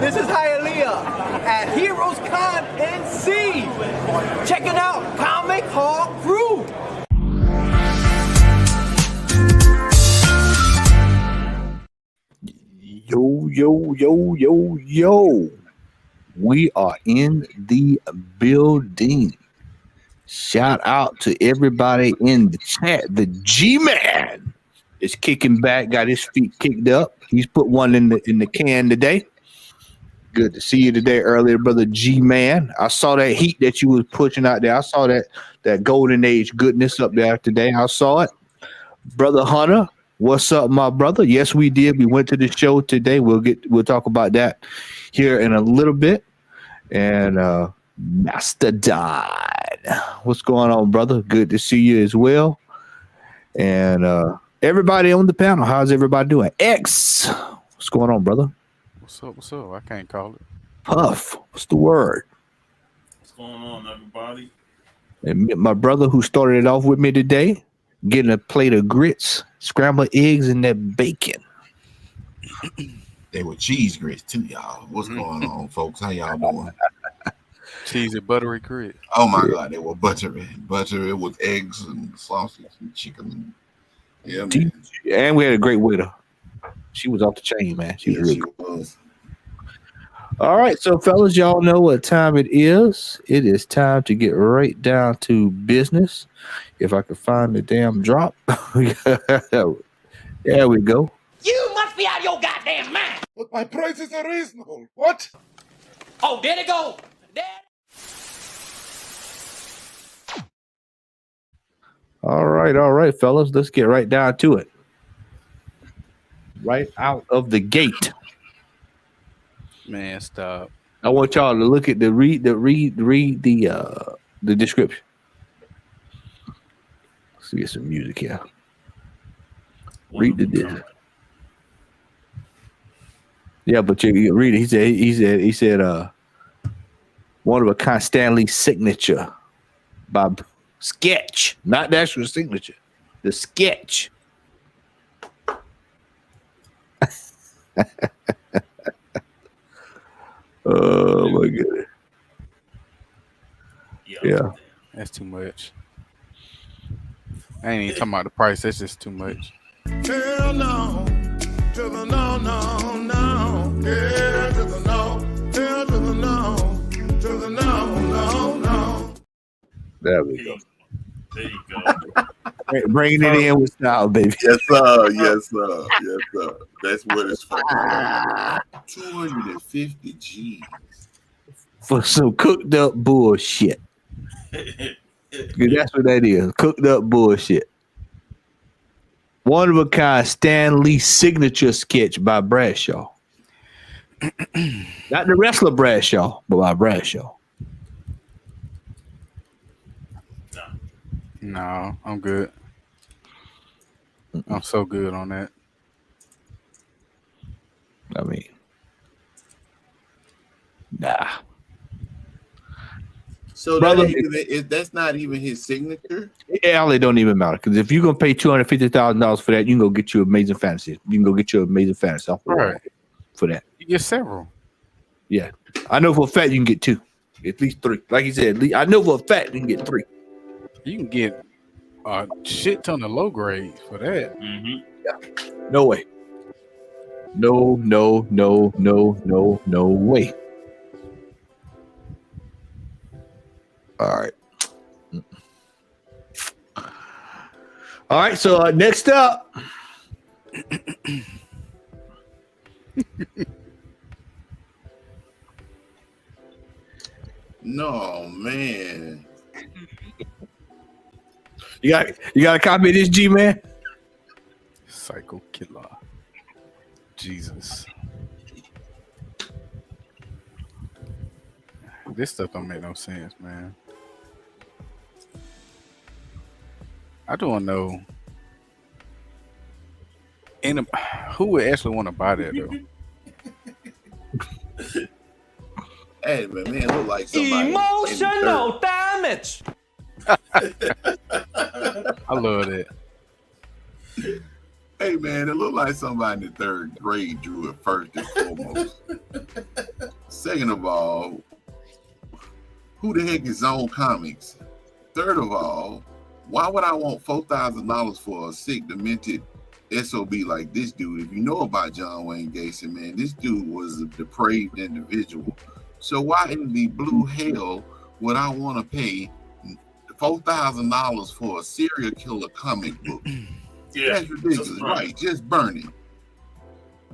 This is Hialeah at Heroes Con NC. Checking out Comic Hall Crew. Yo. We are in the building. Shout out to everybody in the chat. The G-Man is kicking back, got his feet kicked up. He's put one in the can today. Good to see you today earlier, brother G-Man. I saw that heat that you was pushing out there. I saw that golden age goodness up there today. I saw it. Brother Hunter, what's up, my brother? Yes, we did. We went to the show today. We'll talk about that here in a little bit. And Master Don, what's going on, brother? Good to see you as well. And everybody on the panel, how's everybody doing? X, what's going on, brother? What's up? I can't call it. Puff, what's the word? What's going on, everybody? And my brother who started it off with me today, getting a plate of grits, scrambled eggs, and that bacon. They were cheese grits too, y'all. What's going on, folks? How y'all doing? Cheesy buttery grit. Oh my God, they were buttery with eggs and sausage and chicken. Yeah, man. And we had a great waiter. She was off the chain, man. She was really cool. All right, so fellas, y'all know what time it is. It is time to get right down to business. If I could find the damn drop. There we go. You must be out of your goddamn mind. But my prices are reasonable. What? Oh, there it go. There. All right, fellas. Let's get right down to it. Right out of the gate. Man, stop. I want y'all to look at read the description. Let's get some music here. Read the description. Yeah, but you read it. He said one of a kind Stanley signature by sketch, not the actual signature. The sketch. Oh my goodness. Yeah. That's too much. I ain't even talking about the price. That's just too much. Hell no. To the no, no, no. Yeah, to the no. Hell to the no. To the no, no, no. There we go. There you go. Bringing it in with style, baby. Yes, sir. Yes, sir. Yes, sir. That's what it's for. 250 G's. For some cooked up bullshit. That's what that is. Cooked up bullshit. One of a kind Stan Lee signature sketch by Bradshaw. Not the wrestler Bradshaw, but by Bradshaw. No, I'm good. I'm so good on that. I mean, nah, So brother. that's not even his signature. It don't even matter because if you're gonna pay $250,000 for that, you can go get you Amazing Fantasy. You can go get you Amazing Fantasy off the wall Right. for that. You get several. Yeah, I know for a fact you can get 2, at least 3. Like he said, I know for a fact you can get 3. You can get a shit ton of low grades for that. Mm-hmm. No way. No way. All right. All right. So next up. No, man. You got a copy of this, G man? Psycho killer. Jesus. This stuff don't make no sense, man. I don't know. Who would actually want to buy that though? Hey, man, it look like somebody Emotional damage. I love that. Hey, man, it looked like somebody in the 3rd grade drew it first and foremost. Second of all, who the heck is Zone Comics? Third of all, why would I want $4,000 for a sick, demented SOB like this dude? If you know about John Wayne Gacy, man, this dude was a depraved individual. So why in the blue hell would I want to pay $4,000 for a serial killer comic book? Yeah, That's ridiculous, right? Just burn it.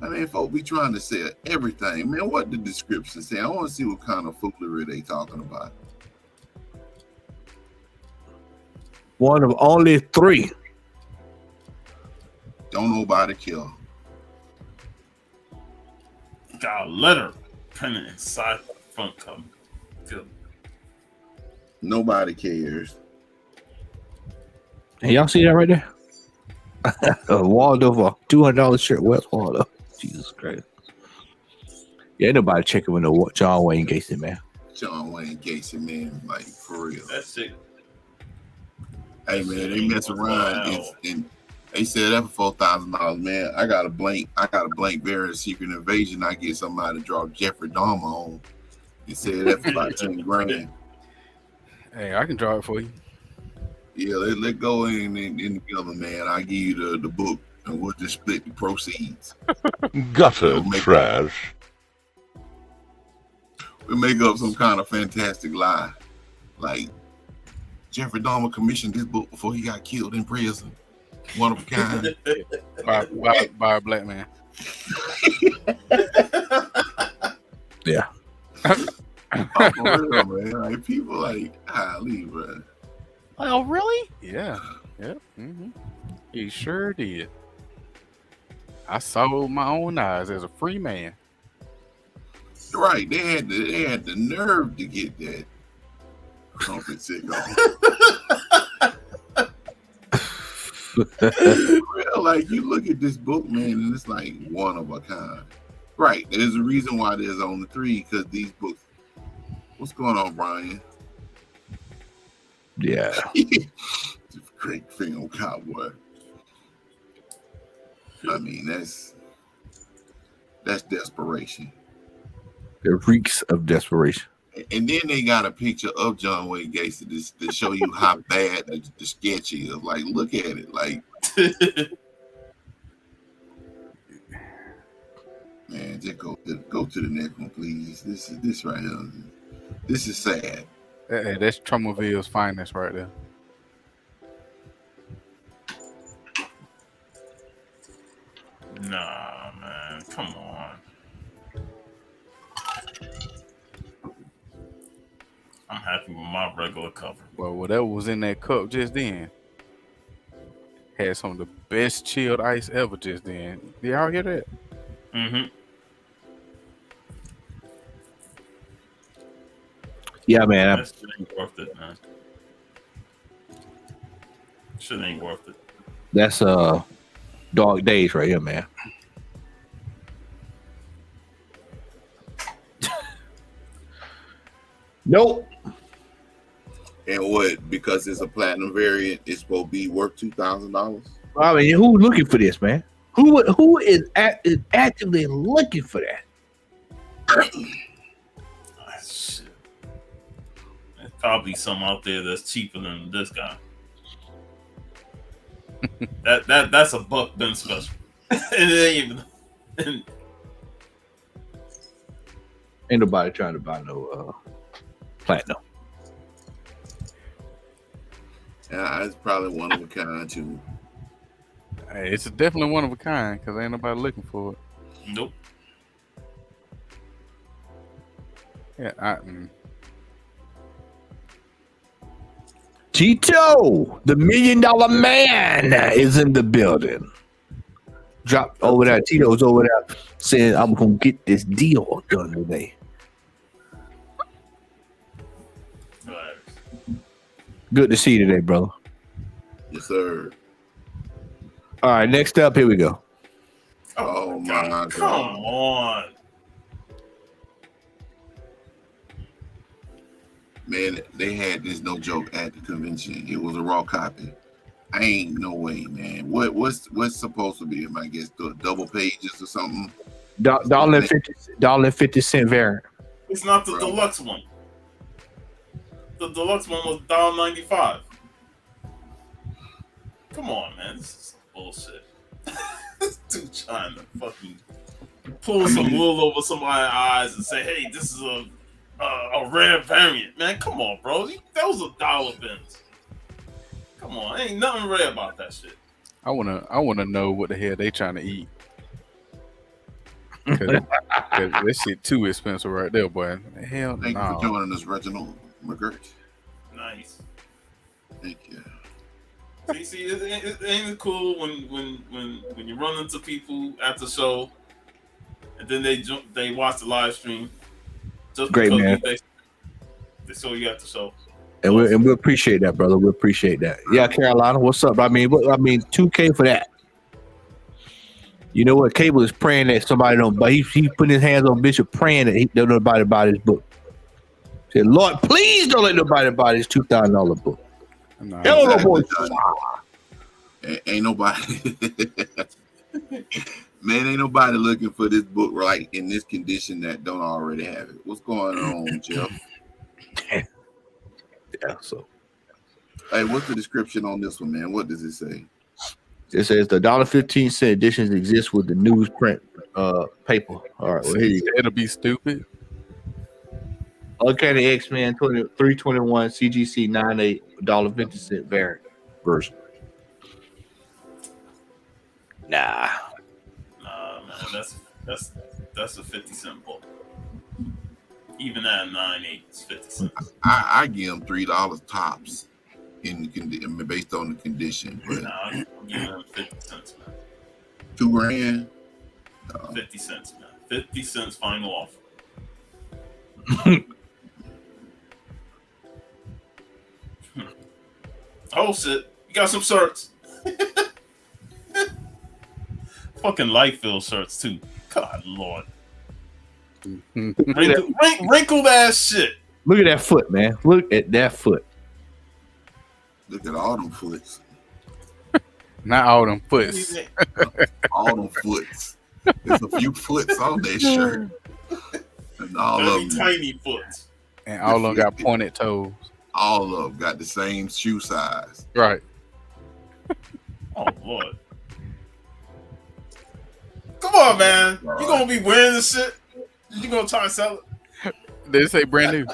I mean, folks be trying to sell everything. Man, what the description say? I want to see what kind of foolery they talking about. One of only 3. Don't nobody kill. Got a letter printed inside the front cover. Good. Nobody cares. Hey, y'all see that right there? Waldo for $200 shirt. Where's Waldo? Jesus Christ. Yeah, ain't nobody checking with no John Wayne Gacy, man. John Wayne Gacy, man, like for real. That's it. Hey, man, they mess around and they said that for $4,000, man. I got a blank variant Secret Invasion. I get somebody to draw Jeffrey Dahmer on. They said that for about 10 grand. Hey, I can draw it for you. Yeah, let go in together, man. I give you the book and we'll just split the proceeds. Gutter trash. We make up some kind of fantastic lie. Like Jeffrey Dahmer commissioned this book before he got killed in prison. One of a kind. by a black man. Yeah. Oh, for real, man. Like, people like, golly, bro. Oh, really? Yeah. Mm-hmm. He sure did. I saw with my own eyes as a free man. Right. They had the nerve to get that trumpet signal. Real, like, you look at this book, man, and it's like one of a kind. Right. There's a reason why there's only 3, because these books. What's going on, Brian? Yeah. Great film, cowboy. I mean, that's desperation. It reeks of desperation. And then they got a picture of John Wayne Gacy to show you how bad the sketch is. Like, look at it. Like, man, just go to the next one, please. This right here. This is sad. Hey, that's Tromaville's finest right there. Nah, man. Come on. I'm happy with my regular cover. Well, whatever was in that cup just then had some of the best chilled ice ever just then. Did y'all hear that? Mm-hmm. Yeah, man. That's really worth it, man. Shit ain't worth it. That's dog days right here, man. Nope. And what? Because it's a platinum variant, it's supposed to be worth $2,000. I mean, who's looking for this, man? Who is actively looking for that? Shit. There's probably some out there that's cheaper than this guy. that's a buck bin special. It ain't even. Ain't nobody trying to buy no platinum. Yeah, it's probably one of a kind too. Hey, it's definitely one of a kind because ain't nobody looking for it. Nope. Yeah, Tito, the $1 million man, is in the building. Drop over there. Tito's over there saying, I'm going to get this deal done today. Good to see you today, brother. Yes, sir. All right, next up, here we go. Oh my God. Come on. Man, they had this no joke at the convention. It was a raw copy. I ain't no way, man. What's supposed to be? I guess the double pages or something. $1.50 variant. It's not the deluxe one. The deluxe one was $1.95. Come on, man. This is bullshit. This dude trying to fucking pull some wool over somebody's eyes and say, "Hey, this is a rare variant." Man, come on, bro. That was $1 bins. Come on, ain't nothing rare about that shit. I wanna know what the hell they trying to eat. Cause that shit too expensive right there, boy. Hell no. Thank you for joining us, Reginald McGirt. Nice. Thank you. See, it ain't cool when you run into people at the show, and then they watch the live stream. Just great, man. They saw you at the show. And we appreciate that, brother. We appreciate that. Yeah, Carolina, what's up? I mean, $2K for that. You know what? Cable is praying that somebody don't, but he's putting his hands on Bishop, praying that he don't nobody buy his book. Said, Lord, please don't let nobody buy this $2,000 book. No, Hell no, boy. Ain't nobody. Man, ain't nobody looking for this book right in this condition that don't already have it. What's going on, Jeff? Yeah, so. Hey, what's the description on this one, man? What does it say? It says the $1.15 editions exist with the newsprint paper. All right, well, here you go. It'll be stupid. Uncanny X-Men 321 CGC 98 $1.50 variant version. Nah, man, that's a 50-cent book. Even at 9.8, it's 50 cents. I give them $3 tops based on the condition. But I'm giving them 50 cents, man. $2,000. 50 cents, man. 50 cents final offer. Oh shit! You got some shirts. Fucking Lightfield shirts too. God Lord. Wrinkled ass shit. Look at that foot, man. Look at that foot. Look at all them foots. Not all them foots. All them foots. There's a few foots on that shirt. And all of them tiny foots. And all of them got pointed toes. All of them got the same shoe size. Right. Oh Lord. Come on, man. You gonna be wearing this shit? You gonna try and sell it? Did it say brand new?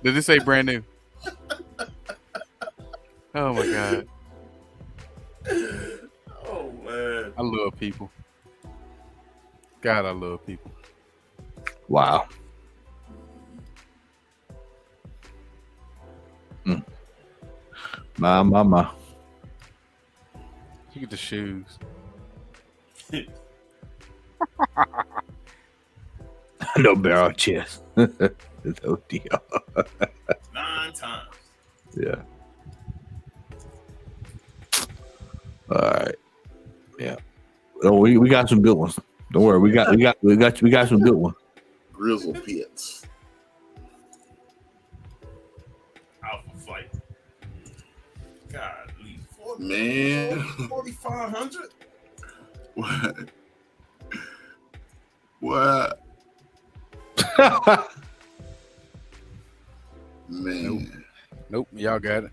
Did it say brand new? Oh my God. Oh man. I love people. God, I love people. Wow. My. Look at the shoes. No barrel chest. No deal. 9 times. Yeah. All right. Yeah. Oh, we got some good ones. Don't worry. We got some good ones. Grizzle pits. Alpha Flight. God, man. 4,500. What? Man. Nope, y'all got it.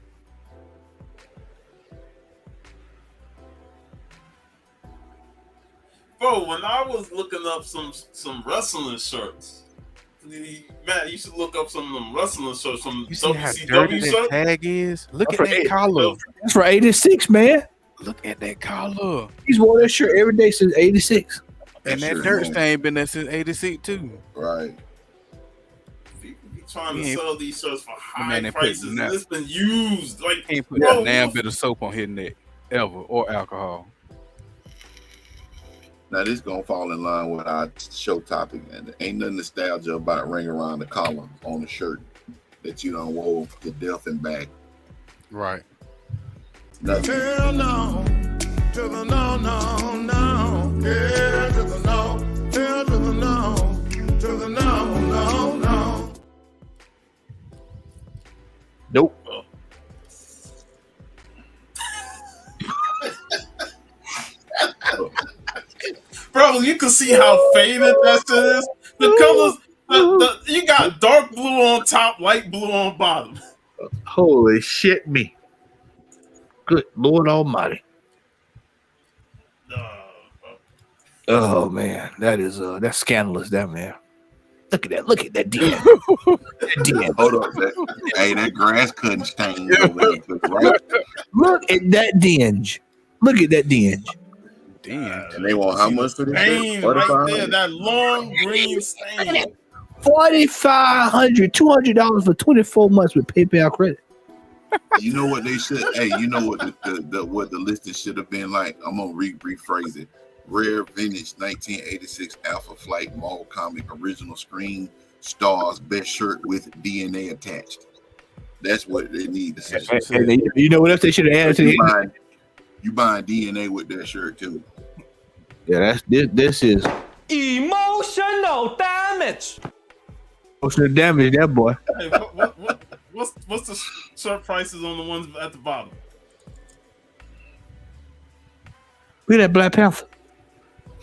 Bro, when I was looking up some wrestling shirts, Matt, you should look up some of them wrestling shirts from You see how dirty WCW that shirts. tag is? Look That's at that collar. That's for 86, man. Look at that collar. He's worn that shirt every day since 86. And that sure dirt has. stain been there since 86 too. Right. People be trying to Yeah. sell these shirts for high Man, they put prices, and nut- it's been used. Like, Can't put bro, a damn bit of soap on his neck ever or alcohol. Now this gonna fall in line with our show topic, and ain't nothing nostalgia about ring around the collar on the shirt that you done wore to death and back. Right. Nothing. Hell no, to the no, no, no. Yeah, to the no, hell to the no, to the no, no, no. Nope. bro, you can see how faded that shit is. The colors, you got dark blue on top, light blue on bottom. Holy shit me. Good Lord Almighty. Oh man, that's scandalous, that man. Look at that DN. That DN. Hold up, that grass cutting stain over there, right? Look at that dinge. Look at that dinge. Damn. And they want how much for this Stain shirt? right 45? there, that long green stain. $4,500, $200 for 24 months with PayPal credit. You know what they should? Hey, you know what what the listing should have been like? I'm gonna rephrase it. Rare vintage 1986 Alpha Flight Mall comic original screen stars best shirt with DNA attached. That's what they need to say. And you know what else they should have added to the You buying DNA with that shirt too? Yeah, this is Emotional damage. emotional damage, that boy. Hey, what's the shirt prices on the ones at the bottom? Look at that Black Panther.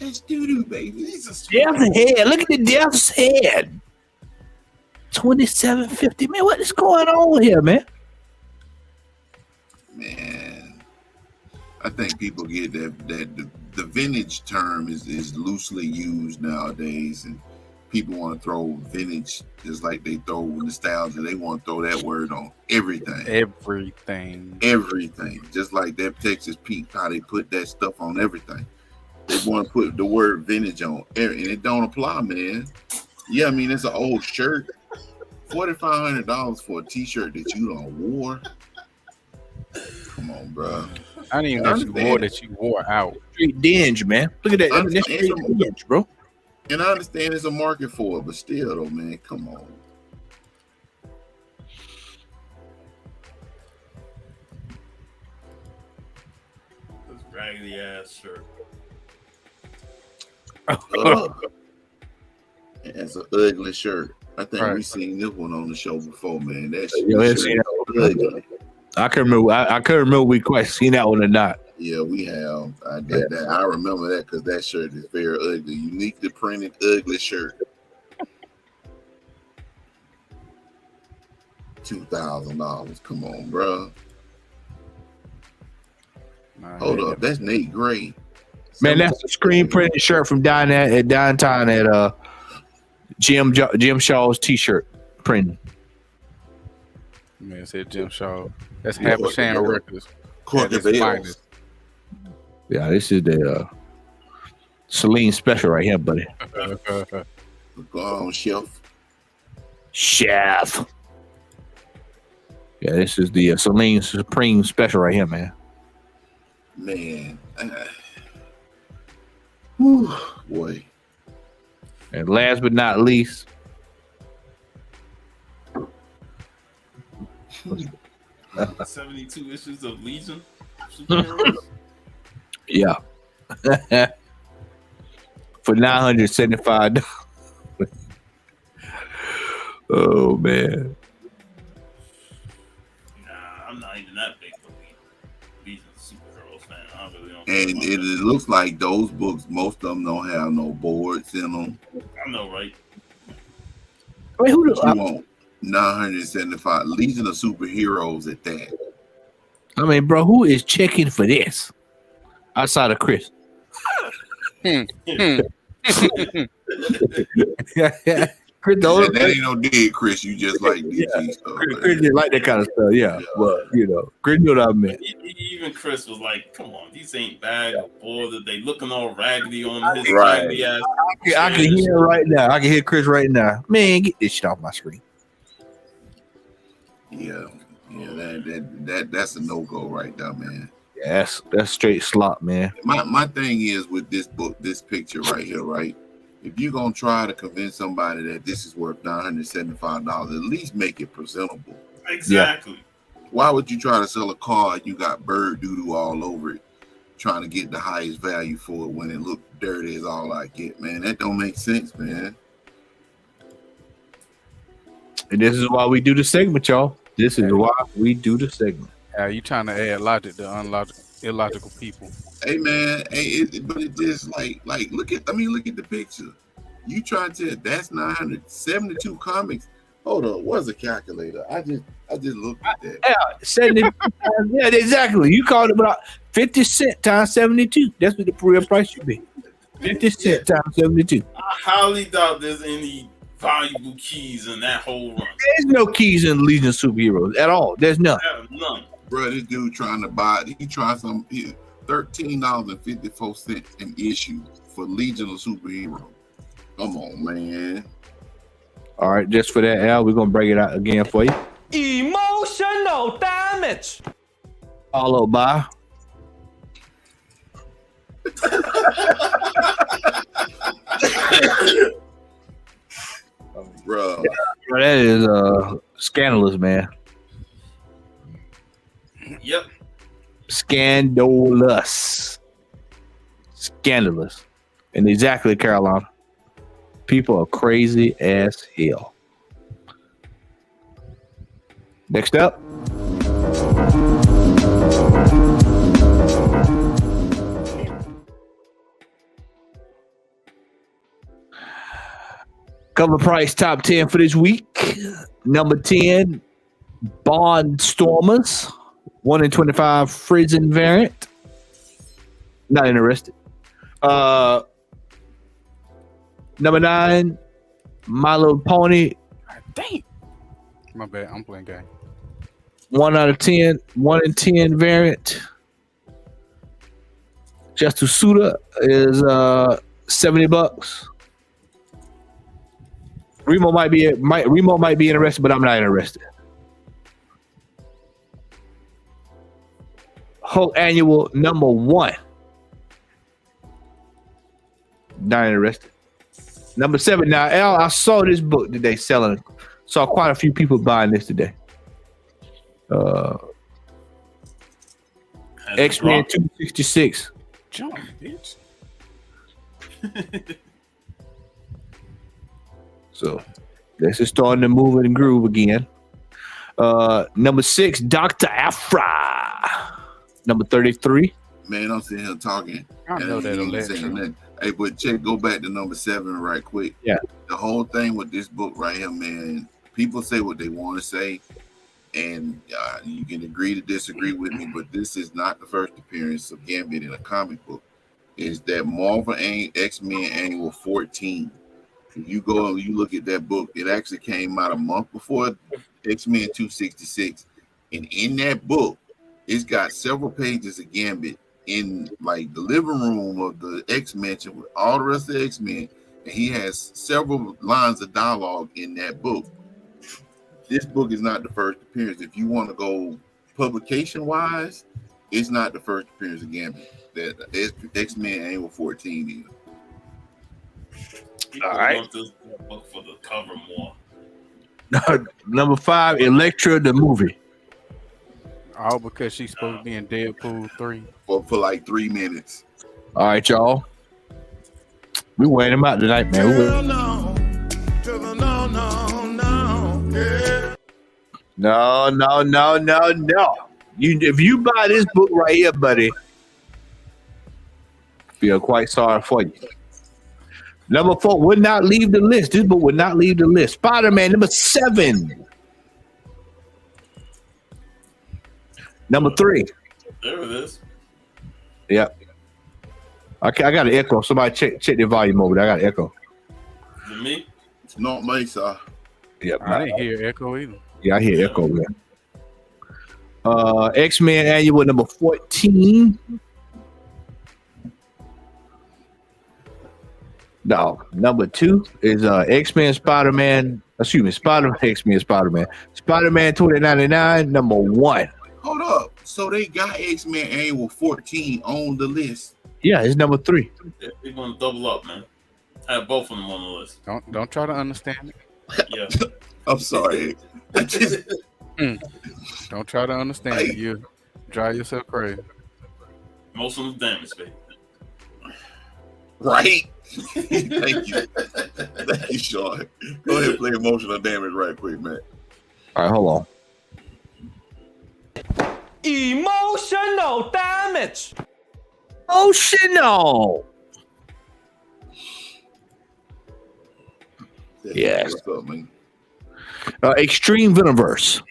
That's doo-doo, baby. Jesus Death's head. Look at the Death's head. $27.50. Man, what is going on here, man? Man, I think people get that the vintage term is loosely used nowadays, and people want to throw vintage just like they throw nostalgia. They want to throw that word on everything. Everything. Just like that Texas Pete, how they put that stuff on everything. They want to put the word vintage on, and it don't apply, man. Yeah, I mean, it's an old shirt. $4,500 for a t-shirt that you don't wore. Come on, bro. I didn't even know you wore that you wore out. Street dinge, man. Look at that. That's street dinge, bro. And I understand there's a market for it, but still, though, man, come on. This raggedy ass shirt. It's an ugly shirt. I think Right. we seen this one on the show before, man. That Yo, shit it's, is ugly. I couldn't remember. I couldn't remember we quite seen that one or not. Yeah, we have. I got that. I remember that because that shirt is very ugly. Uniquely printed, ugly shirt. $2,000. Come on, bro. Hold up, that's Nate Gray. Man, that's a screen printed shirt from downtown at Jim Shaw's t-shirt printing. Man, said Jim Shaw. That's Happy Sham Records. Cork At its Bells. finest. Yeah, this is the Celine special right here, buddy. Go on, Chef. Chef. Yeah, this is the Celine Supreme special right here, man. Man. Whew, boy. And last but not least, 72 issues of Legion superheroes. Yeah. For $975. Oh man. Nah, I'm not even that big for these superheroes, fan. I really don't. And it looks like those books, most of them don't have no boards in them. I know, right? Wait, who You want 975 Legion of Superheroes at that. I mean, bro, who is checking for this? Outside of Chris. Chris, That ain't no dig, Chris. You just like DC stuff. Chris didn't like that kind of stuff, yeah. But Chris knew what I meant. Even Chris was like, "Come on, these ain't bag of boys. They looking all raggedy on his Right. raggedy ass." I can hear right now. I can hear Chris right now. Man, get this shit off my screen. Yeah, that's a no-go right there, man. Yeah, that's straight slop, man. My thing is with this book, this picture right here, right? If you're gonna try to convince somebody that this is worth $975, at least make it presentable. Exactly. Why would you try to sell a car and you got bird doo-doo all over it, trying to get the highest value for it when it look dirty is all I get, man? That don't make sense, man. And this is why we do the segment, y'all. This is why we do the segment. You trying to add logic to illogical people? Hey man, but it just like look at the picture. You trying to that's 972 comics. Hold on, what's a calculator? I just looked at that. Yeah, 72 times, yeah, exactly. You called it about 50 cents times 72. That's what the real price should be. 50 cents times 72. I highly doubt there's any valuable keys in that whole run. There's no keys in Legion of Superheroes at all. There's none. None. Bro, this dude trying to buy. He tried some $13.54 an issue for Legion of Superheroes. Come on, man. All right, just for that, Al, we're gonna break it out again for you. Emotional damage. Followed by Bro, that is scandalous, man. Yep. Scandalous, and exactly, Carolina. People are crazy as hell. Next up. Cover price top 10 for this week. Number 10, Bond Stormers. 1 in 25 Frizen variant. Not interested. Number 9, My Little Pony. Dang. My bad. I'm playing game. 1 out of 10. 1 in 10 variant. Just Suda is $70. Remo might be interested, but I'm not interested. Hulk Annual number 1. Not interested. Number 7. Now, Al, I saw this book today selling. Saw quite a few people buying this today. X-Men 266. Jump, bitch. So this is starting to move and groove again. Number 6, Dr. Aphra. Number 33. man, I'm sitting here talking. I know that Electra. Hey, but go back to number 7 right quick. Yeah. The whole thing with this book right here, man, people say what they want to say, and you can agree to disagree with me, but this is not the first appearance of Gambit in a comic book. It's that Marvel X-Men Annual 14. If you go and you look at that book, it actually came out a month before X-Men 266. And in that book, it's got several pages of Gambit in like the living room of the X-Mansion with all the rest of the X-Men. And he has several lines of dialogue in that book. This book is not the first appearance. If you want to go publication-wise, it's not the first appearance of Gambit. That X-Men Annual 14 is. People All right. want this book for the cover more. Number 5, Electra the movie. All because she's supposed to be in Deadpool 3. for like 3 minutes. All right, y'all. We wearing him out tonight, man. Hell no, to the no, no, no, yeah. No. If you buy this book right here, buddy, feel quite sorry for you. Number 4 would not leave the list. This book would not leave the list. Spider-Man number 7. Number 3. There it is. Yep. Okay, I got an echo. Somebody check the volume over there. I got an echo. Is it me? It's not me, sir. Yep. I didn't hear Echo either. Yeah, I hear echo there. X-Men Annual number 14. No, number 2 is X-Men Spider-Man. Excuse me, Spider-Man X-Men Spider-Man. Spider-Man 2099 number 1. Hold up. So they got X-Men Annual 14 on the list. Yeah, it's number 3. We're gonna double up, man. Have both of them on the list. Don't try to understand it. Yeah. I'm sorry. I just, Don't try to understand it. You drive yourself crazy. Most of them damage, baby. right? Thank you. Thank you, Sean. Go ahead and play emotional damage right quick, man. All right, hold on. Emotional damage. Emotional. Yes. What's up, man? Extreme Venomverse.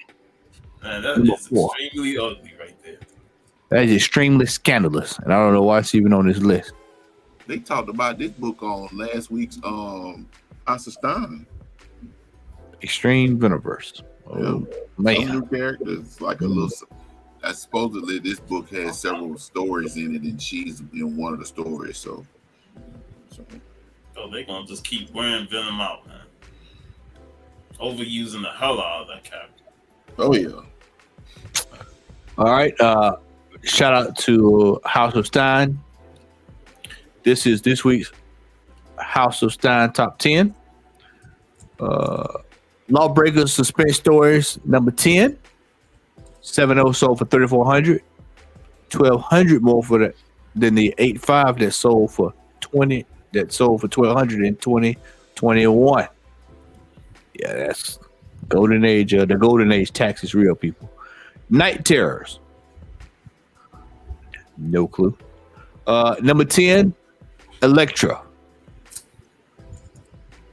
Man, that Number is 4. extremely ugly right there. That is extremely scandalous, and I don't know why it's even on this list. They talked about this book on last week's House of Stein. Extreme Venomverse. Oh, Some man. new characters, like a little. Supposedly, this book has several stories in it, and she's in one of the stories. So Oh, they gonna just keep wearing Venom out, man. Overusing the hell out of that character. oh yeah, All right. Shout out to House of Stein. This is this week's House of Stein top 10. Lawbreakers Suspense Stories number 10. 7.0 sold for $3,400. 1,200 more for that than the 8.5 that sold for 20. That sold for 1,200 in 2021. Yeah, that's golden age. The golden age tax is real, people. Night Terrors. No clue. Number 10, Electra.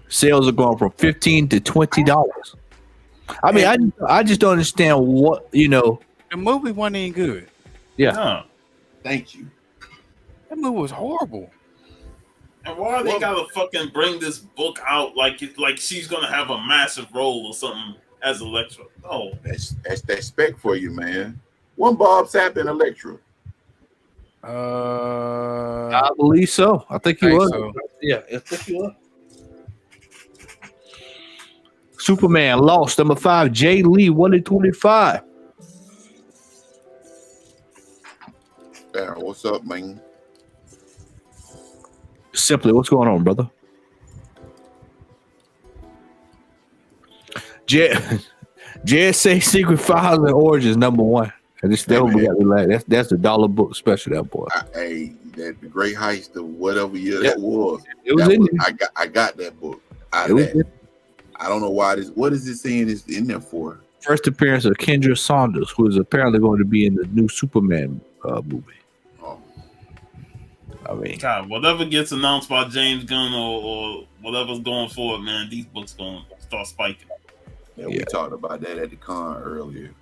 Sales are going from $15 to $20. I mean, I just don't understand what, The movie wasn't even good. Yeah. No. thank you. That movie was horrible. And why they gotta fucking bring this book out like she's gonna have a massive role or something as Electra? Oh, That's that spec for you, man. One Bob Sapp and Electra. I believe so. I think he think was. so. Yeah, I think he was. Superman Lost number 5. Jay Lee 1 in 25. Yeah, what's up, man? Simply, what's going on, brother? JSA Secret Files and Origins number 1. And this that we got to like. That's the dollar book special, that boy. Hey, that the Great Heist of whatever year that was. It was that in was, there. I got that book. It was in- I don't know why this. What is it saying is in there for? First appearance of Kendra Saunders, who is apparently going to be in the new Superman movie. Oh, I mean, God, whatever gets announced by James Gunn or whatever's going forward, man, these books gonna start spiking. yeah, we talked about that at the con earlier.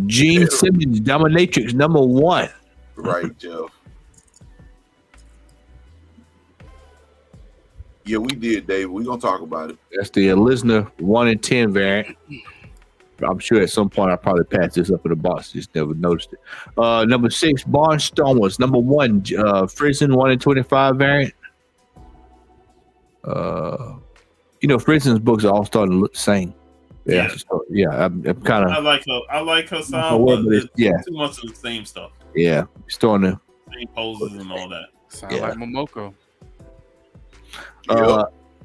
Gene Simmons Dominatrix number 1. Right, Jeff. Yeah, we did, Dave. We're gonna talk about it. That's the Elisner 1 in 10 variant. I'm sure at some point I probably passed this up in the box. Just never noticed it. Number 6, Barnstormers. Number 1, Fritzen 1 in 25 variant. Fritzen's books are all starting to look the same. Yeah, I'm kind of. I like her style, but it's too much of the same stuff. Yeah, starting to. Same poses and all that. Sound like Momoko.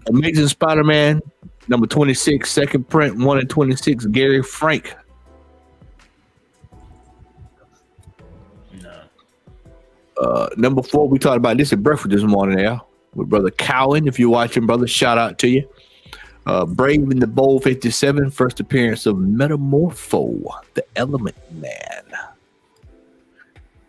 Amazing Spider-Man number 26, second print, 1 in 26. Gary Frank. No. Number 4, we talked about this at breakfast this morning, there with Brother Cowan. If you're watching, brother, shout out to you. Brave in the Bold 57, first appearance of Metamorpho, the Element Man.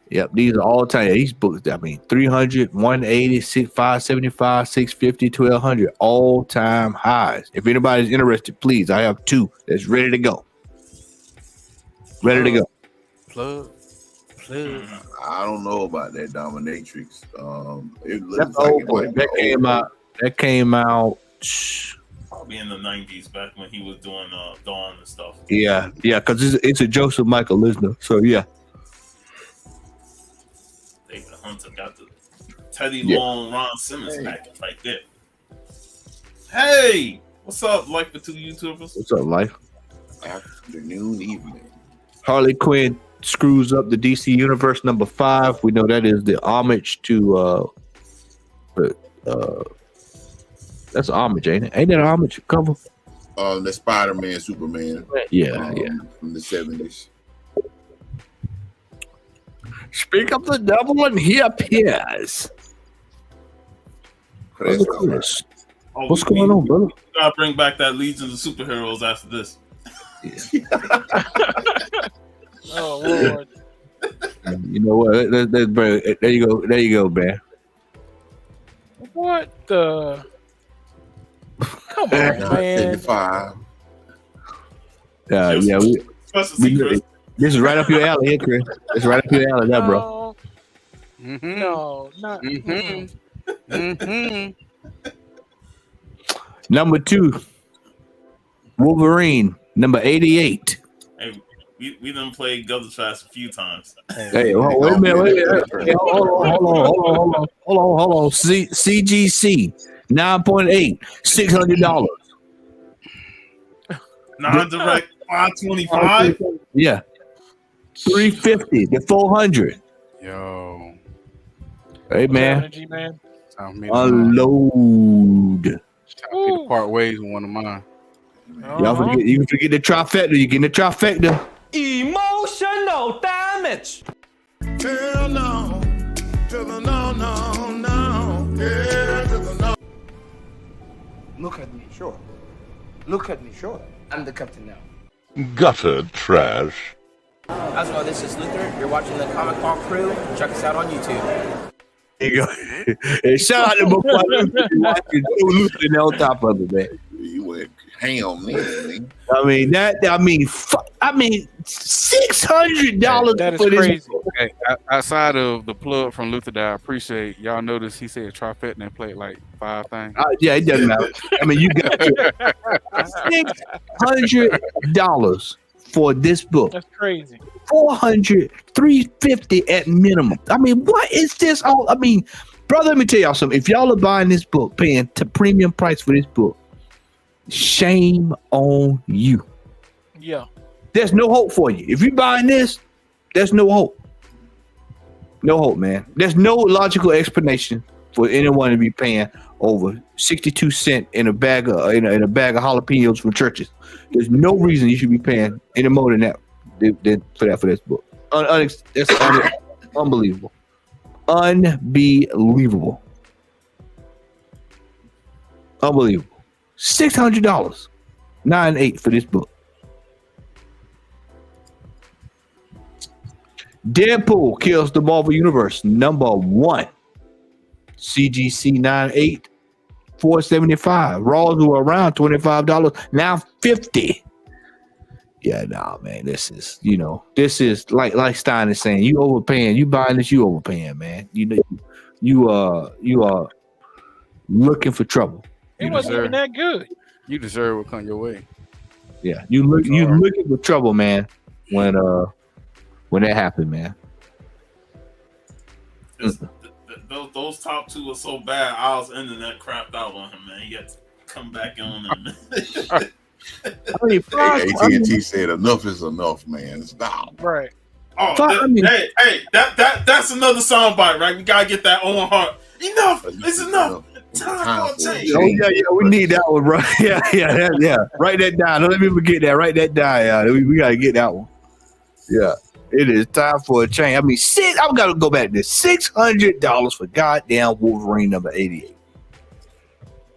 Yep, these are all time. These books, I mean, 300, 180, 575, 650, 1200, all time highs. If anybody's interested, please, I have 2 that's ready to go. Ready to go. Plug. I don't know about that dominatrix. It looks That's like old it boy. might be That came out. Probably in the 90s, back when he was doing Dawn and stuff. Yeah, because it's a Joseph Michael Lisner. So yeah. David Hunter got the Teddy Long, Ron Simmons package right there. Hey, what's up, Life for 2 YouTubers? What's up, Life? afternoon, evening. Harley Quinn screws up the DC Universe number 5. We know that is the homage to that's homage, ain't it? Ain't that an homage cover? The Spider-Man, Superman. Yeah, From the 70s. Speak of the devil and he appears. That's Chris. Oh, What's going on, brother? We gotta bring back that Legion of Superheroes after this. Oh Lord! You know what? There you go. There you go, man. What the? Come on, man! 55. Yeah. This is right up your alley, here, Chris. This is right up your alley, bro. No, Mm-hmm. no, not. Mm-hmm. Mm-hmm. Number 2, Wolverine, number 88. Hey, we done played Gutter Trash a few times. Hey, wait a minute. Hey, hold on. CGC, 9.8, $600. Non-direct 525. Yeah. 350 to 400. Yo. Hey, man. Energy, man. Time for me Unload. to part ways with one of mine. Y'all forget, you forget the trifecta. You get the trifecta. Emotional damage. Hell no, to the no, no, no, yeah, to the no. Look at me, sure. Look at me, sure. I'm the captain now. Gutter trash. How's it going? This is Luther. You're watching the Comic Pop Crew. Check us out on YouTube. There you go. Hey, shout out to my boy Luther on top of it, man. You went ham, man. I mean, $600 That is for this. crazy. Hey, outside of the plug from Luther that I appreciate, y'all notice he said trifecta and played like 5 things. Yeah, it doesn't matter. I mean, you got $600 for this book. That's crazy. 400, 350 at minimum. I mean, what is this all? I mean, brother, let me tell y'all something. If y'all are buying this book, paying to premium price for this book, shame on you. Yeah. There's no hope for you. If you're buying this, there's no hope. No hope, man. There's no logical explanation for anyone to be paying over 62 cents in a bag of in a bag of jalapenos from churches. There's no reason you should be paying any more than that for this book. That's unbelievable. Unbelievable. $600, 9.8 for this book. Deadpool kills the Marvel Universe, number 1. CGC 9.8, $4.75. Raws were around $25, now $50. Yeah, nah, man. This is like Stein is saying, you overpaying. You buying this, you overpaying, man. You are looking for trouble. It wasn't even that good. You deserve what come your way. Yeah, you looking for trouble, man. When that happened, man. Those top 2 are so bad. I was internet crapped out on him, man. He had to come back on and AT&T said enough is enough, man. Stop. Right. Oh, hey, that's another soundbite, right? We gotta get that Owen Hart. Enough is enough. Time for change. Oh yeah, we need that one, bro. Yeah. Write that down. Don't let me forget that. Write that down. Yeah, we gotta get that one. Yeah. It is time for a change. I mean, I'm gonna go back to $600 for goddamn Wolverine number 88.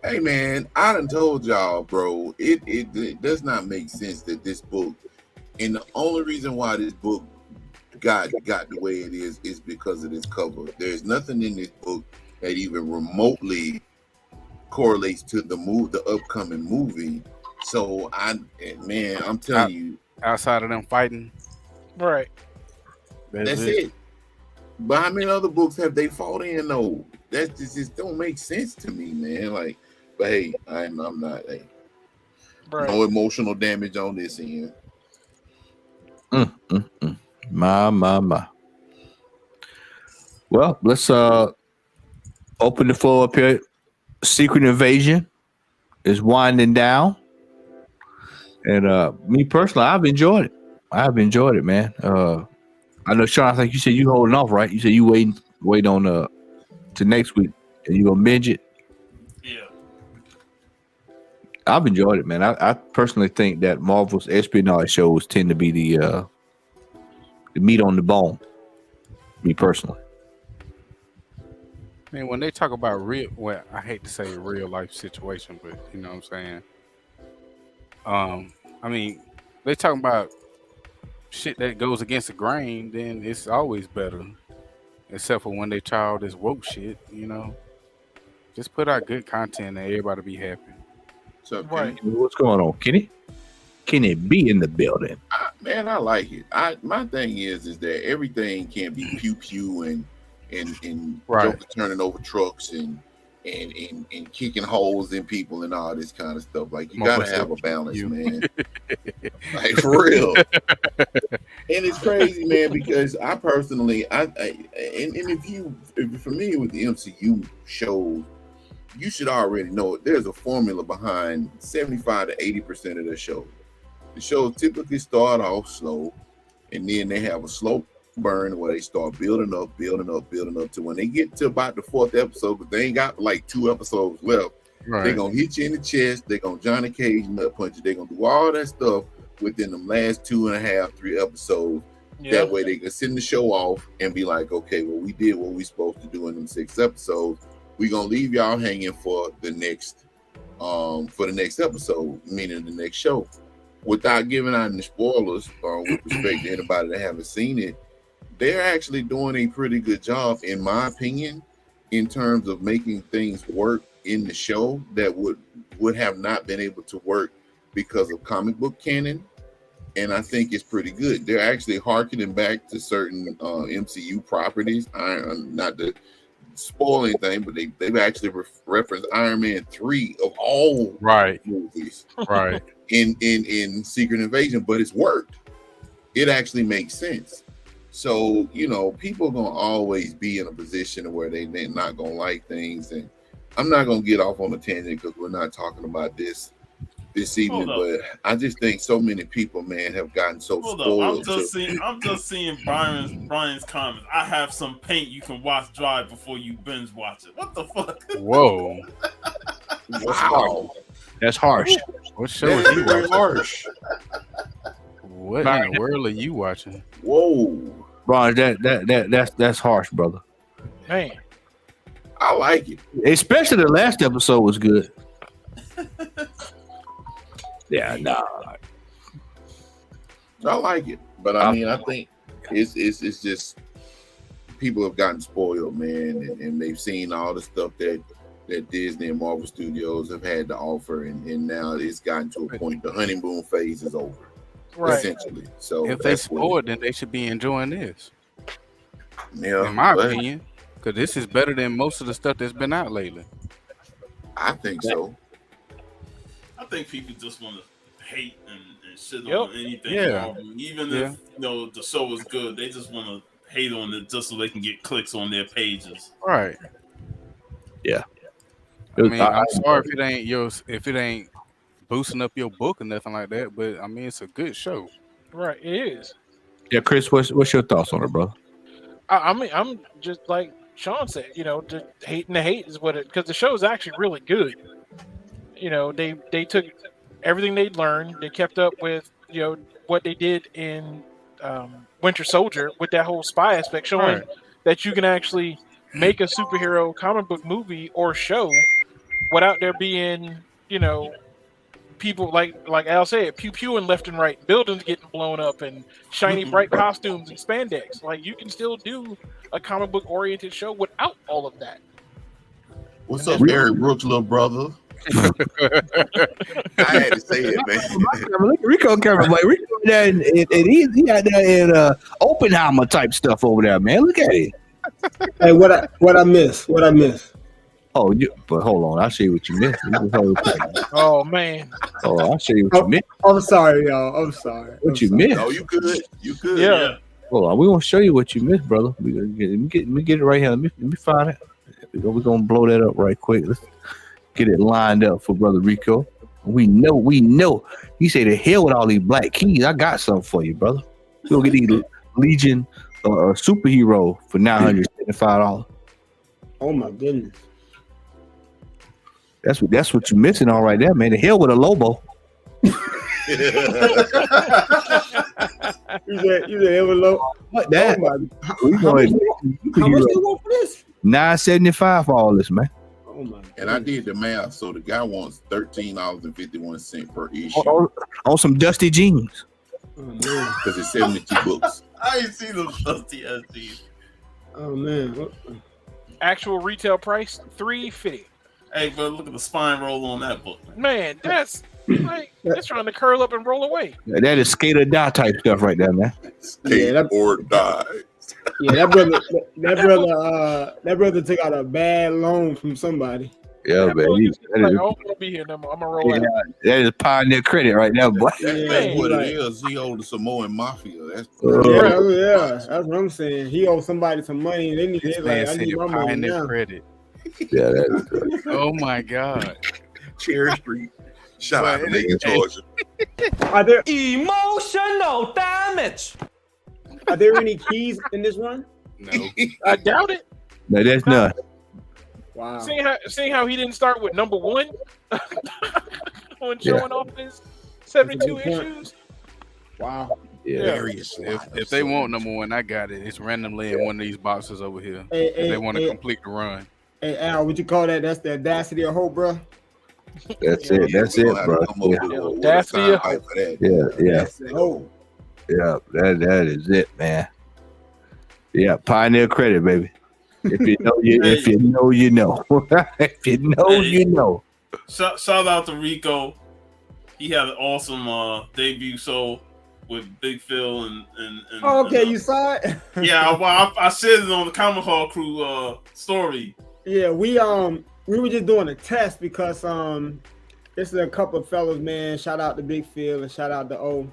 Hey man, I done told y'all, bro. It does not make sense that this book, and the only reason why this book got the way it is because of this cover. There's nothing in this book that even remotely correlates to the upcoming movie. So I'm telling you, outside of them fighting, Right. that's it. But how many other books have they fought in though? That just don't make sense to me, man. Like, but hey, I'm not. Hey, Right. no emotional damage on this end. My. Well, let's open the floor up here. Secret Invasion is winding down, and me personally, I've enjoyed it. Man. I know, Sean. I think you said you holding off, right? You said you wait on to next week, and you gonna binge it. Yeah. I've enjoyed it, man. I personally think that Marvel's espionage shows tend to be the meat on the bone. Me personally. I mean, when they talk about I hate to say real life situation, but you know what I'm saying. I mean, they talking about shit that goes against the grain, then it's always better. Except for when they try all this woke shit, you know. Just put out good content and everybody be happy. So, Right. What's going on, Kenny? Kenny be in the building. Man, I like it. My thing is that everything can't be pew pew and Right. Joker turning over trucks and kicking holes in people and all this kind of stuff. Like, you gotta have a balance, man. Like, for real. And it's crazy, man, because I personally, if you're familiar with the MCU shows, you should already know it. There's a formula behind 75 to 80% of their shows. The shows typically start off slow, and then they have a slow burn where they start building up to when they get to about the 4th episode, but they ain't got like 2 episodes left. Right. They're gonna hit you in the chest, they're gonna Johnny Cage nut punch you, they're gonna do all that stuff within the last 2.5, 3 episodes. Yeah. That way they can send the show off and be like, okay, well, we did what we supposed to do in them 6 episodes. We're gonna leave y'all hanging for the next episode, meaning the next show. Without giving out any spoilers, with respect to anybody that haven't seen it, they're actually doing a pretty good job, in my opinion, in terms of making things work in the show that would have not been able to work because of comic book canon. And I think it's pretty good. They're actually harkening back to certain MCU properties. Not to spoil anything, but they've actually referenced Iron Man 3 of all movies. Right. in Secret Invasion, but it's worked. It actually makes sense. So, you know, people are gonna always be in a position where they're not gonna like things, and I'm not gonna get off on a tangent because we're not talking about this evening. But I just think so many people, man, have gotten so spoiled. I'm just seeing Brian's comments. I have some paint you can wash dry before you binge watch it. What the fuck? Whoa. Wow. That's harsh. What show is he Very watching? harsh. What in the world are you watching? Whoa. Bro, that's harsh, brother. Man. I like it. Especially the last episode was good. Yeah, nah. I like it, but I mean, I think it's just people have gotten spoiled, man, and they've seen all the stuff that Disney and Marvel Studios have had to offer, and now it's gotten to a point. The honeymoon phase is over, essentially. So if they spoiled, then they should be enjoying this. Yeah, in my opinion, because this is better than most of the stuff that's been out lately. I think so. I think people just want to hate and shit on anything. Yeah. Marvel. Even if the show is good, they just want to hate on it just so they can get clicks on their pages. Right. Yeah. I mean, I'm sorry if it ain't boosting up your book or nothing like that, but I mean, it's a good show. Right, it is. Yeah, Chris, what's your thoughts on it, bro? I mean, I'm just like Sean said, you know, the hate is what it, because the show is actually really good. You know, they took everything they'd learned, they kept up with, you know, what they did in Winter Soldier with that whole spy aspect, showing that you can actually make a superhero comic book movie or show without there being, people like Al said, pew pewing left and right, buildings getting blown up, and shiny bright costumes and spandex. Like, you can still do a comic book oriented show without all of that. What's up, Eric Brooks, little brother? I had to say it, man. Look at Rico camera, boy. Rico there and he got that in Oppenheimer type stuff over there, man. Look at it. Hey, what I miss? Oh, but hold on, I'll show you what you missed. Oh man. Oh, I'll show you what you missed. I'm sorry, y'all. I'm sorry. What you missed? Oh, you good? You good? Yeah. Hold on, we're gonna show you what you missed, brother. Let me get it right here. Let me find it. We're gonna blow that up right quick. Let's get it lined up for Brother Rico. We know. He said, "The hell with all these black keys. I got something for you, brother. We'll get these Legion superhero for $975." Oh my goodness. That's what you're missing all right there, man. The hell with a Lobo. You said hell with Lobo. What that? Oh how much they want for this? $975 for all this, man. Oh my God. And I did the math, so the guy wants $13.51 per issue On some dusty jeans. Oh man. because it's 72 books. I ain't seen those dusty ass jeans. Oh man. Actual retail price $350. Hey, but look at the spine roll on that book. Man, that's like it's trying to curl up and roll away. That is skate or die type stuff right there, man. Skate or die. Yeah, that brother took out a bad loan from somebody. Yeah, That man. boy just like, I don't want to be here no more. I'm gonna roll out. That is Pioneer credit right now, boy. That's what right. it is. He owed the Samoan mafia. That's Yeah, that's what I'm saying. He owes somebody some money. They need This to man like, I said need my money Pioneer now. credit. Yeah, that is good. Oh my God. Cherry Street. Shout out to Macon, Georgia. Are there Emotional damage. any keys in this one? No. I doubt it. No, that's not. Wow. Seeing how he didn't start with number one when showing off his 72 That's a good point. issues. Wow. Yeah. Various If they want number one, I got it. It's randomly in one of these boxes over here. Hey, If they want to complete the run. Hey Al, what you call that? That's the audacity of hope, bro. That's it. That's it, bro. That's the Yeah. Oh, Yeah, that is it, man. Yeah, Pioneer credit, baby. If you know, if you know, you know. If you know, you know. Shout out to Rico. He had an awesome debut show with Big Phil and oh, okay, you saw it? yeah, well, I said it on the Comic Hall Crew story. Yeah, we were just doing a test because this is a couple of fellas, man. Shout out to Big Phil and shout out to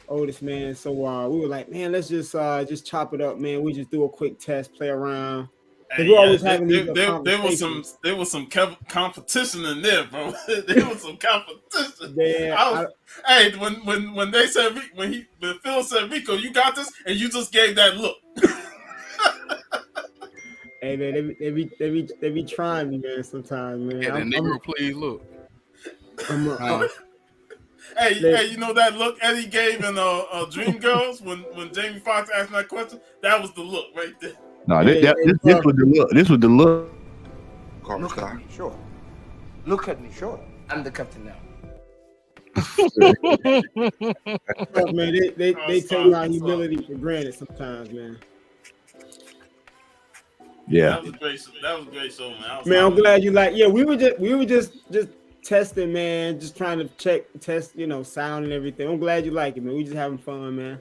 Otis, man. So we were like, man, let's just chop it up, man. We just do a quick test, play around. Hey, We're always having there was some competition in there, bro. There was some competition. Man, hey, when they said when Phil said, Rico, you got this, and you just gave that look. hey man, they be trying me, man. Sometimes, man. Yeah, the Negro, please look. Hey, you know that look Eddie gave in Dreamgirls when Jamie Foxx asked that question? That was the look right there. No, this was the look. This was the look. Look at me, sure. Look at me, sure. I'm the captain now. Man, they take my humility for granted sometimes, man. Yeah. That was a great show, man. Man, I'm glad you like. Yeah, we were just testing, man. Just trying to test, sound and everything. I'm glad you like it, man. We just having fun, man.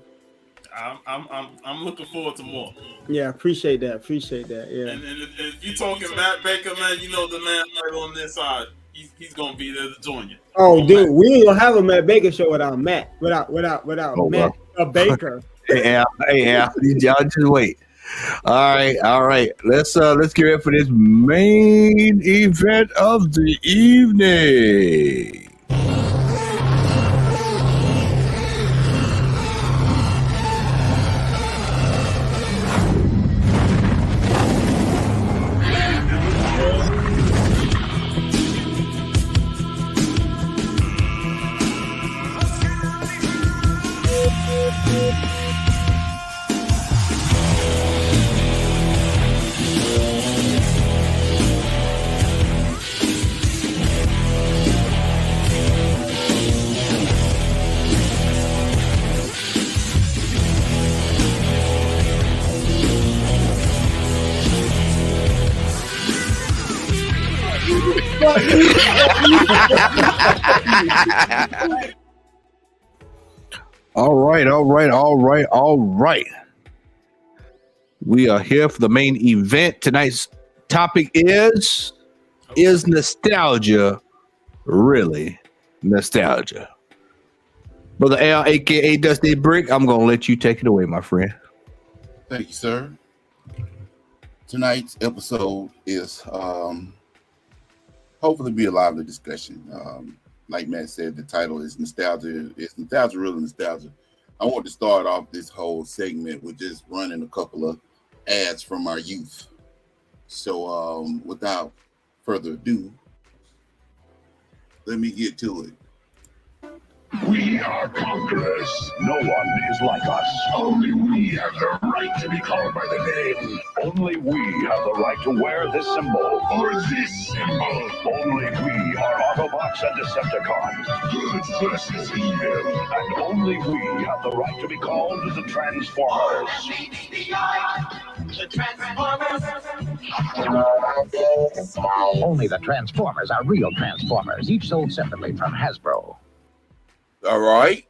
I'm looking forward to more. Yeah, appreciate that. Yeah. And if you talking Matt Baker, man, you know the man right on this side. He's gonna be there to join you. Oh, dude, we ain't gonna have a Matt Baker show without Matt. Without Matt Baker. Hey Al, y'all just wait. All right. Let's get ready for this main event of the evening. All right. We are here for the main event. Tonight's topic is nostalgia really nostalgia? Brother Al, aka Dusty Brick, I'm gonna let you take it away, my friend. Thank you, sir. Tonight's episode is hopefully be a lively discussion. Like Matt said, the title is nostalgia. Is nostalgia really nostalgia? I want to start off this whole segment with just running a couple of ads from our youth. So without further ado, let me get to it. We are conquerors. No one is like us. Only we have the right to be called by the name. Only we have the right to wear this symbol. Or this symbol. Only we are Autobots and Decepticons. Good versus evil. And only we have the right to be called the Transformers. The Transformers. Only the Transformers are real Transformers, each sold separately from Hasbro. All right.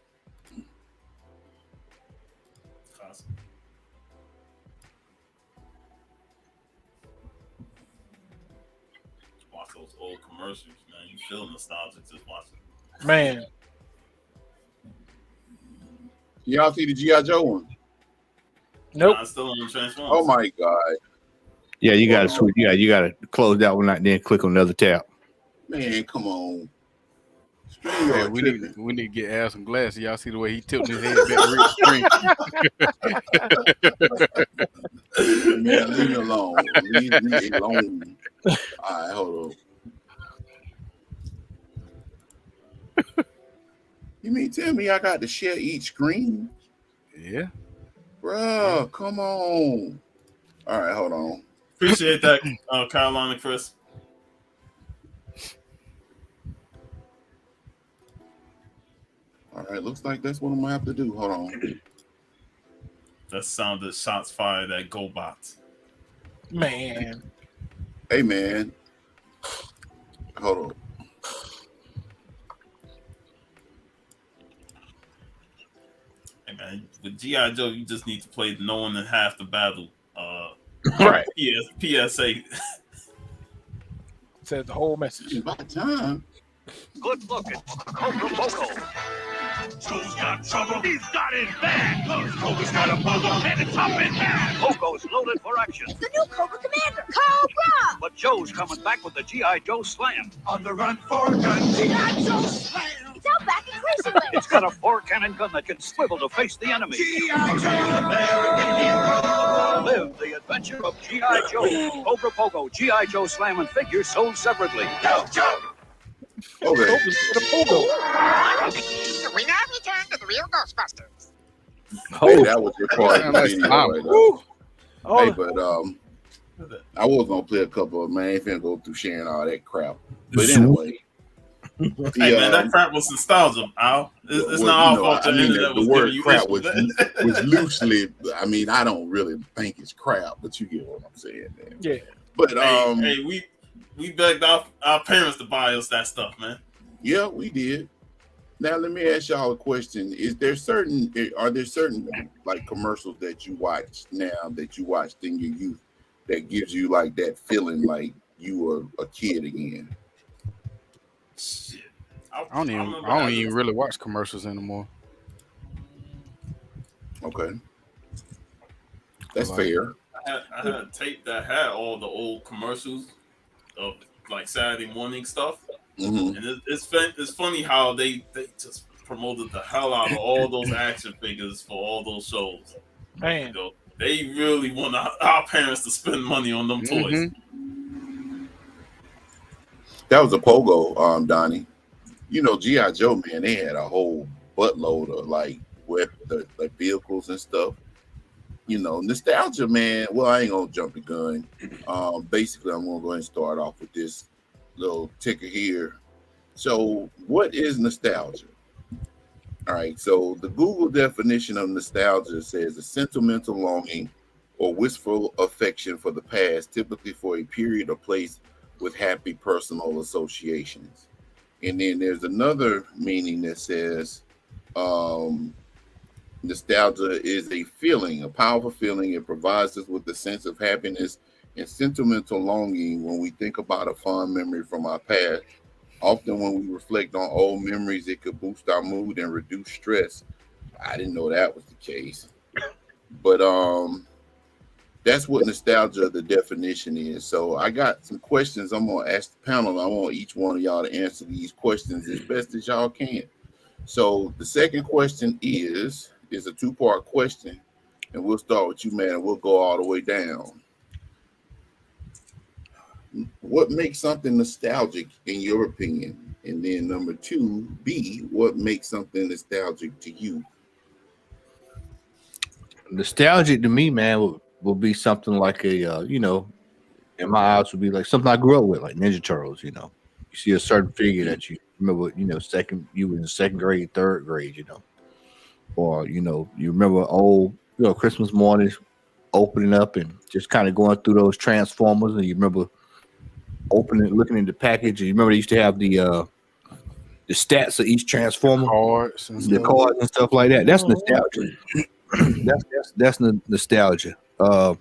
Watch those old commercials, man. You feel nostalgic just watching. Man. Y'all see the G.I. Joe one? Nope. I'm still on the Transformers. Oh my God. Yeah, you gotta switch. You gotta close that one out, then click on another tab. Man, come on. Man, we need to get Al some glasses. Y'all see the way he tilted his head back to read the screen. Man, leave me alone. Leave me alone. All right, hold on. You mean tell me I got to share each screen? Yeah. Bruh, come on. All right, hold on. Appreciate that, Carolina Chris. All right, looks like that's what I'm gonna have to do. Hold on. That sounded shots fired at GoBots. Man. Hey man. Hold on. Hey man, with G.I. Joe, you just need to play no one in half the battle. Right. PSA. Said the whole message. About time. Good looking. Coco Boco. Joe's got trouble. He's got it bad. Coco's got a bubble and it's up in hand. Coco's loaded for action. It's the new Cobra Commander, Cobra! But Joe's coming back with the G.I. Joe Slam. On the run for gun. G.I. Joe Slam. It's out back in Crazyland. It's got a 4-cannon gun that can swivel to face the enemy. G.I. Joe, American hero. Live the adventure of G.I. Joe. Cobra Pogo, G.I. Joe Slam, and figures sold separately. Go, Joe. Okay. We now return to the real Ghostbusters. Hey, that was your part of the video right there. Oh, Hey, but I was gonna play a couple of man. I ain't finna go through sharing all that crap. But anyway, Hey man, that crap was nostalgia, Al. It's not our fault. The word crap was loosely. I mean, I don't really think it's crap, but you get what I'm saying, man. yeah. But hey, we begged our parents to buy us that stuff, man. yeah, we did. Now let me ask y'all a question: are there certain like commercials that you watch now that you watched in your youth that gives you like that feeling like you were a kid again? Shit. I don't even really watch commercials anymore. Okay, that's fair. I had a tape that had all the old commercials of like Saturday morning stuff. Mm-hmm. And it's funny how they just promoted the hell out of all those action figures for all those shows. Man. You know, they really want our parents to spend money on them toys. That was a pogo, Donnie. You know, G.I. Joe, man, they had a whole buttload of like the vehicles and stuff. You know, nostalgia, man. Well, I ain't gonna jump the gun. Basically, I'm gonna go ahead and start off with this little ticker here. So, what is nostalgia? All right. So, the Google definition of nostalgia says a sentimental longing or wistful affection for the past, typically for a period or place with happy personal associations. And then there's another meaning that says nostalgia is a feeling, a powerful feeling. It provides us with a sense of happiness and sentimental longing when we think about a fond memory from our past. Often, when we reflect on old memories, it could boost our mood and reduce stress. I didn't know that was the case, but that's what nostalgia, the definition is. So I got some questions I'm gonna ask the panel. I want each one of y'all to answer these questions as best as y'all can. So the second question is a two-part question, and we'll start with you, man, and we'll go all the way down. What makes something nostalgic in your opinion? And then number two, B, what makes something nostalgic to you? Nostalgic to me, man, will be something like a in my eyes would be like something I grew up with, like Ninja Turtles. You see a certain figure that you remember, you were in second grade, third grade, or you remember old, Christmas mornings opening up and just kind of going through those Transformers, and you remember opening, looking in the package, and you remember they used to have the stats of each Transformer, cards and the stuff. cards and stuff like that. That's nostalgia. that's nostalgia. I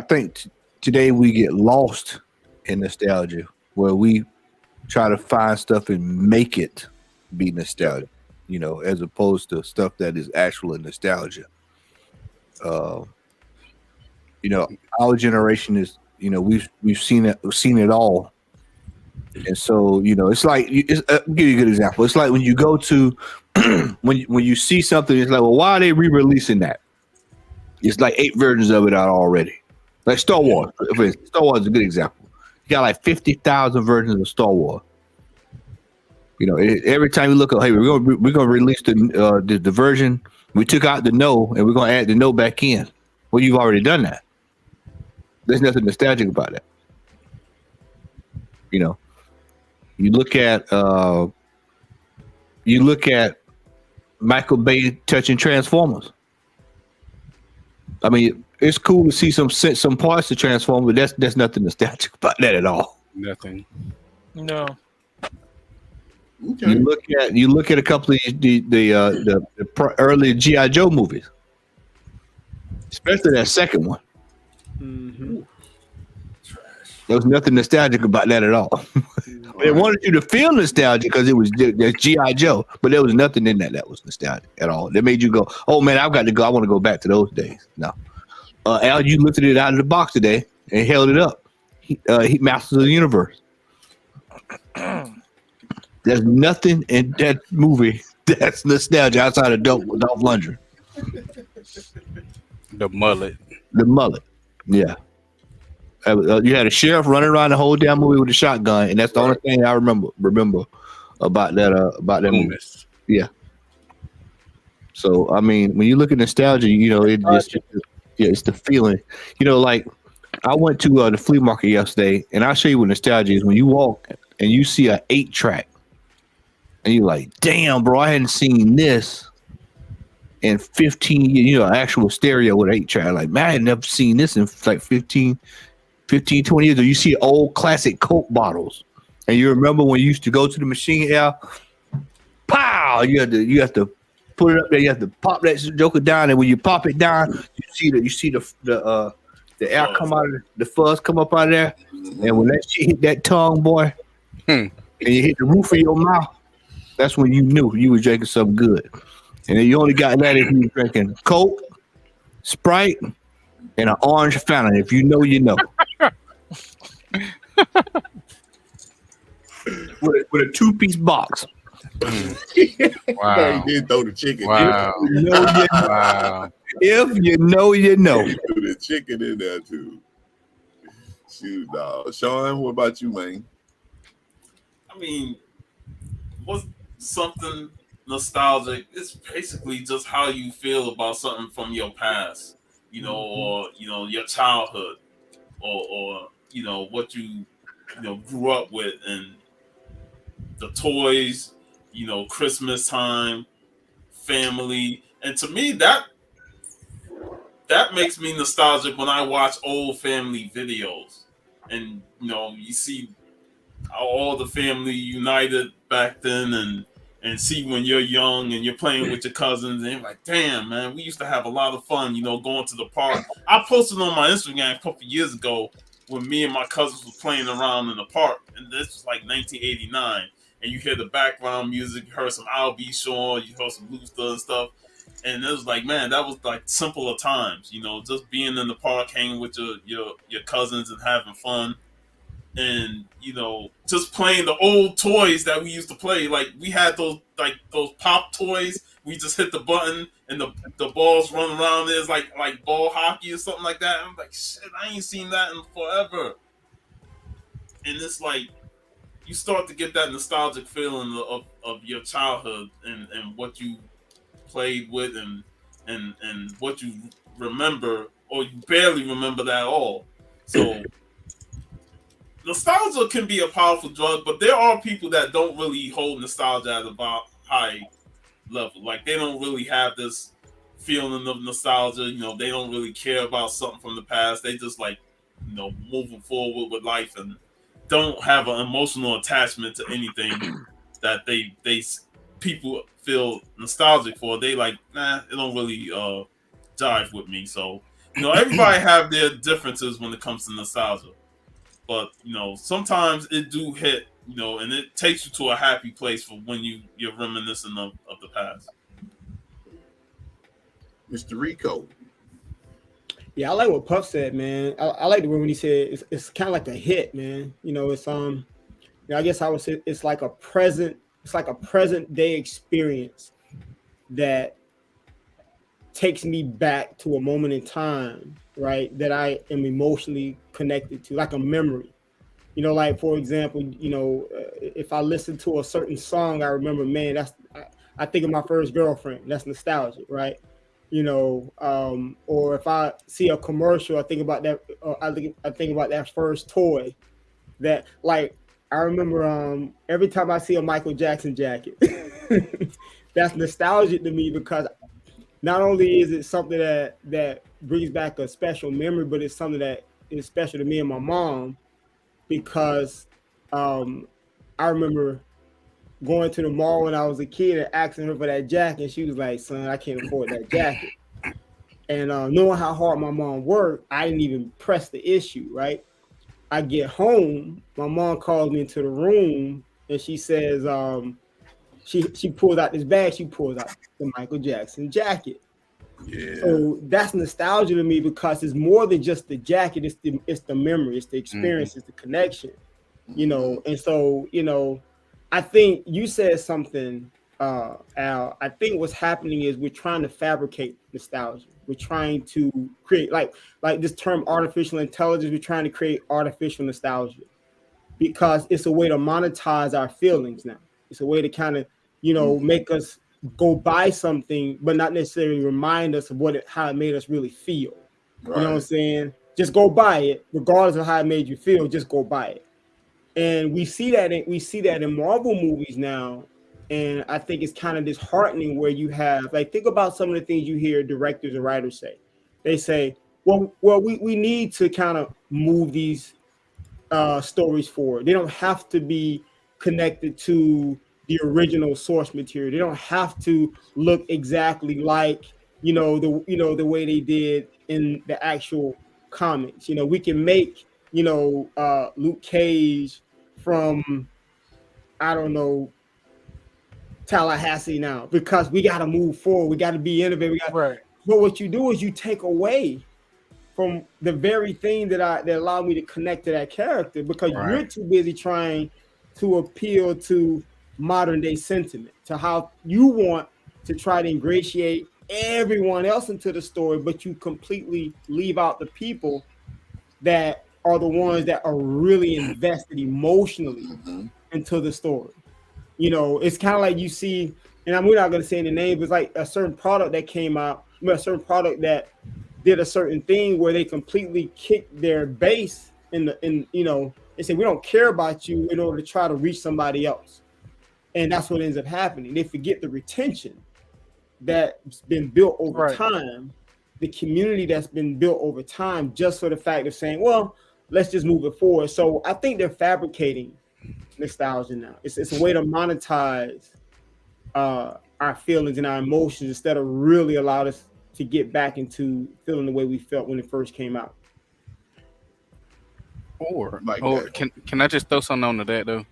think today we get lost in nostalgia, where we try to find stuff and make it be nostalgia, as opposed to stuff that is actually nostalgia. Our generation is, we've seen it all, and so it's like I'll give you a good example. It's like when you go to when you see something, it's like, well, why are they re-releasing that? It's like 8 versions of it out already. Like Star Wars. Star Wars is a good example. You got like 50,000 versions of Star Wars. Every time you look up, hey, we're gonna release the version. We took out the no, and we're gonna add the no back in. Well, you've already done that. There's nothing nostalgic about that. You look at Michael Bay touching Transformers. I mean, it's cool to see some parts of Transformers, but that's nothing nostalgic about that at all. Nothing. No. Okay. You look at a couple of the early G.I. Joe movies, especially that second one. Mm-hmm. There was nothing nostalgic about that at all. They wanted you to feel nostalgic because it was G.I. Joe, but there was nothing in that was nostalgic at all. They made you go, oh man, I've got to go. I want to go back to those days. No. Al, you lifted it out of the box today and held it up. He Masters of the Universe. There's nothing in that movie that's nostalgia outside of Dolph Lundgren. The mullet. The mullet. Yeah. You had a sheriff running around the whole damn movie with a shotgun, and that's the only thing I remember about that movie. Yeah. So I mean, when you look at nostalgia, it's the feeling. Like I went to the flea market yesterday, and I'll show you what nostalgia is. When you walk and you see an 8-track, and you're like, "Damn, bro, I hadn't seen this in 15 years." Actual stereo with 8-track. Like, man, I had never seen this in like 15, 20 years. Or you see old classic Coke bottles, and you remember when you used to go to the machine, pow! You have to put it up there. You have to pop that joker down, and when you pop it down, you see the air come out of the fuzz come up out of there, and when that shit hit that tongue, boy, and you hit the roof of your mouth, that's when you knew you were drinking something good. And then you only got that if you were drinking Coke, Sprite, and an orange fountain. If you know, you know. with a 2-piece box. Wow. He did throw the chicken. Wow. Wow. If you know, you know. He threw the chicken in there too. Shoot, dog. Sean, what about you, man? I mean, what's something nostalgic? It's basically just how you feel about something from your past, or your childhood, or what you grew up with, and the toys, Christmas time, family, and to me that makes me nostalgic when I watch old family videos. and you see all the family united back then, and see when you're young and you're playing with your cousins, and you're like, damn, man, we used to have a lot of fun, going to the park. I posted on my Instagram a couple years ago when me and my cousins were playing around in the park, and this was like 1989, and you hear the background music, you heard some Al B. Shaw, you heard some Luther and stuff, and it was like, man, that was like simpler times, just being in the park, hanging with your cousins and having fun. And just playing the old toys that we used to play. Like we had those pop toys. We just hit the button and the balls run around. There's like ball hockey or something like that. I'm like, shit, I ain't seen that in forever. And it's like you start to get that nostalgic feeling of your childhood and what you played with and what you remember, or you barely remember that at all. So nostalgia can be a powerful drug, but there are people that don't really hold nostalgia at a high level. Like they don't really have this feeling of nostalgia. They don't really care about something from the past. They just like, moving forward with life and don't have an emotional attachment to anything that they people feel nostalgic for. They like, nah, it don't really jive with me. So everybody have their differences when it comes to nostalgia. But sometimes it do hit, and it takes you to a happy place for when you're reminiscing of the past. Mr. Rico. Yeah, I like what Puff said, man. I like the way when he said it's kind of like a hit, man. It's I guess I would say it's like a present day experience that takes me back to a moment in time, right, that I am emotionally connected to, like a memory. Like for example, if I listen to a certain song, I remember, man, I think of my first girlfriend. That's nostalgic, right? Or if I see a commercial, I think about that. I think about that first toy. That, like, I remember every time I see a Michael Jackson jacket, that's nostalgic to me, because not only is it something that brings back a special memory, but it's something that is special to me and my mom, because I remember going to the mall when I was a kid and asking her for that jacket, and she was like, son, I can't afford that jacket. And knowing how hard my mom worked, I didn't even press the issue, right? I get home, my mom calls me into the room, and she says, she pulls out this bag, she pulls out the Michael Jackson jacket. Yeah. So that's nostalgia to me, because it's more than just the jacket, it's the memory, it's the experience, it's the connection, and so, I think you said something, Al. I think what's happening is we're trying to fabricate nostalgia. We're trying to create like this term artificial intelligence. We're trying to create artificial nostalgia, because it's a way to monetize our feelings now. It's a way to kind of, make us go buy something, but not necessarily remind us of how it made us really feel. Right. You know what I'm saying? Just go buy it, regardless of how it made you feel. Just go buy it. And we see that in Marvel movies now, and I think it's kind of disheartening where you have, like, think about some of the things you hear directors and writers say. They say, well, we need to kind of move these stories forward. They don't have to be connected to the original source material. They don't have to look exactly like the way they did in the actual comics. We can make Luke Cage from, I don't know, Tallahassee now, because we got to move forward. We got to be innovative. Right. But what you do is you take away from the very thing that allowed me to connect to that character, because you're too busy trying to appeal to modern day sentiment, to how you want to try to ingratiate everyone else into the story, but you completely leave out the people that are the ones that are really invested emotionally into the story. It's kind of like you see, and we're not going to say any names, but it's like a certain product that came out, a certain product that did a certain thing where they completely kicked their base they say, we don't care about you, in order to try to reach somebody else. And that's what ends up happening. They forget the retention that's been built over time, the community that's been built over time, just for the fact of saying, well, let's just move it forward. So I think they're fabricating nostalgia now. It's a way to monetize our feelings and our emotions instead of really allow us to get back into feeling the way we felt when it first came out. Or Like or that. can I just throw something onto that though?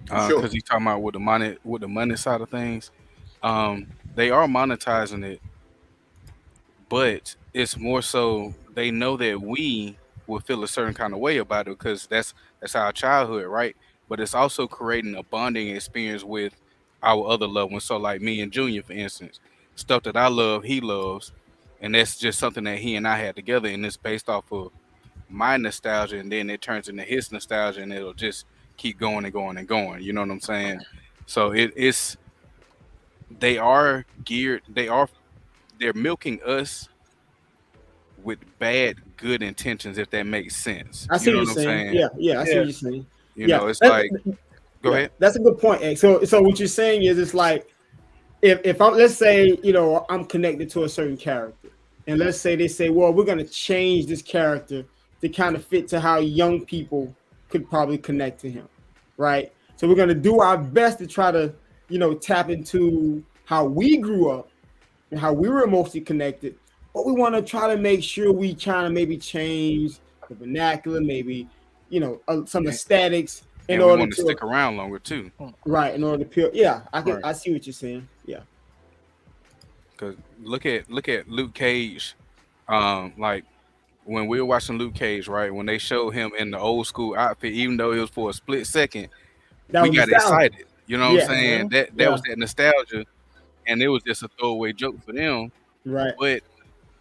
Sure. Because he's talking about with the money side of things. They are monetizing it, but it's more so they know that we will feel a certain kind of way about it because that's our childhood, right? But it's also creating a bonding experience with our other loved ones. So like me and Junior, for instance, stuff that I love, he loves, and that's just something that he and I had together, and it's based off of my nostalgia, and then it turns into his nostalgia, and it'll just keep going and going and going. You know what I'm saying? So it's they are geared, they're milking us with bad good intentions, if that makes sense. I You see know what what you're I'm saying. saying? Yeah, I see Yeah. what you're saying. You Yeah, know, it's like, go ahead. that's a good point, X. So what you're saying is it's like if I'm, let's say, I'm connected to a certain character, and let's say they say, well, we're gonna change this character to kind of fit to how young people could probably connect to him, right? So we're gonna do our best to try to, tap into how we grew up and how we were emotionally connected, but we want to try to make sure we kind of maybe change the vernacular, maybe, some And, aesthetics in and we order want to to, stick around longer too. right, in order to peel. Yeah, Right. I see what you're saying. Yeah. Because look at Luke Cage. Like when we were watching Luke Cage, right? When they showed him in the old school outfit, even though it was for a split second, That we was got nostalgia. excited. You know what I'm Yeah. saying? That Yeah. was that nostalgia, and it was just a throwaway joke for them. Right. But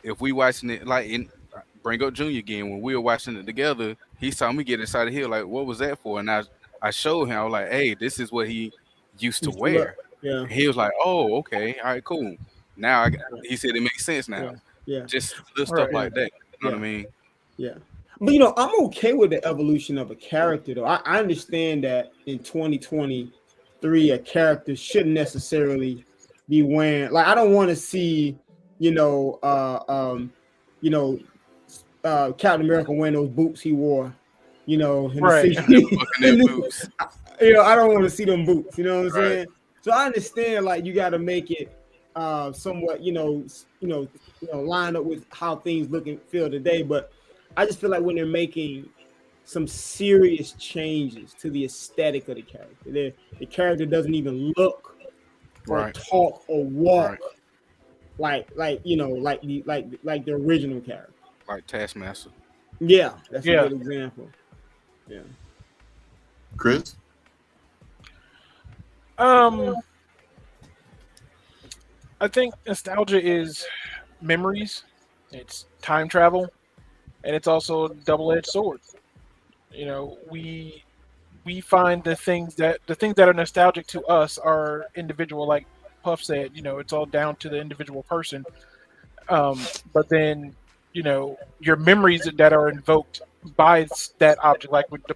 if we watching it like in bring up Junior again, when we were watching it together, he saw me get excited here, like, what was that for? And I showed him, I was like, hey, this is what he used to Used to look. wear. Yeah. And he was like, oh, okay, all right, cool. Now he said it makes sense now. Yeah. Yeah. Just little stuff Right. like that. You know what I Yeah. mean? Yeah. But I'm okay with the evolution of a character though. I understand that in 2023 a character shouldn't necessarily be wearing, like, I don't want to see, you know, you know, Captain America wearing those boots he wore, in the Right. Buccaneer boots. I don't want to see them boots, you know what I'm Right. saying? So I understand, like, you got to make it somewhat, line up with how things look and feel today. But I just feel like when they're making some serious changes to the aesthetic of the character, the character doesn't even look or Right. talk or walk Right. like the original character. Like Taskmaster. Yeah, that's Yeah. a good example. Yeah. Chris? I think nostalgia is memories, it's time travel, and it's also a double-edged sword. We find the things that are nostalgic to us are individual, like Puff said. It's all down to the individual person. But then, your memories that are invoked by that object, like with the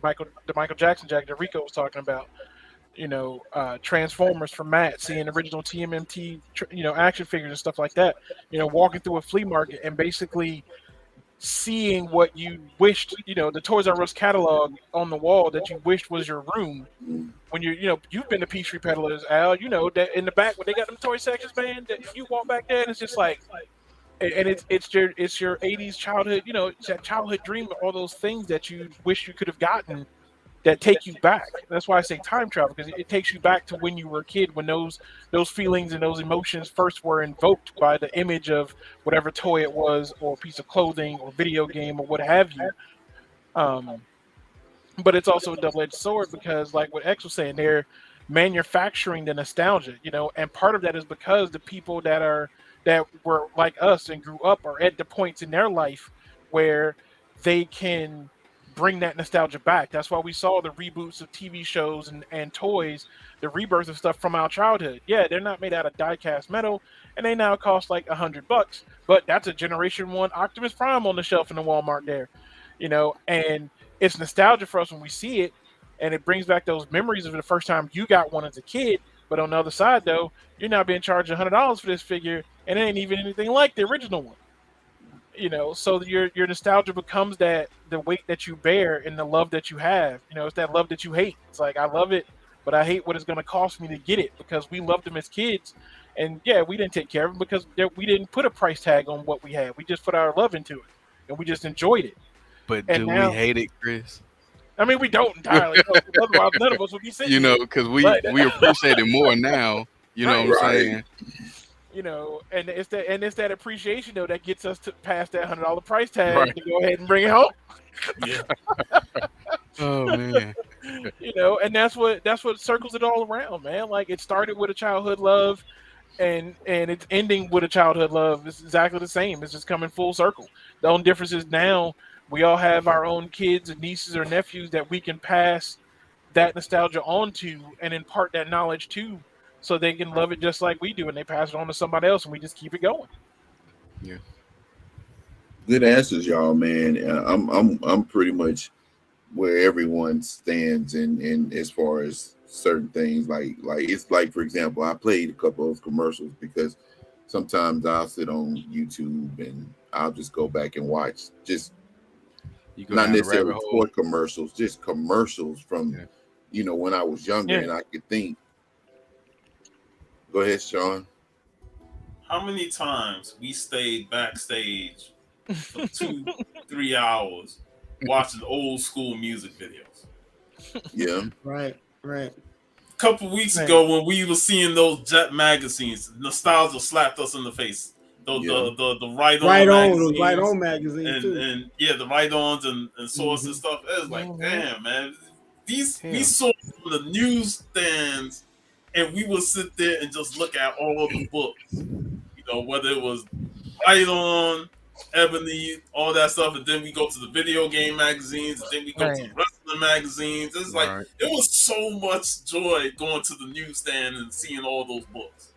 Michael Jackson jacket that Rico was talking about. Transformers for Matt, seeing original TMNT, action figures and stuff like that. Walking through a flea market and basically seeing what you wished, the Toys R Us catalog on the wall that you wished was your room. When you've been to Peachtree Peddlers, Al, that in the back when they got them toy sections, man, that you walk back there and it's just like, and it's your 80s childhood, it's that childhood dream of all those things that you wish you could have gotten that take you back. That's why I say time travel, because it takes you back to when you were a kid, when those feelings and those emotions first were invoked by the image of whatever toy it was, or piece of clothing, or video game, or what have you. But it's also a double-edged sword, because like what X was saying, they're manufacturing the nostalgia, and part of that is because the people that were like us and grew up are at the points in their life where they can bring that nostalgia back. That's why we saw the reboots of TV shows and toys, the rebirth of stuff from our childhood. Yeah, they're not made out of die-cast metal, and they now cost like $100, but that's a Generation 1 Optimus Prime on the shelf in the Walmart there, and it's nostalgia for us when we see it, and it brings back those memories of the first time you got one as a kid. But on the other side, though, you're now being charged $100 for this figure, and it ain't even anything like the original one. So your nostalgia becomes that the weight that you bear and the love that you have. It's that love that you hate. It's like I love it, but I hate what it's going to cost me to get it because we loved them as kids, and yeah, we didn't take care of them because we didn't put a price tag on what we had. We just put our love into it, and we just enjoyed it. But And do we now, hate it, Chris? I mean, we don't entirely. No, 'cause otherwise, none of us would be sitting here. Because we But we appreciate it more now. You know what right, I'm saying? and it's that appreciation though that gets us to past that $100 price tag Right. to go ahead and bring it home. Yeah. Oh man. And that's what circles it all around, man. Like it started with a childhood love, and it's ending with a childhood love. It's exactly the same. It's just coming full circle. The only difference is now we all have our own kids and nieces or nephews that we can pass that nostalgia on to and impart that knowledge to, so they can love it just like we do, and they pass it on to somebody else, and we just keep it going. Yeah. Good answers, y'all, man. I'm pretty much where everyone stands in as far as certain things. Like it's like, for example, I played a couple of commercials because sometimes I'll sit on YouTube and I'll just go back and watch just You go not down the rabbit necessarily hole. sport commercials, just commercials from when I was younger, Yeah. and I could think. Go ahead, Sean. How many times we stayed backstage for 2-3 hours watching old school music videos? Yeah. Right. A couple weeks ago, when we were seeing those Jet magazines, nostalgia slapped us in the face. The right on magazines too. and the right ons and source and stuff. It was like, damn, man, we saw the newsstands, and we would sit there and just look at all the books. Whether it was Right On, Ebony, all that stuff, and then we go to the video game magazines, and then we go to the wrestling magazines. It's like it was so much joy going to the newsstand and seeing all those books.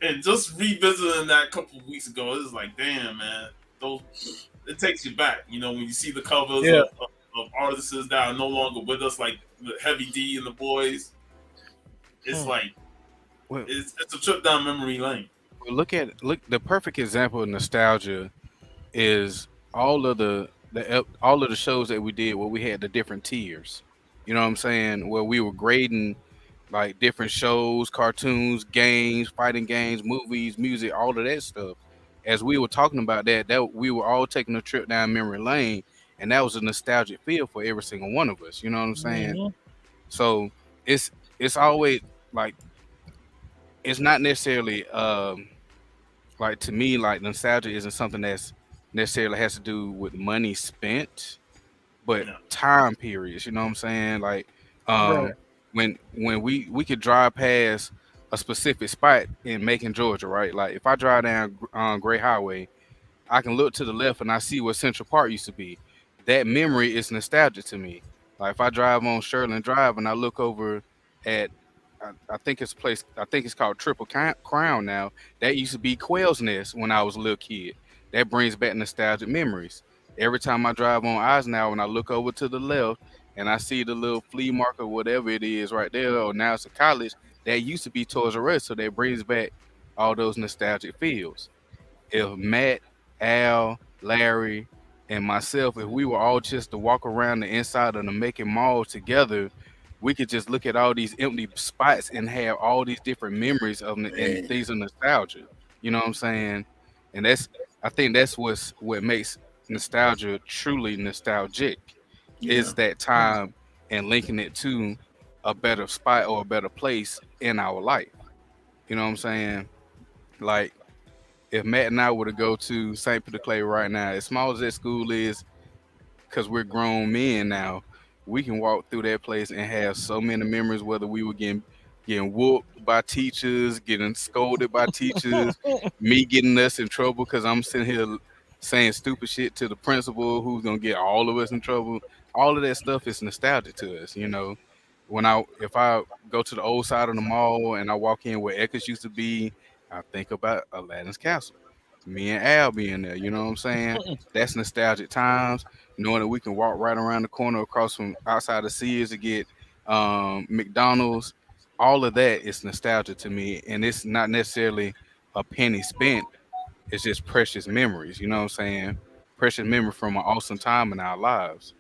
And just revisiting that a couple of weeks ago, it's like, damn, man, it takes you back. When you see the covers of artists that are no longer with us, like Heavy D and the Boys, it's like it's a trip down memory lane. Look, the perfect example of nostalgia is all of the shows that we did where we had the different tiers. You know what I'm saying? Where we were grading like different shows, cartoons, games, fighting games, movies, music, all of that stuff. As we were talking about that we were all taking a trip down memory lane, and that was a nostalgic feel for every single one of us. You know what I'm saying? So it's always like, it's not necessarily like, to me, like, nostalgia isn't something that's necessarily has to do with money spent, but time periods. You know what I'm saying? Like, Right. when we could drive past a specific spot in Macon, Georgia, right? Like, if I drive down Gray Highway, I can look to the left and I see where Central Park used to be. That memory is nostalgic to me. Like, if I drive on Sherland Drive and I look over at, I think it's a place, I think it's called Triple Crown now. That used to be Quail's Nest when I was a little kid. That brings back nostalgic memories. Every time I drive on Eisenhower and I look over to the left and I see the little flea market, whatever it is right there, or now it's a college, that used to be Toys R Us. So that brings back all those nostalgic feels. If Matt, Al, Larry, and myself, if we were all just to walk around the inside of the Macon Mall together, we could just look at all these empty spots and have all these different memories of and things of nostalgia. You know what I'm saying? And I think that's what makes nostalgia truly nostalgic, is that time and linking it to a better spot or a better place in our life. You know what I'm saying? Like, if Matt and I were to go to St. Peter Clay right now, as small as that school is, because we're grown men now, we can walk through that place and have so many memories. Whether we were getting whooped by teachers, getting scolded by teachers, me getting us in trouble because I'm sitting here saying stupid shit to the principal, who's gonna get all of us in trouble. All of that stuff is nostalgic to us, you know. If I go to the old side of the mall and I walk in where Eckers used to be, I think about Aladdin's Castle. Me and Al being there, you know what I'm saying? That's nostalgic times. Knowing that we can walk right around the corner across from outside of Sears to get McDonald's. All of that is nostalgia to me, and it's not necessarily a penny spent, it's just precious memories. You know what I'm saying? Precious memory from an awesome time in our lives.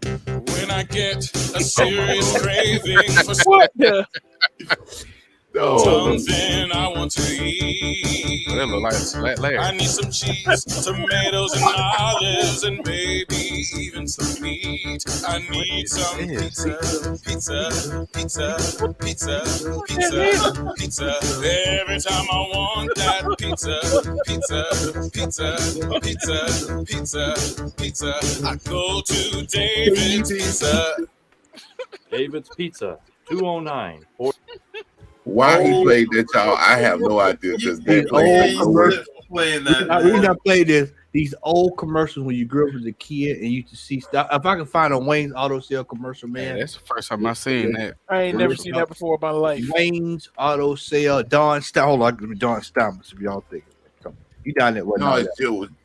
When I get a serious craving for What the? something I want to eat. That look like Flat Larry. I need some cheese, tomatoes, and olives, and maybe even some meat. I need some pizza, pizza, pizza, pizza, pizza, pizza. Every time I want that pizza, pizza, pizza, pizza, pizza, pizza, I go to David's Pizza. David's Pizza, 209. Why he played that, y'all? I have no idea because they played playing that. The reason I played this, these old commercials when you grew up as a kid and you used to see stuff. If I can find a Wayne's Auto Sale commercial, man, that's the first time I seen that. I ain't never seen that before in my life. Wayne's Auto Sale, Don Stammer, Don Stammers, if y'all think. You down there? No,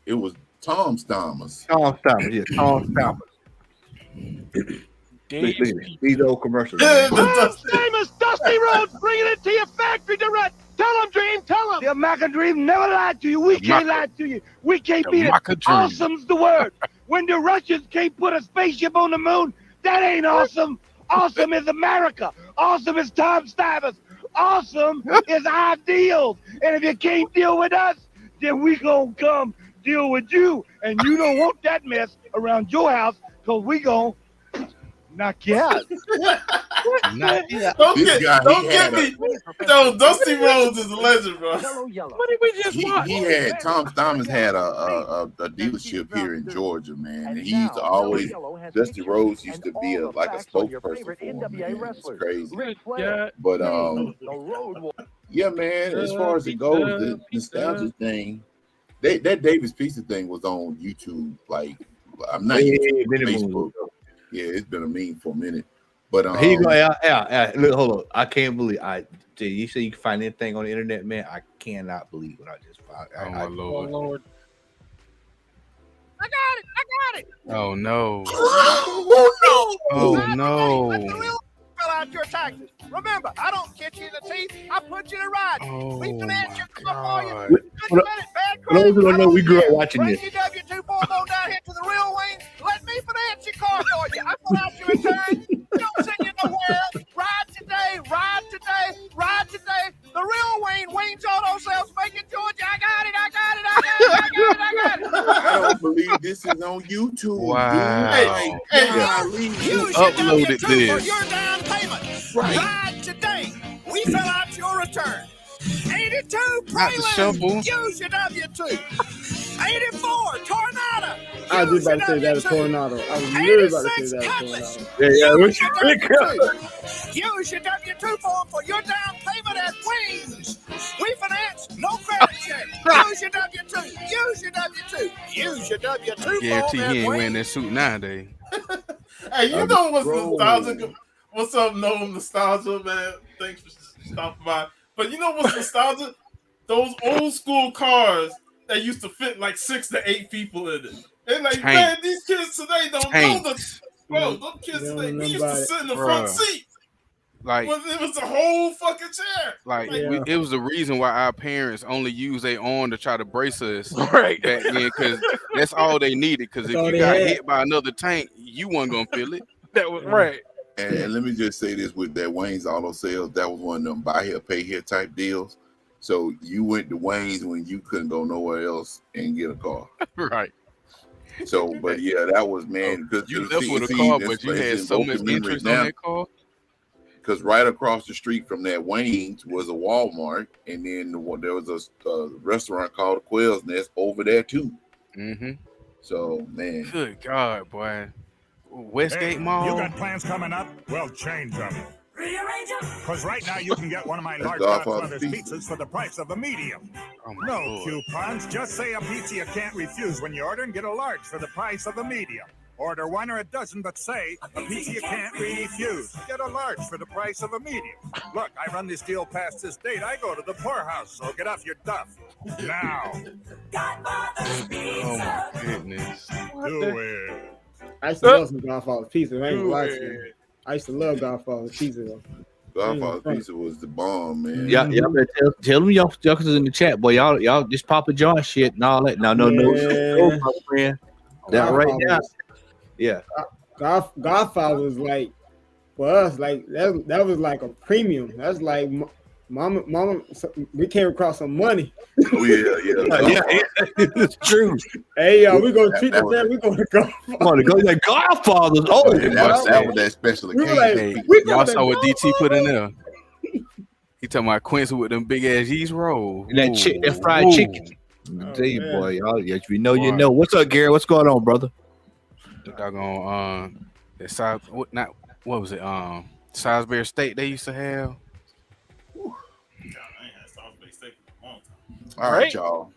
it was Tom Stammers. Tom Stammers, yeah, Tom Stammers. These old commercials. Famous Dusty Rhodes bringing it to your factory direct. Tell them, Dream, tell them. The American Dream never lied to you. We can't lie to you. We can't beat it. Awesome's the word. When the Russians can't put a spaceship on the moon, that ain't awesome. Awesome is America. Awesome is Tom Stammers. Awesome is ideals. And if you can't deal with us, then we gonna come deal with you. And you don't want that mess around your house, because we gonna knock you out. Don't get me. No, Dusty Rhodes is a legend, bro. What did we just watch? He had Tom Stammers had a dealership here in Georgia, man. And he used to always Dusty Rhodes used to be like a spokesperson for him. Man. It's crazy. But yeah, man. As far as it goes, the nostalgia thing, that Davis Pizza thing was on YouTube. Like, I'm not Facebook. Yeah, it's been a meme for a minute. But here you go, Al. Look, hold on. I can't believe you say you can find anything on the internet, man. I cannot believe what I just found. Oh my Lord. Lord. I got it. Oh no. Oh no. Fill out your taxes. Remember, I don't get you in the teeth. I put you to ride. We finance your car for you. Just a minute, bad For those who don't know, we grew up watching this. Bring your W-2 form on down here to the real Wayne. Let me finance your car for you. I fill out your return. Don't send you nowhere else. Ride today, ride today, ride today. The real Wayne, Wayne's Auto Sales, Macon, Georgia. I got it. I don't believe this is on YouTube. Wow. You uploaded this. For your down payment. Ride today. We fill out your return. 82 Prelude. Use your W-2. 84 Tornado. I was just about to say that a tornado. I was literally about to say that a tornado. Use your W-2 form for your down payment at Wings. We finance, no credit check. Use your W-2. Use your W-2. Use your W-2 Guarantee form he ain't at wearing Wings. that suit nowadays. Hey, you know what's nostalgic? What's up, no nostalgia, man? Thanks for stopping by. But you know what's nostalgic? Those old school cars that used to fit like 6 to 8 people in it. And like, man, these kids today don't know the. Bro, those kids today, we used to sit in the front seat. Like, it was the whole fucking chair. Like, it was the reason why our parents only used their arm to try to brace us right back then, because that's all they needed. Because if you got hit by another tank, you weren't gonna feel it. That was right. And let me just say this with that Wayne's Auto Sales, that was one of them buy here, pay here type deals. So you went to Wayne's when you couldn't go nowhere else and get a car. Right. So, but yeah, that was, man. You left with a car, but you had so much interest on that car. Because right across the street from that Wayne's was a Walmart, and then there was a restaurant called the Quail's Nest over there too. Mm-hmm. So, man. Good God, boy. Westgate Mall. You got plans coming up? Well, change them. Rearrange them. Because right now you can get one of my large Godfather Godfather's pizzas for the price of a medium. No coupons. Just say a pizza you can't refuse when you order and get a large for the price of a medium. Order one or a dozen, but say a pizza you can't refuse. Get a large for the price of a medium. Look, I run this deal past this date. I go to the poorhouse, so get off your duff. Now. Godfather's Pizza. Oh, my goodness. Do it. I used to love some Godfather's Pizza. I ain't gonna lie to you. I used to love Godfather's Pizza though. Godfather pizza was the bomb, man. Y'all better tell them y'all in the chat, boy. Y'all just Papa John shit and all that. No, my friend. That right now. Yeah. Godfather was like for us, like that was like a premium. That's like mama, we came across some money. Oh yeah. It's true. Hey, y'all, we gonna treat the man. We gonna go. Like Godfathers. Oh, that was that special occasion. Y'all saw what DT put in there. He talking about Quincy with them big ass yeast rolls. And that fried chicken. Tell you, boy, y'all, if you know, you know. What's up, Gary? What's going on, brother? The doggone what was it? Salisbury steak they used to have. All right, y'all.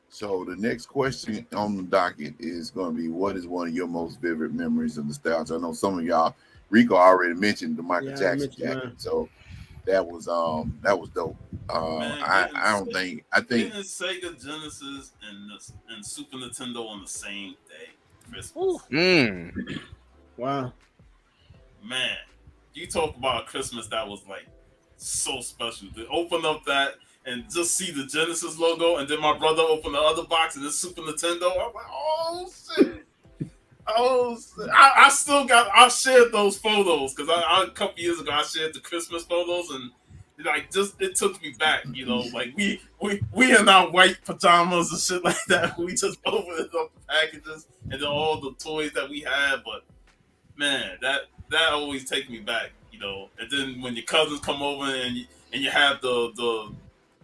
So the next question on the docket is going to be, what is one of your most vivid memories of nostalgia? I know some of y'all, Rico already mentioned the Michael Jackson jacket, so that was dope. I think getting Sega Genesis and Super Nintendo on the same day, Christmas. Wow, man, you talk about Christmas that was like so special. To open up that and just see the Genesis logo, and then my brother opened the other box and it's Super Nintendo. I'm like, oh shit. I shared those photos because a couple years ago I shared the Christmas photos, and like it took me back, like we in our white pajamas and shit like that. We just opened up the packages and then all the toys that we had. But man, that always takes me back, And then when your cousins come over and you have the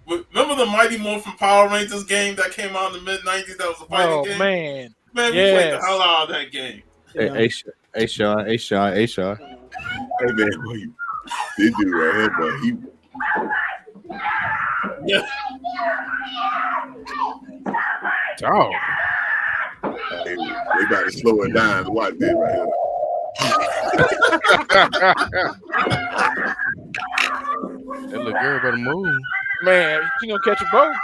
remember the Mighty Morphin Power Rangers game that came out in the mid-90s? That was a fighting game. Man, we played the hell out of that game. Hey, Sean. Hey man, this dude right here, boy, he. Yeah. Oh. Hey, they about to slow it down. Watch this right here. That little girl better move. Man, she gonna catch a boat.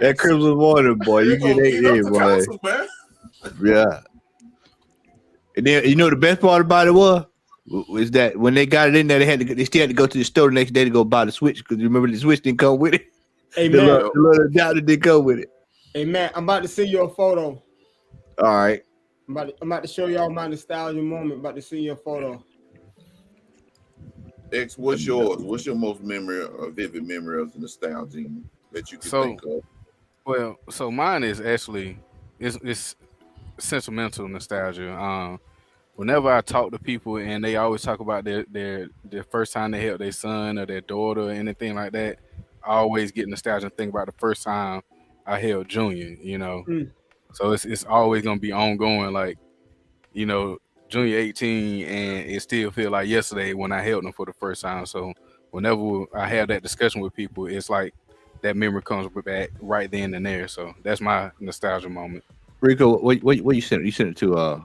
That Crimson Water, boy. You get it, boy. Yeah. And then the best part about it was that when they got it in there, they still had to go to the store the next day to go buy the Switch, because remember the Switch didn't come with it. Hey, the man. little adapter didn't come with it. Hey man, I'm about to send you a photo. All right. I'm about to show y'all my nostalgia moment. About to send you a photo. X, what's yours? What's your most vivid memory of nostalgia that you can think of? Well, so mine is actually it's sentimental nostalgia. Whenever I talk to people and they always talk about their first time they held their son or their daughter or anything like that, I always get nostalgia and think about the first time I held Junior. So it's always gonna be ongoing. Like, Junior 18, and it still feel like yesterday when I held him for the first time. So whenever I have that discussion with people, it's like that memory comes back right then and there. So that's my nostalgia moment. Rico, what you sent it? You sent it to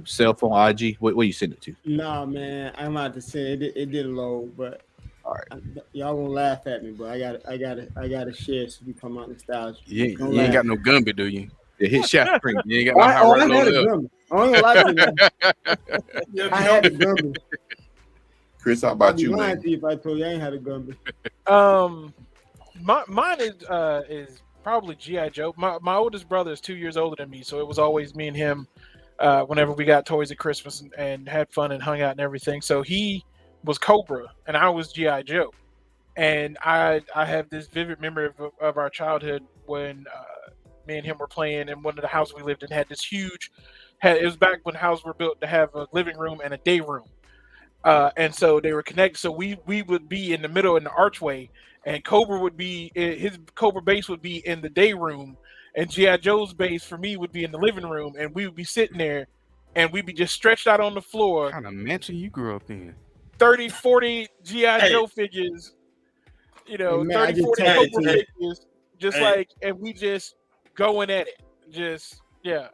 cell phone IG? What you sent it to? Nah, man, I'm about to say it didn't load, but all right, y'all gonna laugh at me, but I gotta share so we come out nostalgia. You ain't got no Gumby, do you? Yeah, hit shot spring. You ain't got no hot rod no I ain't gonna lie to you. I had a Gumby. Chris, how about you, man? Man? If I told you I ain't had a Gumby. Mine is probably G.I. Joe. My oldest brother is 2 years older than me, so it was always me and him whenever we got toys at Christmas and had fun and hung out and everything. So he was Cobra and I was G.I. Joe. And I have this vivid memory of our childhood when me and him were playing in one of the houses we lived in. Had this huge, it was back when houses were built to have a living room and a day room. And so they were connected. So we would be in the middle in the archway, and Cobra would be, his Cobra base would be in the day room, and G.I. Joe's base for me would be in the living room, and we would be sitting there, and we'd be just stretched out on the floor. What kind of mansion you grew up in? 30, 40 G.I. Joe figures, 30, 40 Cobra figures, and we just going at it. Just,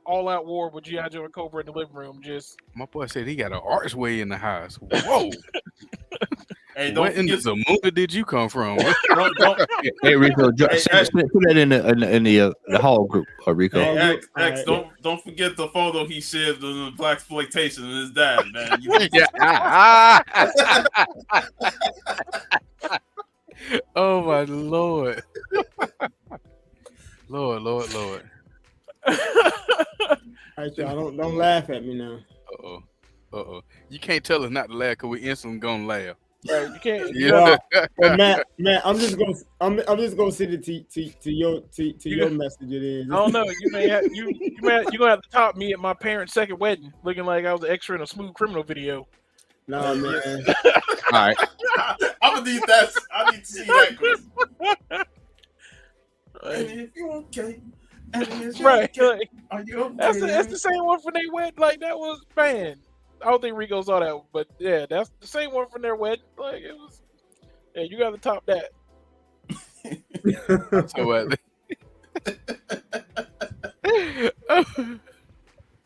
all out war with G.I. Joe and Cobra in the living room. Just my boy said he got an archway in the house. Whoa. Hey, What in the Zamunga did you come from? Hey Rico, put that in the hall group, Rico. Hey, X, don't forget the photo he shared of the black exploitation of his dad, man. Oh my Lord. Lord. All right, y'all, don't laugh at me now. Uh-oh. You can't tell us not to laugh because we instantly gonna laugh. Right, you can't. Yeah. Well, Matt, I'm just gonna send it to your message. It is. I don't know. You're gonna have to top me at my parents' second wedding, looking like I was an extra in a Smooth Criminal video. No, man. All right. I'm gonna need that. I need to see that, Chris. And if you're okay, Right. Okay, are you okay? That's the same one for their wedding. Like that was, man. I don't think Rico saw that, but yeah, that's the same one from their wedding. Like it was. Yeah, you got to top that. So what?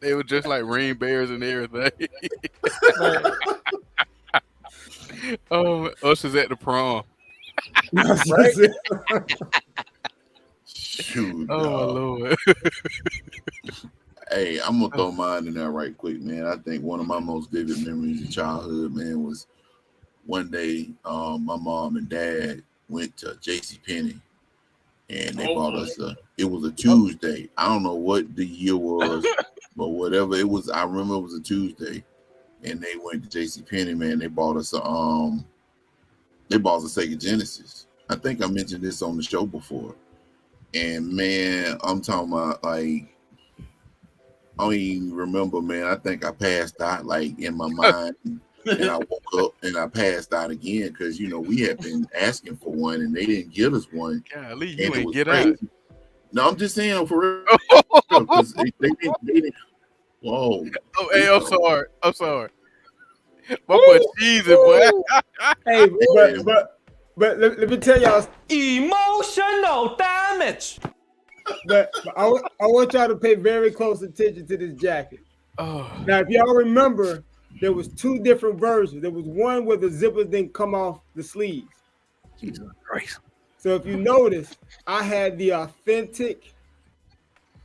They were just like rain bears and everything. Usher's at the prom. Right? Shoot, oh my Lord. Hey, I'm gonna throw mine in there right quick, man. I think one of my most vivid memories of childhood, man, was one day my mom and dad went to JCPenney and they bought us it was a Tuesday. I don't know what the year was, but whatever it was, I remember it was a Tuesday. And they went to JCPenney, man. They bought us a Sega Genesis. I think I mentioned this on the show before. And man, I'm talking about like I don't even remember, man. I think I passed out like in my mind. And I woke up and I passed out again because we had been asking for one and they didn't give us one. Golly, you ain't get crazy. out. No, I'm just saying for real. they didn't. Whoa. Oh, hey, I'm sorry. My boy cheesy, boy. Hey, but let me tell y'all emotional damage. But I want y'all to pay very close attention to this jacket. Oh. Now, if y'all remember, there was two different versions. There was one where the zippers didn't come off the sleeves. Jesus Christ. So if you notice, I had the authentic.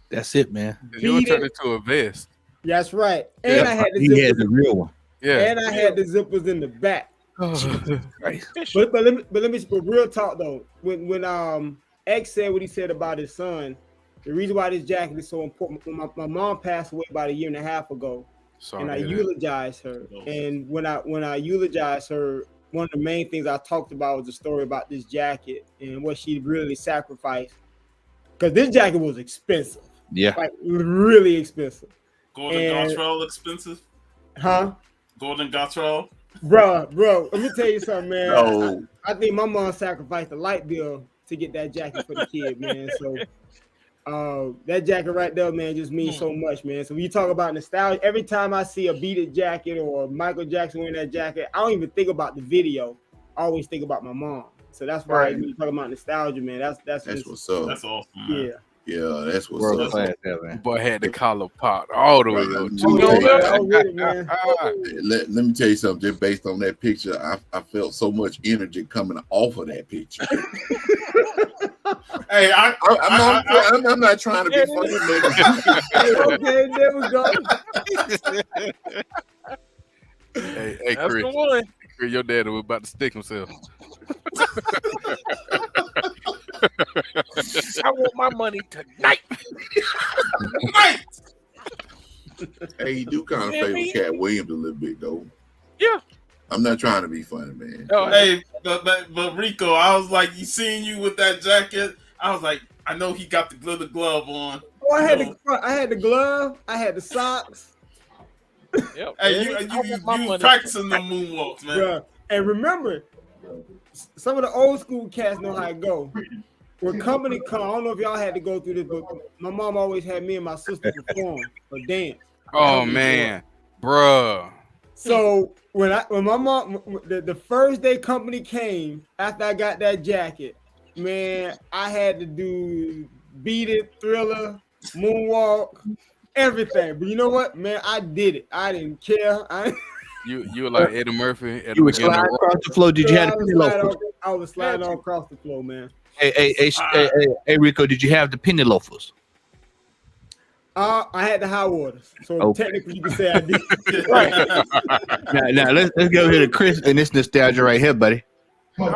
That's it, man. You would turn it into a vest. That's right. And I had the he had the real one. Yeah. And I had the zippers in the back. Christ. But let me but real talk though. When X said what he said about his son, the reason why this jacket is so important. My mom passed away about 1.5 years ago. Sorry, and I eulogized her. And when I eulogized her, one of the main things I talked about was the story about this jacket and what she really sacrificed. Because this jacket was expensive. Yeah. Like really expensive. Golden Gartrell expensive? Huh? Golden Gartrell? Bro, let me tell you something, man. No. I think my mom sacrificed the light bill to get that jacket for the kid, man. So that jacket right there, man, just means so much, man. So when you talk about nostalgia, every time I see a Beat It jacket or Michael Jackson wearing that jacket, I don't even think about the video. I always think about my mom. So that's why when you talk about nostalgia, man, that's what's up. That's awesome, man. Yeah. Yeah, that's what's World up. class, man. Boy had the collar popped all the way up. Let me tell you something. Just based on that picture, I felt so much energy coming off of that picture. Hey, I'm not trying to be funny, nigga. Okay, there we go. Hey, That's Chris. the one. Chris, your dad was about to stick himself. I want my money tonight. Hey, you do kind of favor Cat Williams a little bit, though. Yeah. I'm not trying to be funny, man. Oh, hey, but Rico, I was like, seeing you with that jacket, I was like, I know he got the glitter glove on. Oh, I had the glove, I had the socks. Yep. Hey, you practicing the moonwalks, man. Yeah. And remember, some of the old school cats know how to go. When company come, I don't know if y'all had to go through this, but my mom always had me and my sister perform or dance. Oh man, bruh. So when my mom the first day company came after I got that jacket, man, I had to do Beat It, Thriller, Moonwalk, everything. But you know what, man, I did it. I didn't care. You were like Eddie Murphy at You the were beginning. sliding across the floor. Did you have the penny loafers? I was sliding all across the floor, man. Hey, Rico, did you have the penny loafers? I had the high waters, so Okay. technically you can say I did. Right. Now let's go here to Chris and this nostalgia right here, buddy. You're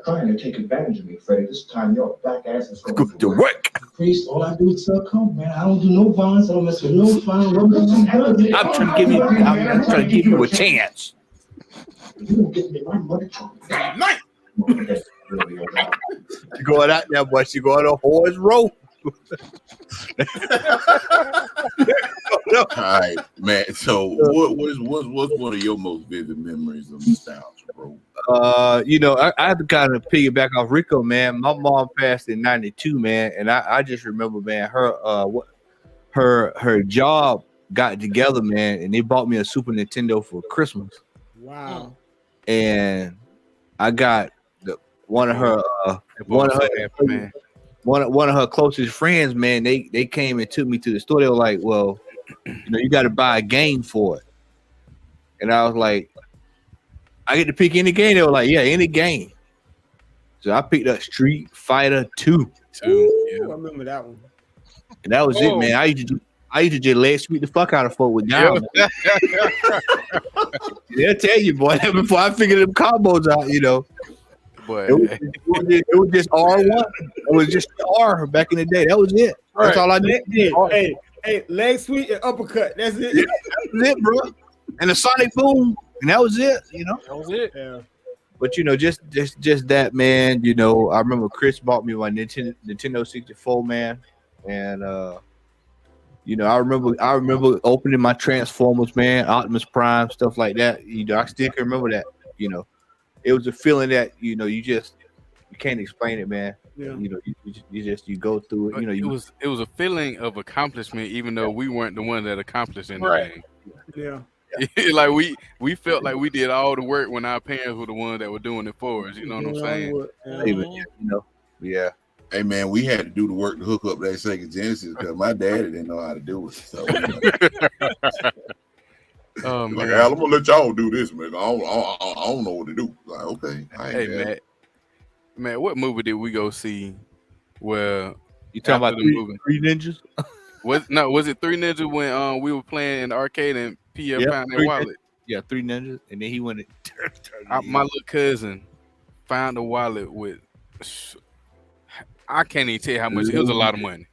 trying to take advantage of me, Freddie. This time your black ass is going to work. Priest, all I do is sell coke, man. I don't do no violence. I don't mess with no fine women. I'm trying to give you a chance. You don't get me my money. Night. You're going out there, boy. You're going to horse row. All right, man. So, what's one of your most vivid memories of nostalgia, bro? You know, I have to kind of piggyback off Rico, man. My mom passed in '92, man, and I just remember, man, her job got together, man, and they bought me a Super Nintendo for Christmas. Wow. And I got one of her closest friends, man. They came and took me to the store. They were like, well, you know, you got to buy a game for it. And I was like, I get to pick any game. They were like, yeah, any game. So I picked up Street Fighter 2. Ooh, I remember that one. And that was it, man. I used to just leg sweep the fuck out of folk with down. They'll tell you, boy, before I figured them combos out, you know. But it was just R1. It was just R back in the day. That was it. That's all I did. Hey, leg sweep and uppercut. That's it. Yeah, that's it, bro. And the Sonic Boom, and that was it. You know, that was it. Yeah. But you know, just that, man. You know, I remember Chris bought me my Nintendo 64, man, and you know, I remember opening my Transformers, man, Optimus Prime, stuff like that. You know, I still can remember that. You know, it was a feeling that you can't explain it, man. Yeah. You know, you go through it. You know, it was a feeling of accomplishment, even though we weren't the one that accomplished anything. Right. Yeah. Like we felt like we did all the work when our parents were the ones that were doing it for us. You know what I'm saying? You know, yeah. Hey man, we had to do the work to hook up that Sega Genesis because my daddy didn't know how to do it. So, man. Like, Al, I'm gonna let y'all do this, man. I don't know what to do. Like, okay, hey man, what movie did we go see? Where you talking about Three Ninjas? Was it Three Ninjas when we were playing in the arcade and Pierre found their wallet? Yeah, Three Ninjas, and then he went and my little cousin found a wallet with. I can't even tell you how much. It was a lot of money.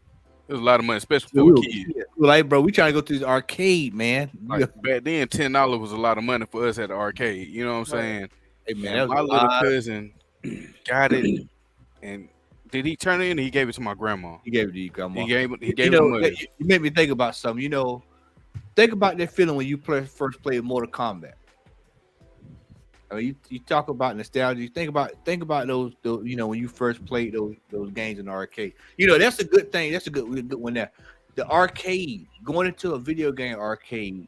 It was a lot of money, especially for a kid. Like, bro, we trying to go to this arcade, man. Like, back then, $10 was a lot of money for us at the arcade. You know what I'm saying? Hey, man, my little cousin got it, and did he turn it in? Or he gave it to my grandma. He gave it to your grandma. He gave it You know, money. you made me think about something. You know, think about that feeling when you first played Mortal Kombat. I mean, you talk about nostalgia. You think about those. You know, when you first played those games in the arcade. You know, that's a good thing. That's a good one there. The arcade, going into a video game arcade.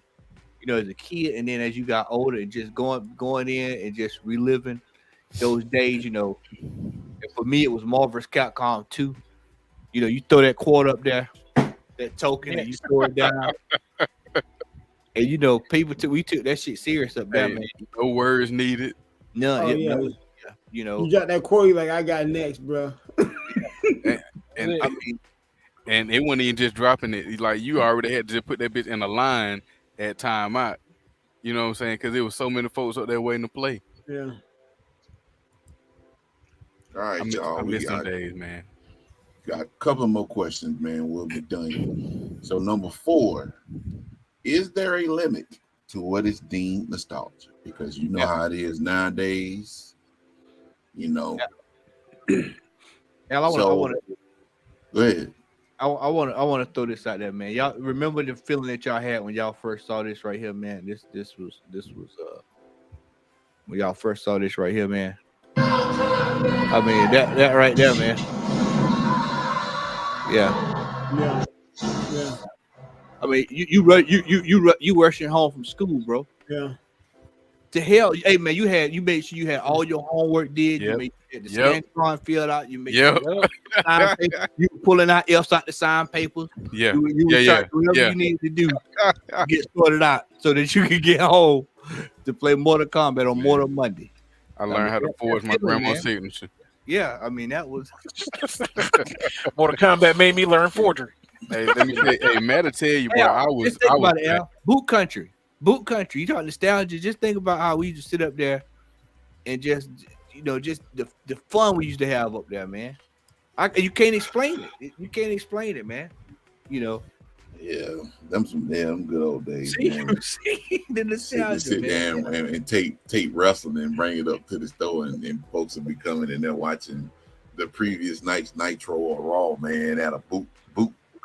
You know, as a kid, and then as you got older, and just going in and just reliving those days. You know, and for me, it was Marvel vs. Capcom 2. You know, you throw that quarter up there, that token, and you throw it down. And you know, we took that shit serious up there, man. No words needed. None. Oh, yeah. You know, You got that quarter, like I got next, bro. and I mean, and it wasn't even just dropping it. Like you already had to just put that bitch in a line at timeout. You know what I'm saying? Because there was so many folks up there waiting to play. Yeah. all right, y'all. I We miss some got days, man. a couple more questions, man. We'll be done. So number 4. Is there a limit to what is deemed nostalgia? Because you know how it is nowadays. You know. Al, I want to go ahead. I want to throw this out there, man. Y'all remember the feeling that y'all had when y'all first saw this right here, man. This was when y'all first saw this right here, man. I mean that right there, man. Yeah. I mean, you rushing home from school, bro. Yeah. To hell, hey man, you made sure you had all your homework did. You made sure the scan drawing filled out. You made sure you were pulling out F's out the sign papers. Yeah, you were trying to do whatever you needed to do to get sorted out so that you could get home to play Mortal Kombat on Mortal Monday. I learned how to forge my grandma's signature. Yeah, I mean that was Mortal Kombat made me learn forgery. Hey, let me say, hey, Matt, to tell you, bro, I was boot country. Boot country. You talk nostalgia. Just think about how we used to sit up there and just the fun we used to have up there, man. You can't explain it. You can't explain it, man. Yeah, them some damn good old days. See, man. the nostalgia, sit down and tape wrestling and bring it up to the store, and folks will be coming in there watching the previous night's Nitro or Raw, man, at a boot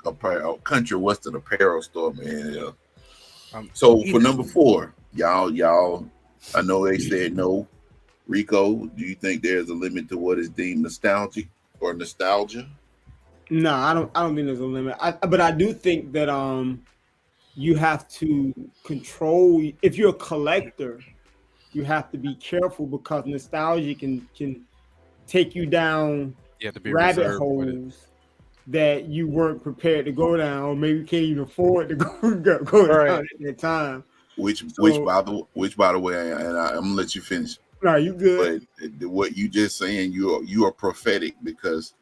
apparel, country western apparel store, man. Yeah. So for number 4, y'all, I know they said no. Rico, do you think there's a limit to what is deemed nostalgic or nostalgia? No, I don't think there's a limit. But I do think that you have to control. If you're a collector, you have to be careful because nostalgia can take you down rabbit holes that you weren't prepared to go down, or maybe can't even afford to go down at that time. Which by the way, and I'm gonna let you finish. No, you good. But what you just saying, you are prophetic, because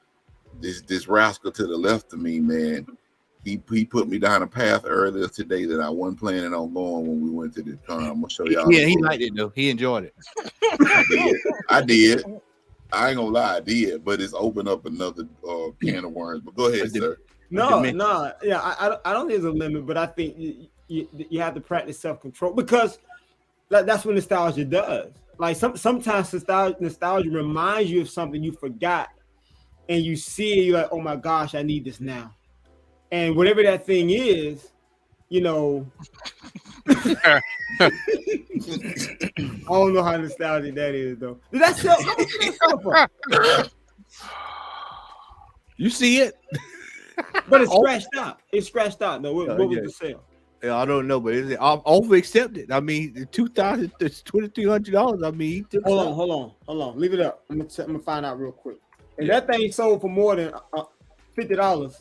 this rascal to the left of me, man, he put me down a path earlier today that I wasn't planning on going when we went to the car. I'm gonna show y'all. Yeah, he liked it though. He enjoyed it. I did. I ain't gonna lie, I did, but it's opened up another can of worms. But go ahead, sir. No, yeah, I don't think there's a limit, but I think you have to practice self-control, because that's what nostalgia does. Like sometimes nostalgia reminds you of something you forgot, and you see it, you're like, oh my gosh, I need this now. And whatever that thing is, I don't know how nostalgic that is, though. Did that sell? You see it? Oh. But it's scratched out. It's scratched out, though. What was the sale? Yeah, I don't know, but it's over accepted. I mean, $2,300. I mean, hold on. Leave it up. I'm gonna find out real quick. And that thing sold for more than $50.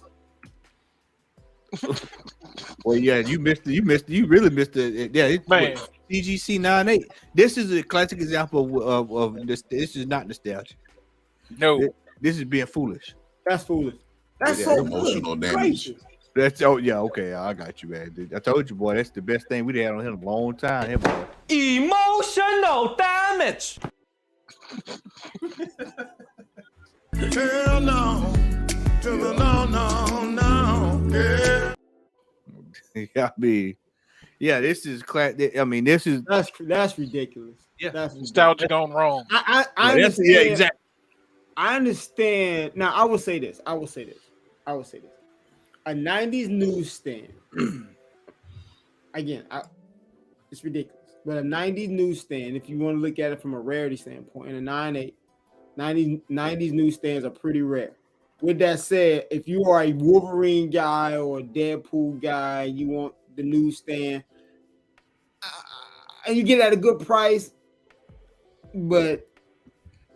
Well, yeah, you really missed it. Yeah, it's man. CGC 98. This is a classic example of this. This is not nostalgia. No, this is being foolish. That's foolish. That's so emotional damage. Okay, I got you, man. I told you, boy, that's the best thing we had on him in a long time. Hey, boy. Emotional damage. Hell no, to the no, yeah. I mean, yeah, this is that's ridiculous. Yeah, that's nostalgia gone wrong. I understand. Yeah, exactly. I understand. Now, I will say this. A 90s newsstand. Again, it's ridiculous. But a 90s newsstand, if you want to look at it from a rarity standpoint, and a 98, 90s newsstands are pretty rare. With that said, if you are a Wolverine guy or a Deadpool guy, you want the newsstand, and you get it at a good price, but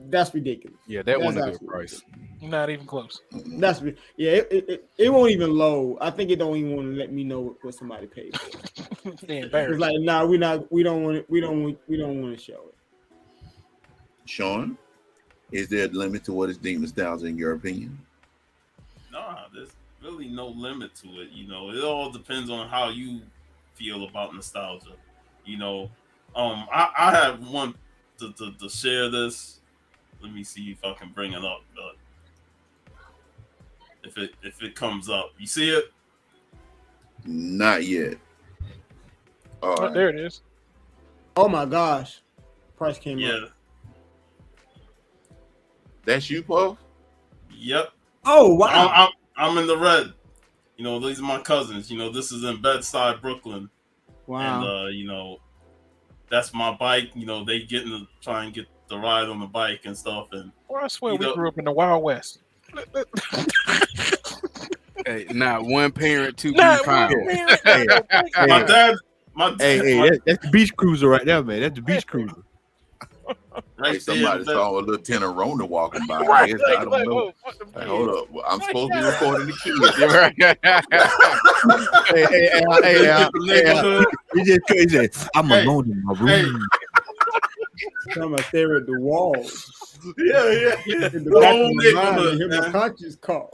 that's ridiculous. Yeah, that wasn't a good price. Not even close. It won't even load. I think it don't even want to let me know what somebody paid for. It's like, nah, we don't want to show it. Sean, is there a limit to what is deemed nostalgia in your opinion? Nah, there's really no limit to it. It all depends on how you feel about nostalgia. I have one to share this. Let me see if I can bring it up. If it comes up, you see it? Not yet. Oh, there it is. Oh my gosh, price came up. That's you, Puff? Yep. Oh wow. I'm in the red. These are my cousins. This is in Bed-Stuy, Brooklyn. Wow. And that's my bike. They try and get the ride on the bike and stuff. And I swear we grew up in the Wild West. Hey, not one parent, two My That's the beach cruiser right there, man. That's the beach cruiser. Hey, somebody saw a Lieutenant Rona walking by. Right, I don't know. Hey, hold up. I'm supposed to be recording the kids. He said, I'm alone in my room. I'm gonna stare at the walls. Yeah. In the The back whole of my mind, I neighborhood, hear my man. conscience call.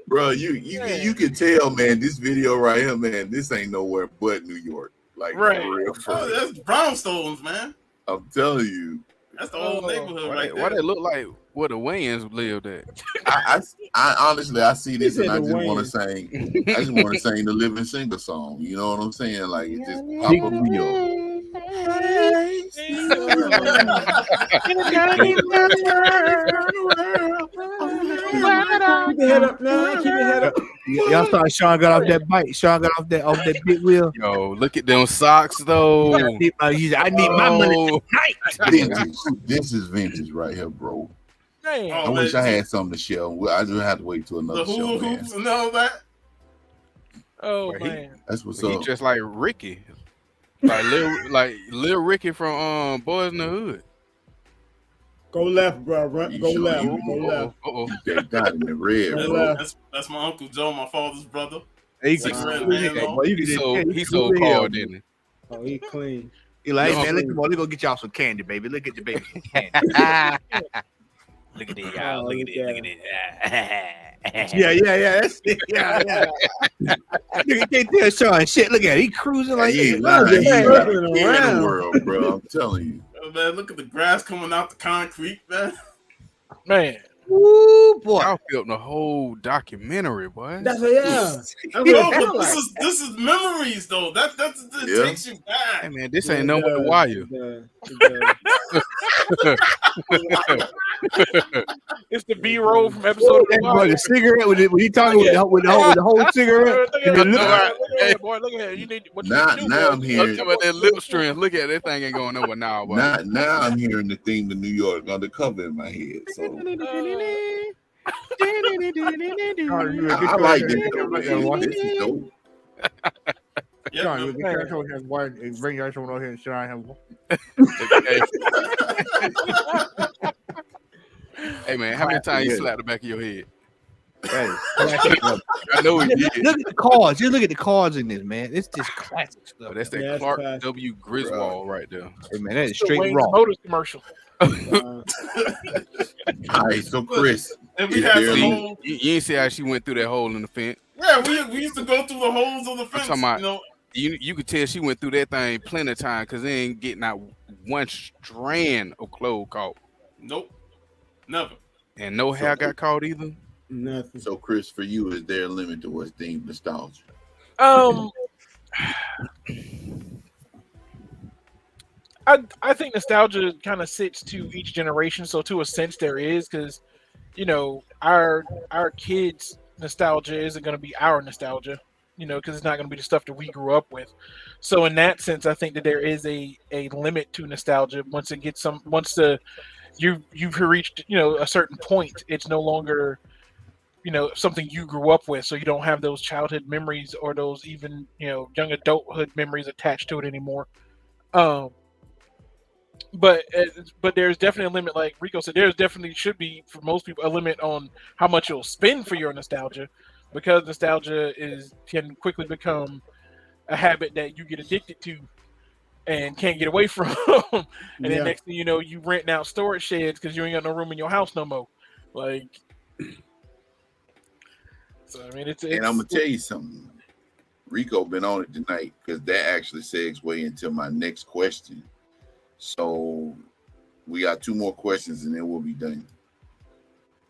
Bro, you can tell, man, this video right here, man, this ain't nowhere but New York. Like, right. for real. Oh, that's brownstones, man. I'm telling you. That's the whole neighborhood Why right they, why there. they look like where the Wayans lived at? I honestly, I see this and I said just the want to sing. I just want to sing the Living Single song. You know what I'm saying? Like, it just pop up in your. Keep your head up now. Keep your head up. Y'all saw Sean got off that bike. Sean got off that big wheel. Yo, look at them socks though. I need my money tonight. Vintage. This is vintage right here, bro. Damn. I wish I had something to share. I just have to wait till another The show, hula man. hoops and all that. Oh But man. That's what's He up. just like Ricky, like Lil Ricky from Boys in the Hood. Go left, bro. Go left. You- Go left. They got in the red, Go bro. left. That's my Uncle Joe, my father's brother. He Cigarette man, though. He so called, didn't he? Oh, he clean. He like, No, man, let's go get y'all some candy, baby. Look at the baby some candy. Look at it, y'all. Look at it. Look at it. Yeah. That's it. Yeah. Nigga can't tell Sean shit. Look at it. He cruising like He this. ain't lying. He just got circling in around. the world, bro. I'm telling you. Oh, man, look at the grass coming out the concrete, man. Man. Woo, boy. Y'all filmed the whole documentary, boy. That's what, yeah. That's what Yo, it feel but like. this is memories though. That Yeah. takes you back. Hey man, this ain't no but the wire. It's the B-roll from episode of That The boy, Wire. the cigarette when he talking with the whole cigarette. Look at it, boy. Look at it. You need what you Now, need to do, now boy. I'm hearing. Talking about that lip string. Look at it. That thing ain't going nowhere now, boy. Now I'm hearing the theme to New York undercover in my head. So I like this. Though. This is dope. Sean, you get your show here and bring your show over here and shine him. Hey man, how many times you slapped the back of your head? Hey, I know he did. Look at the cards. Just look at the cards in this, man. It's just classic stuff. Oh, that's that Yeah, Clark that's W. Griswold right there. Hey, man, that is It's the straight Wayne's raw. Motors commercial. All right, so Chris, And we is had there some any- whole, You ain't see how she went through that hole in the fence. yeah, we used to go through the holes of the fence. talking about- You know, You could tell she went through that thing plenty of time because they ain't getting out one strand of clothes caught. nope, never. And no hair got caught either. Nothing. So Chris, for you, is there a limit to what's deemed nostalgia? I think nostalgia kind of sits to each generation. So to a sense, there is because, you know, our kids' nostalgia isn't going to be our nostalgia. You know, because it's not going to be the stuff that we grew up with. So in that sense, I think that there is a limit to nostalgia. Once it gets you've reached, you know, a certain point, it's no longer, you know, something you grew up with. So you don't have those childhood memories or those even, you know, young adulthood memories attached to it anymore. But there's definitely a limit, like Rico said. There's definitely should be for most people a limit on how much you'll spend for your nostalgia, because nostalgia can quickly become a habit that you get addicted to and can't get away from. And then next thing you know, you renting out storage sheds because you ain't got no room in your house no more. Like, so I mean, it's And I'm gonna tell you something. Rico been on it tonight because that actually segues into my next question. So we got two more questions and then we'll be done.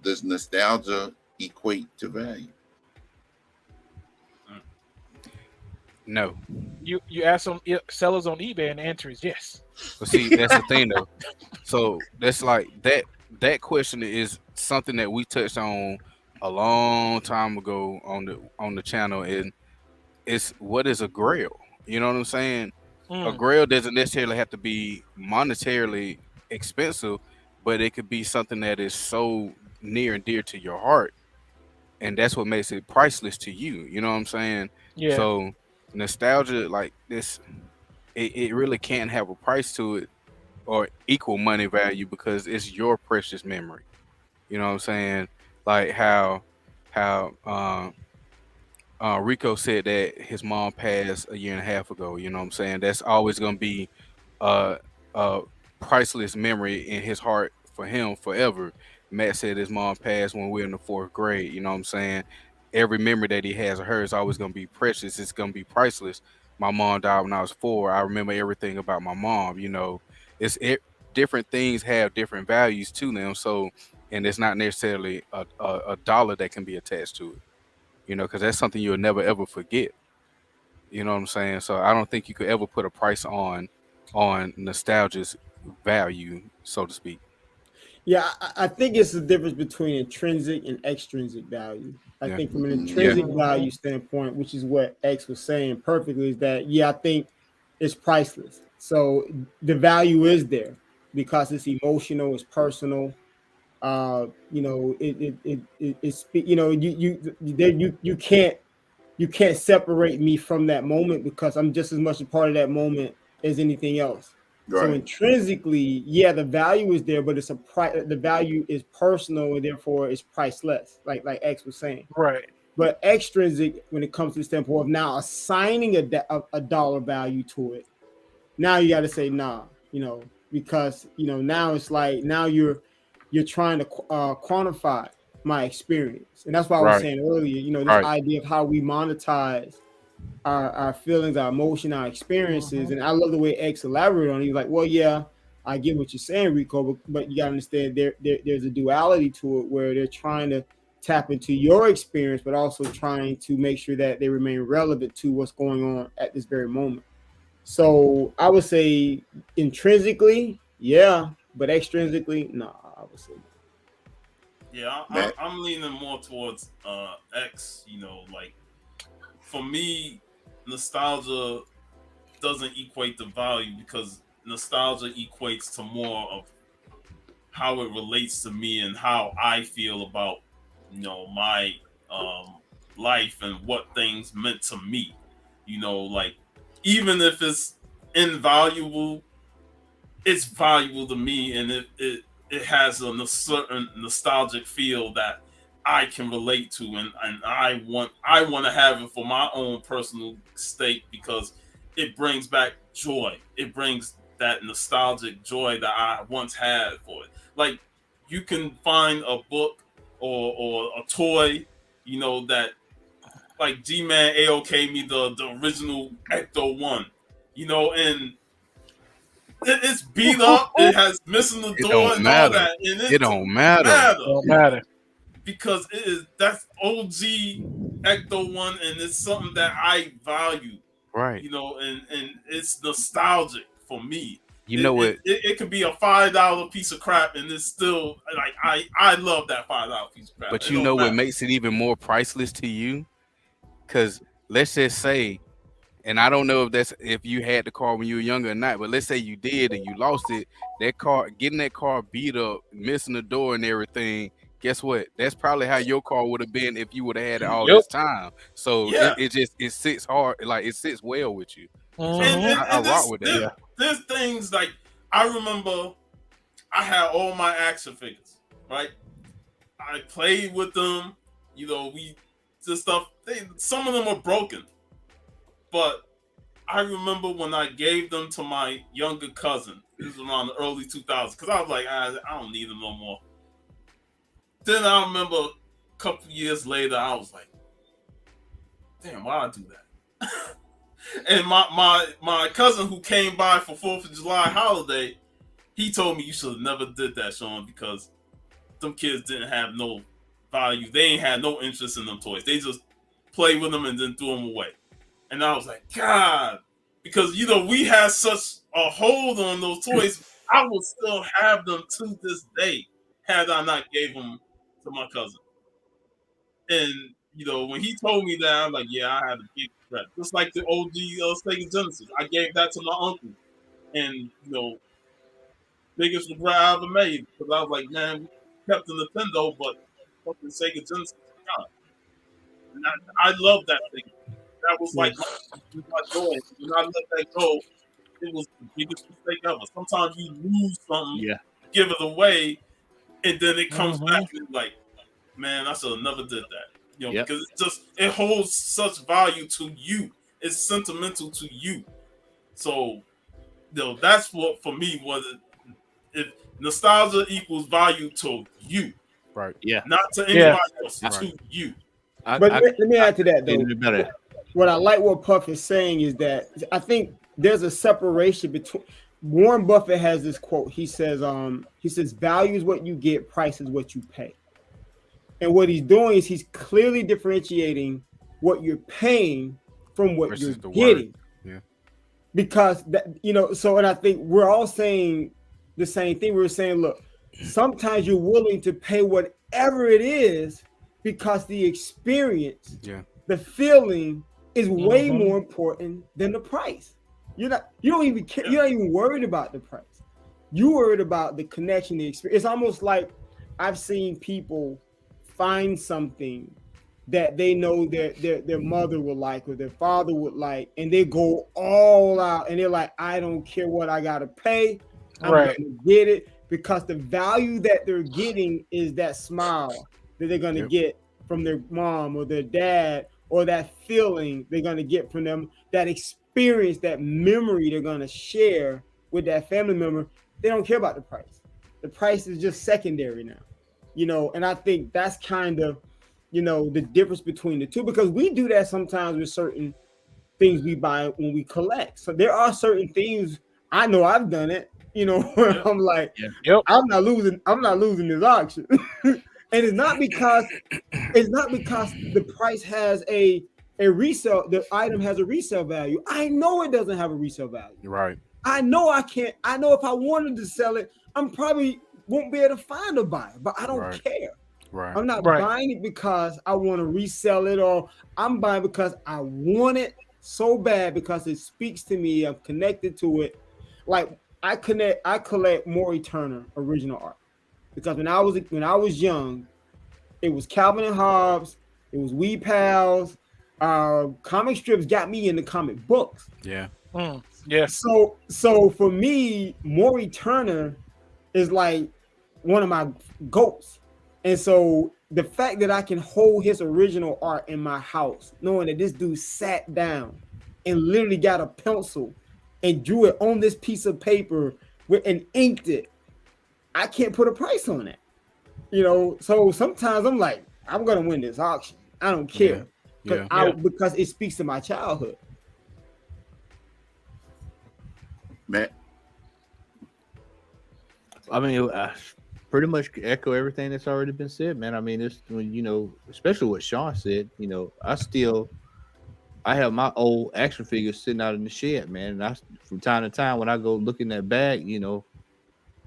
Does nostalgia equate to value? No. You ask some sellers on eBay and the answer is yes. But see, that's the thing though. So that's like that question is something that we touched on a long time ago on the channel, and it's what is a grail? You know what I'm saying? A grail doesn't necessarily have to be monetarily expensive, but it could be something that is so near and dear to your heart, and that's what makes it priceless to you. You know what I'm saying? Yeah. So nostalgia, like this, it really can't have a price to it or equal money value because it's your precious memory. You know what I'm saying? Like how Rico said that his mom passed a year and a half ago. You know what I'm saying? That's always gonna be uh, a priceless memory in his heart for him forever. Matt said his mom passed when we were in the 4th grade. You know what I'm saying? Every memory that he has of her is always gonna be precious. It's gonna be priceless. My mom died when I was 4. I remember everything about my mom. You know, different things have different values to them. So, and it's not necessarily a dollar that can be attached to it. You know, because that's something you'll never ever forget. You know what I'm saying? So I don't think you could ever put a price on nostalgia's value, so to speak. Yeah, I think it's the difference between intrinsic and extrinsic value. I Yeah. think from an Yeah. intrinsic value standpoint, which is what X was saying perfectly, is that yeah, I think it's priceless. So the value is there because it's emotional, it's personal. You know, it's you know, you can't separate me from that moment because I'm just as much a part of that moment as anything else. So Right. intrinsically, yeah, the value is there, but the value is personal and therefore it's priceless, like X was saying. Right. But extrinsic, when it comes to the standpoint of now assigning a dollar value to it, now you got to say nah, you know, because you know now it's like now you're trying to quantify my experience, and that's why I was Right. saying earlier, you know, this Right. idea of how we monetize our feelings, our emotion, our experiences, and I love the way X elaborated on it. He's like, well, yeah, I get what you're saying, Rico, but you got to understand there's a duality to it where they're trying to tap into your experience, but also trying to make sure that they remain relevant to what's going on at this very moment. So I would say intrinsically, yeah, but extrinsically, no, I would say no. Yeah, I'm leaning more towards X. You know, like for me, nostalgia doesn't equate to value because nostalgia equates to more of how it relates to me and how I feel about my um, life and what things meant to me. You know, like even if it's invaluable, it's valuable to me, and it has a certain nostalgic feel that I can relate to, and I want to have it for my own personal stake because it brings back joy. It brings that nostalgic joy that I once had for it. Like you can find a book or a toy, that like G Man AOK me the original Ecto one, and it's beat up. It has missing the It door don't and all matter. that, and It it don't don't matter. matter Don't matter. because that's OG Ecto one, and it's something that I value. Right. And it's nostalgic for me. You It know it, what? it, it could be a $5 piece of crap, and it's still like I love that $5 piece of crap. But It you don't know what matter. makes it even more priceless to you? Because let's just say, and I don't know if you had the car when you were younger or not, but let's say you did and you lost it. That car, getting that car beat up, missing the door and everything. Guess what? That's probably how your car would have been if you would have had it all Yep. this time. So Yeah, it sits hard, like it sits well with you. So and Mhm. and, I and rock this, with that. this there's things like I remember I had all my action figures, right? I played with them. We just stuff. Some of them are broken, but I remember when I gave them to my younger cousin. This was around the early 2000s because I was like, I don't need them no more. Then I remember a couple years later, I was like, damn, why I do that? And my cousin who came by for 4th of July holiday, he told me you should have never did that, Sean, because them kids didn't have no value. They ain't had no interest in them toys. They just played with them and then threw them away. And I was like, God, because we had such a hold on those toys. I would still have them to this day had I not gave them to my cousin. And when he told me that, I'm like, yeah, I had a big regret. Just like the OG Sega Genesis, I gave that to my uncle, and biggest regret I ever made because I was like, man, we kept the Nintendo, but fucking Sega Genesis, God. And I love that thing. That was like my joy. When I let that go, it was the biggest mistake ever. Sometimes you lose something, Yeah. give it away, and then it comes Mhm. back and it's like, man, I should have never did that. You know, Yep. because it holds such value to you. It's sentimental to you. So, that's what for me was if nostalgia equals value to you, Right. Yeah. not to anybody else, Right. to you. But let me add to that though. Better. What I like what Puff is saying is that I think there's a separation between Warren Buffett has this quote. He says, value is what you get, price is what you pay. And what he's doing is he's clearly differentiating what you're paying from what Versus you're the getting. word. Yeah. Because that, and I think we're all saying the same thing. We're saying, look, sometimes you're willing to pay whatever it is because the experience, the feeling is way more important than the price. You don't even care, you're not even worried about the price. You're worried about the connection, the experience. It's almost like I've seen people find something that they know their mother would like or their father would like, and they go all out and they're like, I don't care what I gotta pay, I'm gonna get it, because the value that they're getting is that smile that they're gonna get from their mom or their dad, or that feeling they're gonna get from them, that experience, that memory they're gonna share with that family member. They don't care about the price. The price is just secondary now, and I think that's kind of the difference between the two, because we do that sometimes with certain things we buy when we collect. So there are certain things, I know I've done it, where I'm like, I'm not losing this auction. And it's not because the price has a resale, the item has a resale value. I know it doesn't have a resale value. Right. I know I can't. I know if I wanted to sell it, I'm probably won't be able to find a buyer, but I don't care. Right. I'm not buying it because I want to resell it, or I'm buying because I want it so bad because it speaks to me. I'm connected to it. Like I collect Maury Turner original art because when I was young, it was Calvin and Hobbes, it was We Pals, comic strips got me into comic books. Yeah. Yeah. So for me, Maury Turner is like one of my goats. And so the fact that I can hold his original art in my house, knowing that this dude sat down and literally got a pencil and drew it on this piece of paper and inked it, I can't put a price on it. So sometimes I'm like, I'm gonna win this auction. I don't care. Because it speaks to my childhood. Matt. I mean, I pretty much echo everything that's already been said, man. I mean, it's especially what Sean said. I have my old action figures sitting out in the shed, man. And from time to time, when I go look in that bag,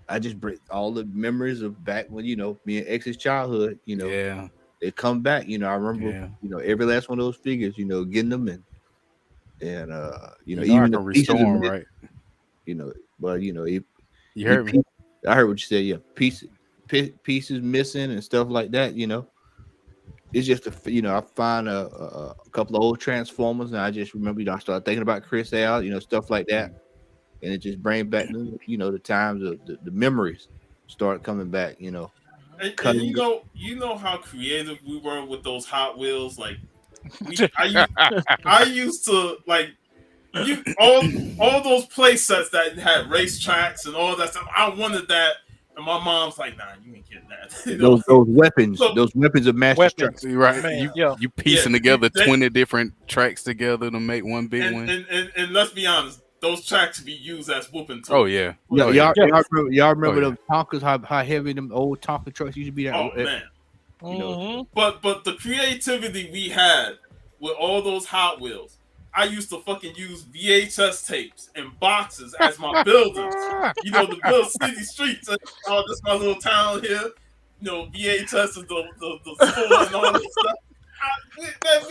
I just bring all the memories of back when me and X's childhood. They come back. I remember every last one of those figures. Getting them and even the pieces of it, right? But you heard me. I heard what you said. Yeah, pieces missing and stuff like that. It's just I find a couple of old Transformers, and I just remember I started thinking about Chris Al, stuff like that, and it just brings back the times of the memories start coming back. And you know how creative we were with those Hot Wheels. Like I used to like all those play sets that had race tracks and all that stuff. I wanted that, and my mom's like, "Nah, you ain't getting that." Those weapons of mass destruction, right? Man, you piecing together 20 different tracks together to make one big one. And let's be honest, those tracks be used as whooping tools. Oh yeah. Y'all remember them Tonkers? How heavy them old Tonka trucks used to be? Oh man. But the creativity we had with all those Hot Wheels. I used to fucking use VHS tapes and boxes as my builders. To build city streets. Oh, this is my little town here. VHS is the store and all this stuff.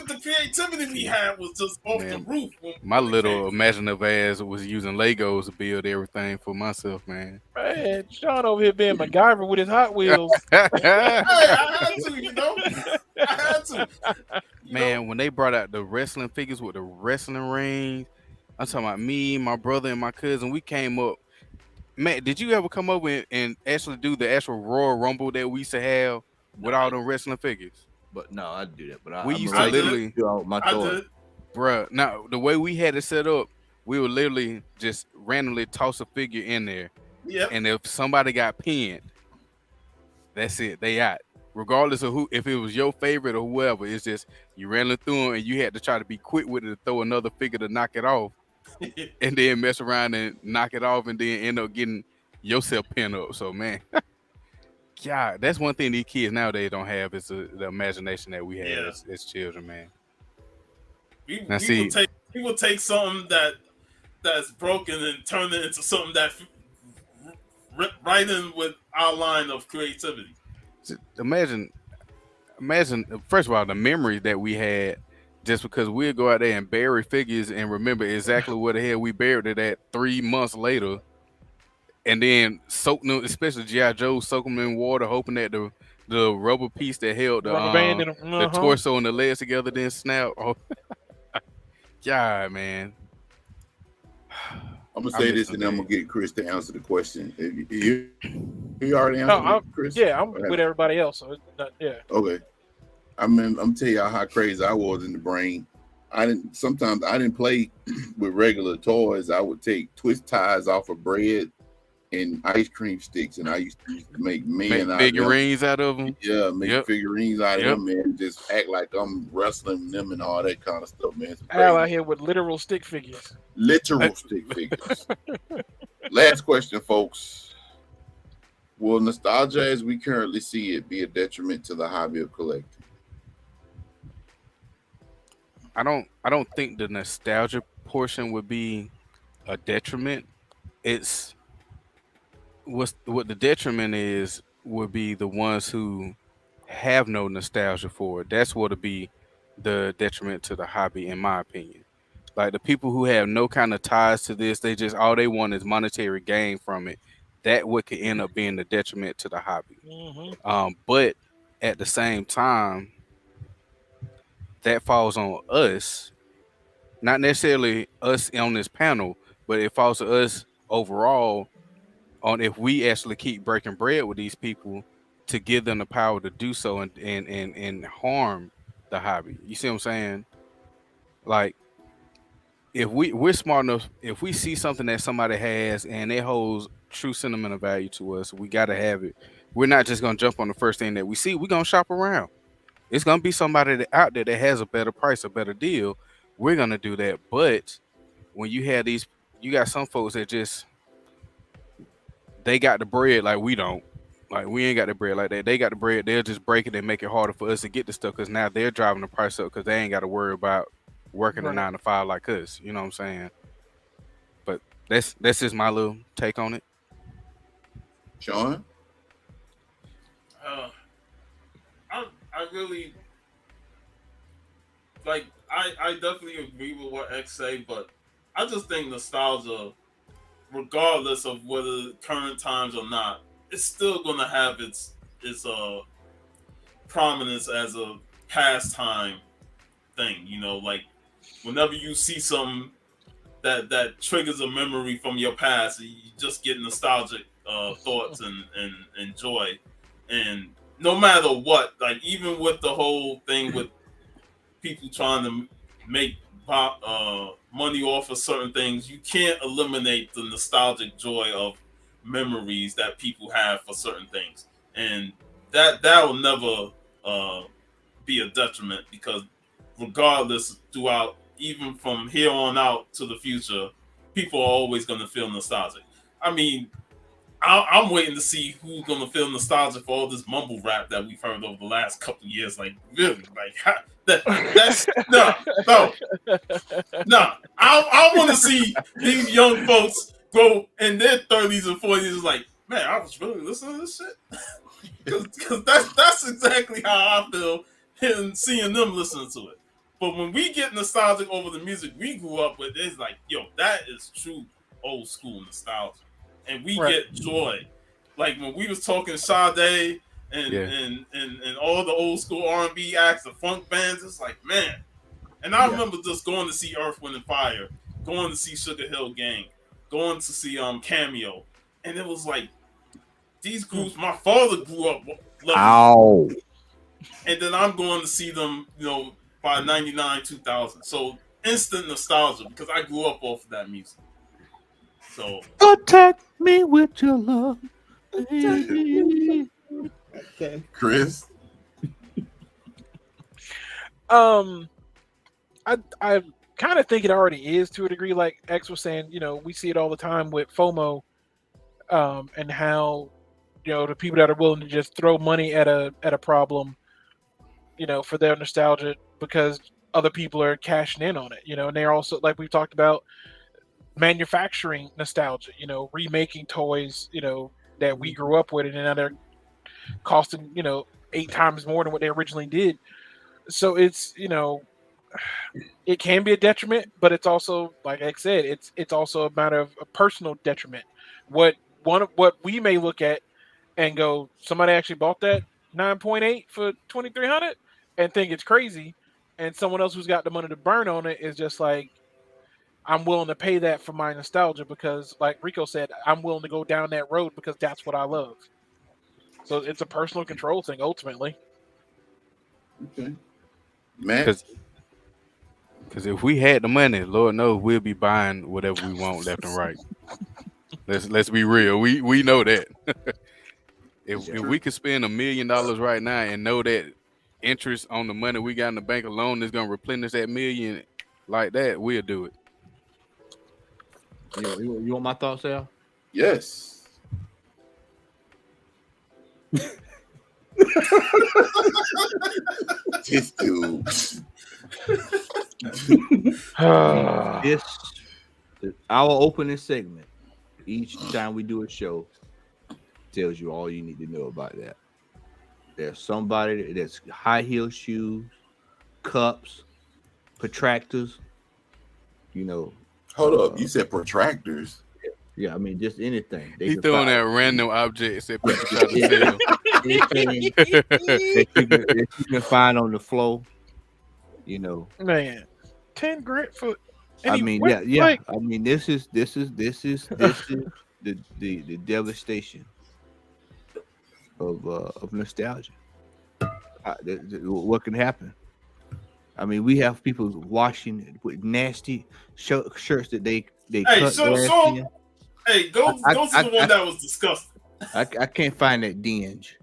The creativity we had was just off the roof. My little imaginative ass was using Legos to build everything for myself, man. Man, Sean over here being MacGyver with his Hot Wheels. Hey, I had to, I had to. Man, when they brought out the wrestling figures with the wrestling rings, I'm talking about me, my brother, and my cousin. We came up. Matt, did you ever come up and actually do the actual Royal Rumble that we used to have with all them wrestling figures? But no, I do that. But We I'm used a to regular literally, do all my toys. bruh. Now the way we had it set up, we would literally just randomly toss a figure in there, Yep. and if somebody got pinned, that's it. They out. Regardless of who, if it was your favorite or whoever, it's just you randomly through them, and you had to try to be quick with it to throw another figure to knock it off, and then mess around and knock it off, and then end up getting yourself pinned up. So man, God, that's one thing these kids nowadays don't have is the imagination that we had as children, man. We Now, will take something that's broken and turn it into something that right in with our line of creativity. Imagine. First of all, the memory that we had, just because we'd go out there and bury figures and remember exactly where the hell we buried it at 3 months later, and then soak them, especially G.I. Joe, soak them in water, hoping that the rubber piece that held Rubber band in 'em. the torso and the legs together didn't snap. Oh, God, man. I'm gonna say this, and then I'm gonna get Chris to answer the question. You already answered it, Chris? Yeah, I'm with everybody else. So it's not, yeah. Okay. I'm tell y'all how crazy I was in the brain. Sometimes I didn't play with regular toys. I would take twist ties off of bread and ice cream sticks, and I used to make figurines out of them. Yeah, make figurines out of them, man. Just act like I'm wrestling them and all that kind of stuff, man. Al out here with literal stick figures. Literal stick figures. Last question, folks. Will nostalgia as we currently see it be a detriment to the hobby of collecting? I don't think the nostalgia portion would be a detriment. It's what the detriment is would be the ones who have no nostalgia for it. That's what would be the detriment to the hobby, in my opinion. Like the people who have no kind of ties to this, they just all they want is monetary gain from it. That what could end up being the detriment to the hobby. But at the same time, that falls on us, not necessarily us on this panel, but it falls to us overall on if we actually keep breaking bread with these people to give them the power to do so and harm the hobby. You see what I'm saying? Like if we're smart enough, if we see something that somebody has and it holds true sentimental value to us, we got to have it. We're not just going to jump on the first thing that we see. We're going to shop around. It's going to be somebody out there that has a better price, a better deal. We're going to do that. But when you have these, you got some folks that just, they got the bread like we don't. Like we ain't got the bread like that. They got the bread. They'll just break it and make it harder for us to get the stuff because now they're driving the price up because they ain't got to worry about working a 9 to 5 like us. You know what I'm saying? But that's just my little take on it. Sean? I really like. I definitely agree with what X say, but I just think nostalgia, regardless of whether current times or not, it's still gonna have its prominence as a pastime thing. You know, like whenever you see something that triggers a memory from your past, you just get nostalgic thoughts and joy. And no matter what, like even with the whole thing with people trying to make money off of certain things, you can't eliminate the nostalgic joy of memories that people have for certain things, and that will never be a detriment because regardless, throughout even from here on out to the future, people are always going to feel nostalgic. I mean, I'm waiting to see who's going to feel nostalgic for all this mumble rap that we've heard over the last couple of years. Like, really? Like, that's no. I want to see these young folks go in their 30s and 40s. Like, man, I was really listening to this shit because that's exactly how I feel seeing them listening to it. But when we get nostalgic over the music we grew up with, it's like, yo, that is true old school nostalgia. And we get joy. Like when we was talking Sade and all the old school R&B acts, the funk bands, it's like, man. And I remember just going to see Earth, Wind & Fire, going to see Sugar Hill Gang, going to see Cameo, and it was like these groups. My father grew up loving, and then I'm going to see them, by 99, 2000. So instant nostalgia because I grew up off of that music. So attack me with your love, baby. Okay, Chris. I kind of think it already is to a degree. Like X was saying, we see it all the time with FOMO, and how the people that are willing to just throw money at a problem, for their nostalgia because other people are cashing in on it. And they're also, like we talked about, manufacturing nostalgia. Remaking toys, that we grew up with, and now they're costing 8 times more than what they originally did. So it's it can be a detriment, but it's also, like I said, it's also a matter of a personal detriment. What we may look at and go, somebody actually bought that 9.8 for 2,300 and think it's crazy, and someone else who's got the money to burn on it is just like, I'm willing to pay that for my nostalgia because, like Rico said, I'm willing to go down that road because that's what I love. So it's a personal control thing ultimately. Okay, man. Because if we had the money, Lord knows we'll be buying whatever we want left and right. Let's be real. We know that. if we could spend $1 million right now and know that interest on the money we got in the bank alone is gonna replenish that million like that, we'll do it. You want my thoughts, Al? Yes. This dude. Our opening segment, each time we do a show, tells you all you need to know about that. There's somebody that's high heel shoes, cups, protractors. Hold up, you said protractors. Yeah, I mean just anything. He throwing out random objects that people try to sell. Anything that you can find on the floor. Man, 10 grand for. I mean, yeah. Like, I mean, this is the devastation of nostalgia. What can happen? I mean, we have people washing with nasty shirts that they cut. Hey, go to the one that was disgusting. I can't find that dinge.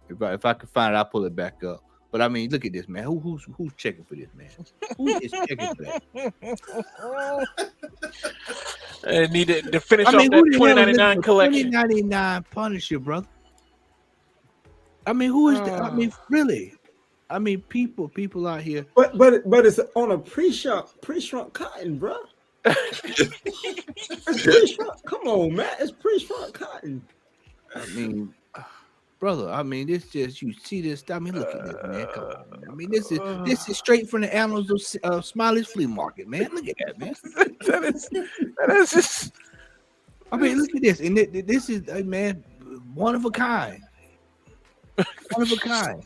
If I can find it, I'll pull it back up. But I mean, look at this, man. Who's checking for this, man? Who is checking for that? I need to finish off that 2099 collection. 2099 Punisher, brother. I mean, who is that? I mean, really? I mean, people out here. But it's on a pre-shrunk cotton, bro. It's pre-shrunk. Come on, man. It's pre-shrunk cotton. I mean, brother. I mean, this just you see this. I mean, look at this, man. Come on, man. I mean, this is straight from the annals of Smiley's Flea Market, man. Look at that, man. that is just. I mean, look at this, and this is man, one of a kind. One of a kind.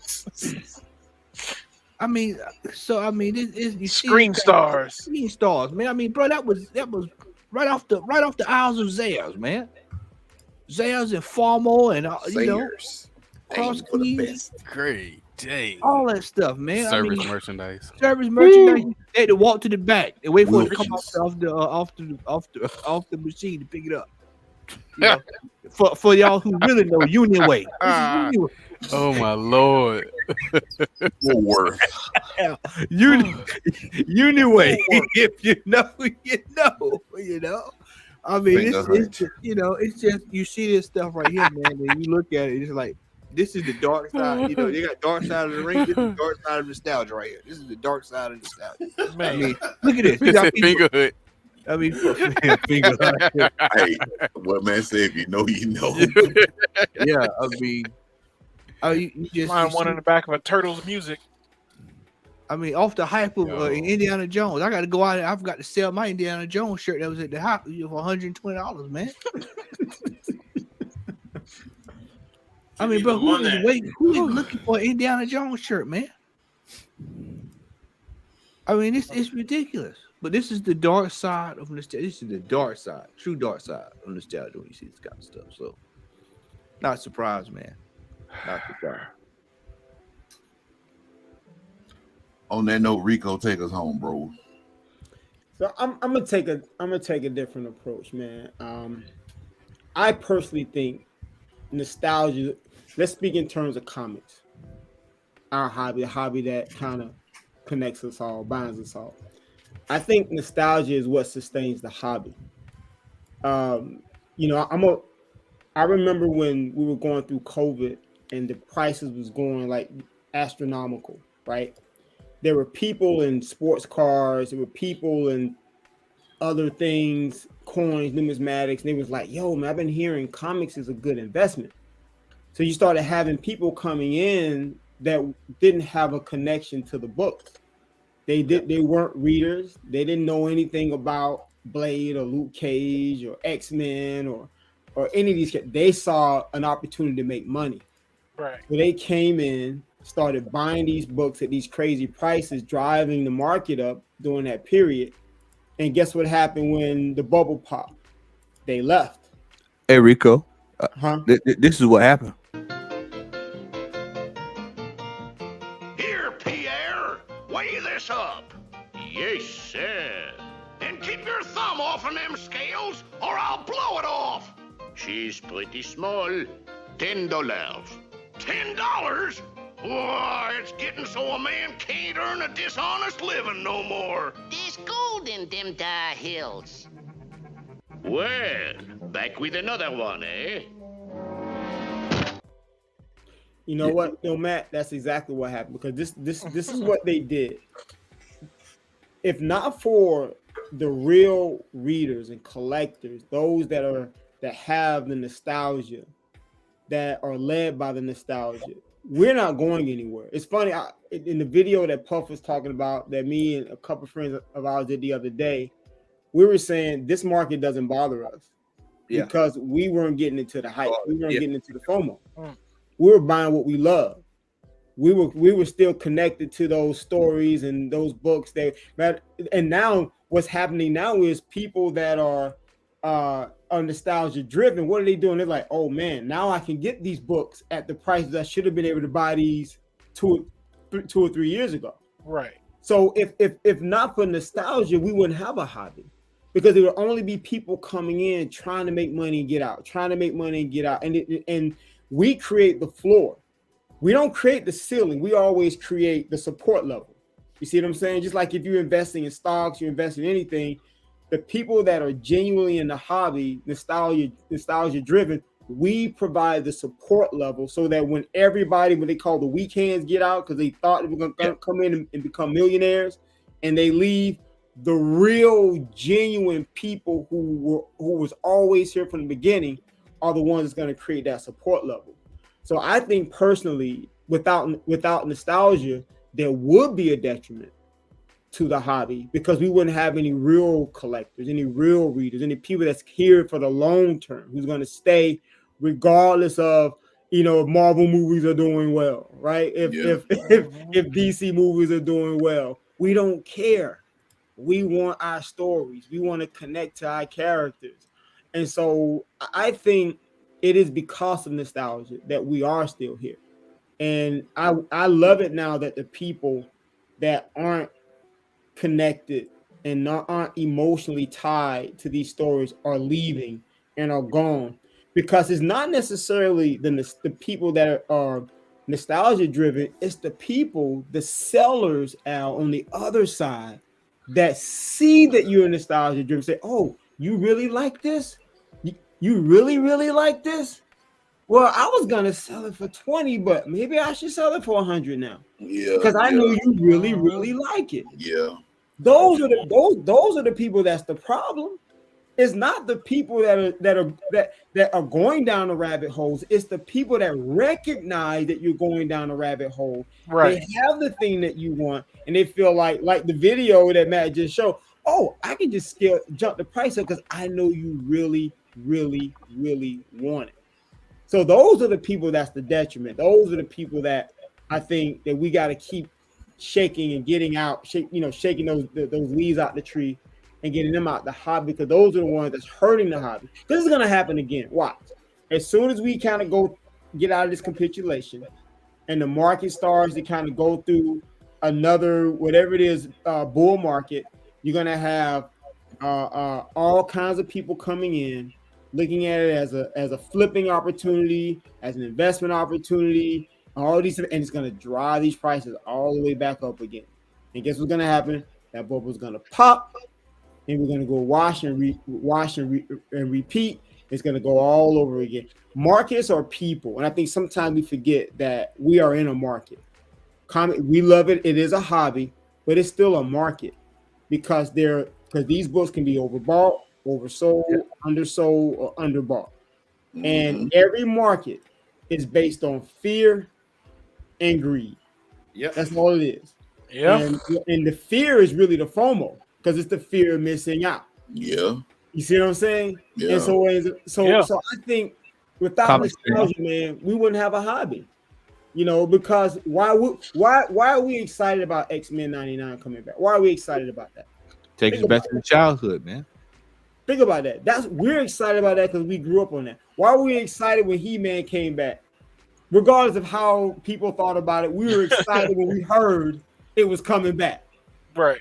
I mean, you Screen Stars. Screen Stars, man. I mean, bro, that was right off the aisles of Zales, man. Zales and Farmore and Cross Keys. Great day. All that stuff, man. Service merchandise. Service merchandise. They had to walk to the back and wait for it to come off the machine to pick it up. For y'all who really know Union Way. Oh my Lord. Woolworth. Union Way. If you know, you know. I mean, it's just you see this stuff right here, man, and you look at it, it's like this is the dark side. You know, they got dark side of the ring. This is the dark side of nostalgia right here. This is the dark side of nostalgia. Man. I mean, look at this. Fingerhood. I mean, fingerhood. Hey, what man say? If you know, you know. Yeah, I mean, you just find one in the back of a Turtles music. I mean, off the hype of Indiana Jones, I got to go out. I've got to sell my Indiana Jones shirt that was at the house for $120, man. I mean, bro, who is looking for an Indiana Jones shirt, man? I mean, it's ridiculous. But this is the dark side of nostalgia. This is the dark side, true dark side of nostalgia when you see this kind of stuff. So, not surprised, man. Not surprised. On that note, Rico, take us home, bro. So I'm gonna take a different approach, man. I personally think nostalgia. Let's speak in terms of comics. Our hobby, a hobby that kind of connects us all, binds us all. I think nostalgia is what sustains the hobby. You know, I remember when we were going through COVID and the prices was going like astronomical, right? There were people in sports cars, there were people in other things, coins, numismatics, and it was like, yo, man, I've been hearing comics is a good investment. So you started having people coming in that didn't have a connection to the books. They weren't readers. They didn't know anything about Blade or Luke Cage or X-Men or any of these. They saw an opportunity to make money. Right. So they came in, started buying these books at these crazy prices, driving the market up during that period. And guess what happened when the bubble popped? They left. Hey, Rico. Huh? This is what happened. Here, Pierre, weigh this up. Yes, sir. And keep your thumb off of them scales, or I'll blow it off. She's pretty small. $10. $10? Why, it's getting so a man can't earn a dishonest living no more. There's gold in them dar hills. Well, back with another one, eh? You know what? No, Matt, that's exactly what happened because this is what they did. If not for the real readers and collectors, those that have the nostalgia, that are led by the nostalgia, we're not going anywhere. It's funny, in the video that Puff was talking about, that me and a couple of friends of ours did the other day, we were saying this market doesn't bother us because we weren't getting into the hype. We weren't getting into the FOMO. We were buying what we love. We were still connected to those stories and those books and now what's happening now is people that are nostalgia driven. What are they doing? They're like, oh man, now I can get these books at the prices I should have been able to buy these 2 or 3 years ago. Right. So if not for nostalgia, we wouldn't have a hobby, because there would only be people coming in trying to make money and get out, and we create the floor. We don't create the ceiling. We always create the support level. You see what I'm saying? Just like if you're investing in stocks, you're investing in anything, the people that are genuinely in the hobby, nostalgia driven, we provide the support level so that when they call the weak hands get out because they thought they were going to come in and become millionaires, and they leave, the real genuine people who was always here from the beginning are the ones that's going to create that support level. So I think personally, without nostalgia, there would be a detriment to the hobby, because we wouldn't have any real collectors, any real readers, any people that's here for the long term, who's going to stay regardless of, if Marvel movies are doing well, right? If DC movies are doing well, we don't care. We want our stories. We want to connect to our characters. And so I think it is because of nostalgia that we are still here. And I love it now that the people that aren't connected and aren't emotionally tied to these stories are leaving and are gone, because it's not necessarily the people that are nostalgia driven. It's the people, the sellers out on the other side, that see that you're nostalgia driven, say, oh, you really like this? You really like this? Well, I was gonna sell it for 20, but maybe I should sell it for 100 now. Yeah, because I know you really like it. Yeah, those are the people that's the problem. It's not the people that are going down the rabbit holes. It's the people that recognize that you're going down the rabbit hole. Right. They have the thing that you want, and they feel like the video that Matt just showed. Oh, I can just jump the price up because I know you really want it. So those are the people that's the detriment. Those are the people that I think that we got to keep shaking and getting out, shaking those leaves out the tree and getting them out the hobby, because those are the ones that's hurting the hobby. This is gonna happen again. Watch. As soon as we kind of get out of this capitulation and the market starts to kind of go through another whatever it is bull market, you're gonna have all kinds of people coming in, looking at it as a flipping opportunity, as an investment opportunity, all these, and it's gonna drive these prices all the way back up again. And guess what's gonna happen? That bubble's gonna pop, and we're gonna go wash and repeat. It's gonna go all over again. Markets are people, and I think sometimes we forget that we are in a market. We love it. It is a hobby, but it's still a market because these books can be overbought, oversold, undersold, or underbought. And every market is based on fear and greed. Yep. That's all it is. Yeah. And the fear is really the FOMO, because it's the fear of missing out. Yeah. You see what I'm saying? Yeah. And so I think without nostalgia, man, we wouldn't have a hobby. Because why are we excited about X-Men 99 coming back? Why are we excited about that? Take us back to the childhood, man. Think about that. We're excited about that because we grew up on that. Why were we excited when He-Man came back? Regardless of how people thought about it, we were excited when we heard it was coming back. Right.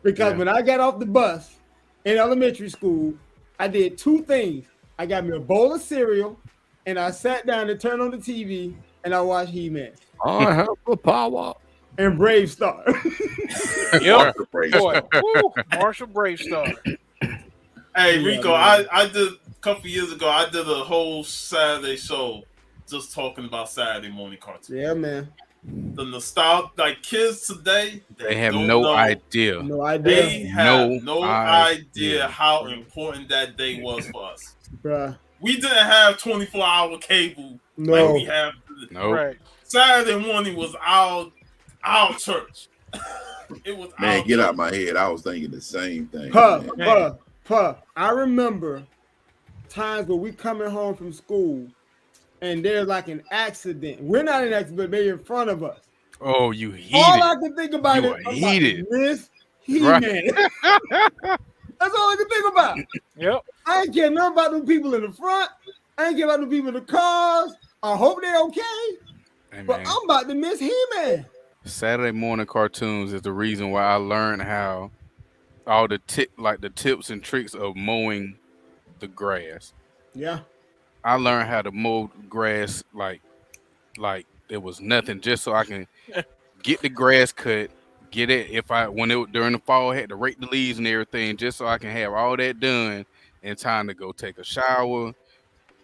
Because when I got off the bus in elementary school, I did two things. I got me a bowl of cereal, and I sat down and turned on the TV, and I watched He-Man. I have the power. And Brave Star. Yep. Woo, Marshall Brave Star. Hey, Rico, I did a couple years ago. I did a whole Saturday show just talking about Saturday morning cartoons. Yeah, man. The nostalgia, like kids today, they have no idea. No idea. They have no idea how important that day was for us. Bruh. We didn't have 24-hour cable like we have. Right. Saturday morning was our church. It was Man, get out my head. I was thinking the same thing. I remember times where we coming home from school and there's like an accident. We're not an accident, but they're in front of us. Oh, you heated. All I can think about you is heated. Miss He-Man. That's all I can think about. Yep. I ain't care nothing about the people in the front. I ain't care about the people in the cars. I hope they're okay. Hey, but man. I'm about to miss He-Man. Saturday morning cartoons is the reason why I learned how all the tips and tricks of mowing the grass. Yeah. I learned how to mow grass like it was nothing, just so I can get the grass cut, get it during the fall I had to rake the leaves and everything, just so I can have all that done in time to go take a shower,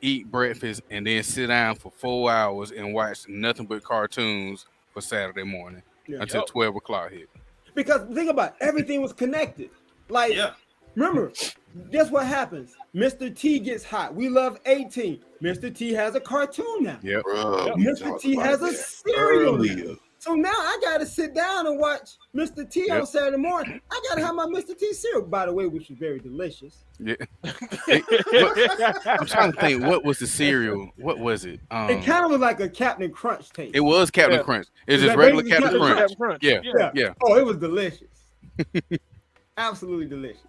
eat breakfast, and then sit down for 4 hours and watch nothing but cartoons for Saturday morning until 12 o'clock hit. Because think about it, everything was connected. Like, remember, guess what happens? Mr. T gets hot. We love 18. Mr. T has a cartoon now. Yep. Mr. T has a cereal now. So now I got to sit down and watch Mr. T on Saturday morning. I got to have my Mr. T cereal, by the way, which is very delicious. Yeah. I'm trying to think, what was the cereal? What was it? It kind of was like a Captain Crunch taste. It was Captain Crunch. It's just regular Captain Crunch. Yeah. Oh, it was delicious. Absolutely delicious.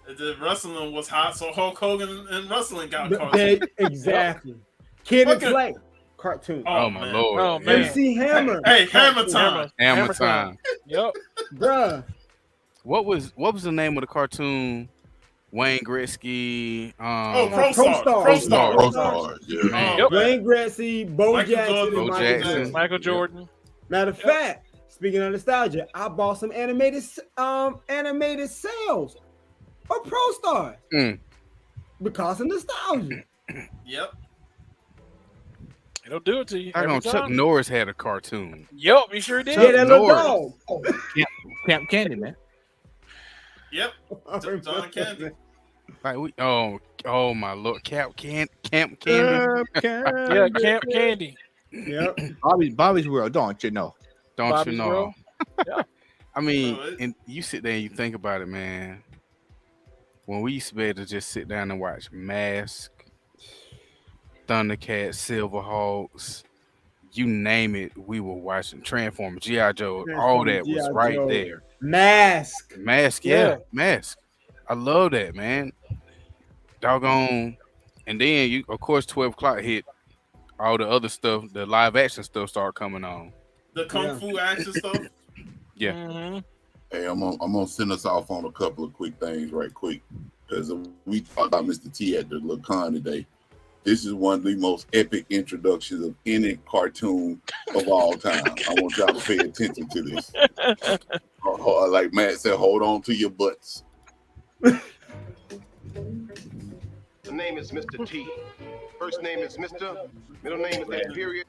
The wrestling was hot, so Hulk Hogan and wrestling got cartoons. Exactly. Kid and Play cartoon. Oh my lord. Oh man. MC Hammer. Hey, Hammer Time. Hammer Time. Yep. Bruh. What was the name of the cartoon? Wayne Gretzky. Pro Stars. Yeah. Wayne Gretzky, Bo Jackson, and Michael Michael Jordan. Matter of fact, speaking of nostalgia, I bought some animated sales of Pro Stars because of nostalgia. Yep. It'll do it to you. I know Chuck Norris had a cartoon. Yep, he sure did. Yeah, that little dog. Camp Candy, man. Yep. John Candy. Like oh my lord, Camp Candy. Yeah, Camp Candy. Yep. Bobby's World, don't you know? Don't Bobby's you know? World. Yeah. I mean, and you sit there and you think about it, man. When we used to be able to just sit down and watch Mask, Thundercats, Silverhawks, you name it, we were watching. Transformers, G.I. Joe, all Transformers, that was G.I. right Joe. there. Mask. Mask, yeah, Mask. I love that, man. Doggone. And then you, of course, 12 o'clock hit. All the other stuff, the live action stuff, start coming on. The kung fu action stuff. Yeah. Mm-hmm. Hey, I'm gonna send us off on a couple of quick things right quick because we talked about Mr. T at the little con today. This is one of the most epic introductions of any cartoon of all time. I want y'all to pay attention to this. Like Matt said, hold on to your butts. The name is Mr. T. First name is Mr. Middle name is that period.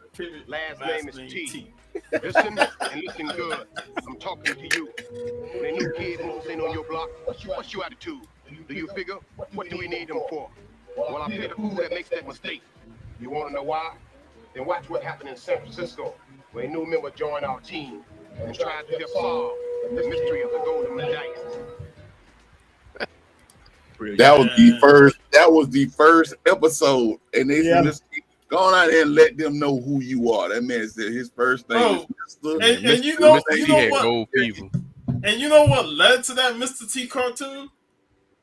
Last name is T. Listen and listen good. I'm talking to you. When a new kid moves in on your block, what's your attitude? Do you figure, what do we need them for? Well, I play the fool that makes that mistake. You want to know why? Then watch what happened in San Francisco, where a new member joined our team and tried to help solve the mystery of the golden medallions. That was the first episode, and they just go out there and let them know who you are. That man said his first name is Mr. And you know what? Gold people. And you know what led to that Mr. T cartoon?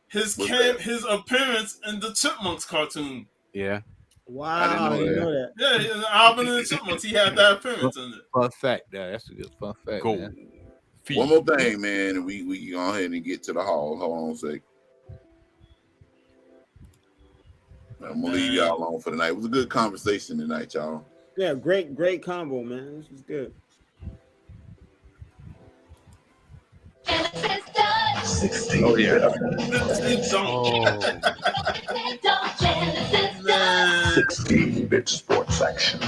His appearance in the Chipmunks cartoon. Yeah. Wow, I didn't know that. Yeah, in Alvin and the Chipmunks, he had that appearance in it. Fun fact, that's a good fun fact. Cool. Man. One more thing, man, and we go ahead and get to the hall. Hold on a sec. I'm gonna leave y'all alone for the night. It was a good conversation tonight, y'all. Yeah, great combo, man. This was good. Oh yeah. 16-bit sports action.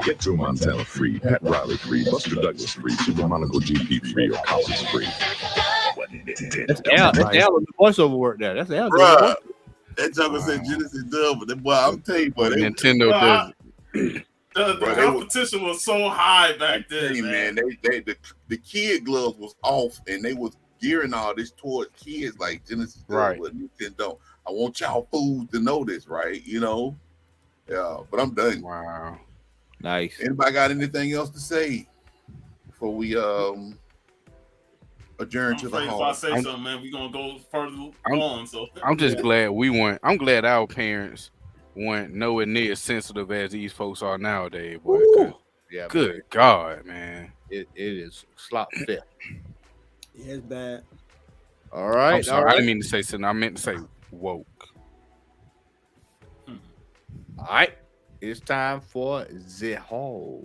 Get Joe Montana free, Pat Riley free, Buster Douglas free, Super Monaco GP free, or Cops free. That's Al. That's Al in the voiceover work there. That's Al. Bruh, that Jungle said Genesis done, but that boy, I'm telling you, boy, Nintendo does it. The competition was so high back then, hey, man. The kid gloves was off, and they was gearing all this towards kids like Genesis does, Right. but Nintendo. I want y'all fools to know this, right? You know, yeah. But I'm done. Wow. Nice. Anybody got anything else to say before we adjourn to the If hall? I say something, man, we're gonna go further on. So I'm just glad we weren't. I'm glad our parents weren't nowhere near as sensitive as these folks are nowadays, boy. Yeah. Good God, man. It is slop fit. Yeah, it's bad. All right. I'm sorry. I didn't mean to say something. I meant to say woke. All right. It's time for the hall.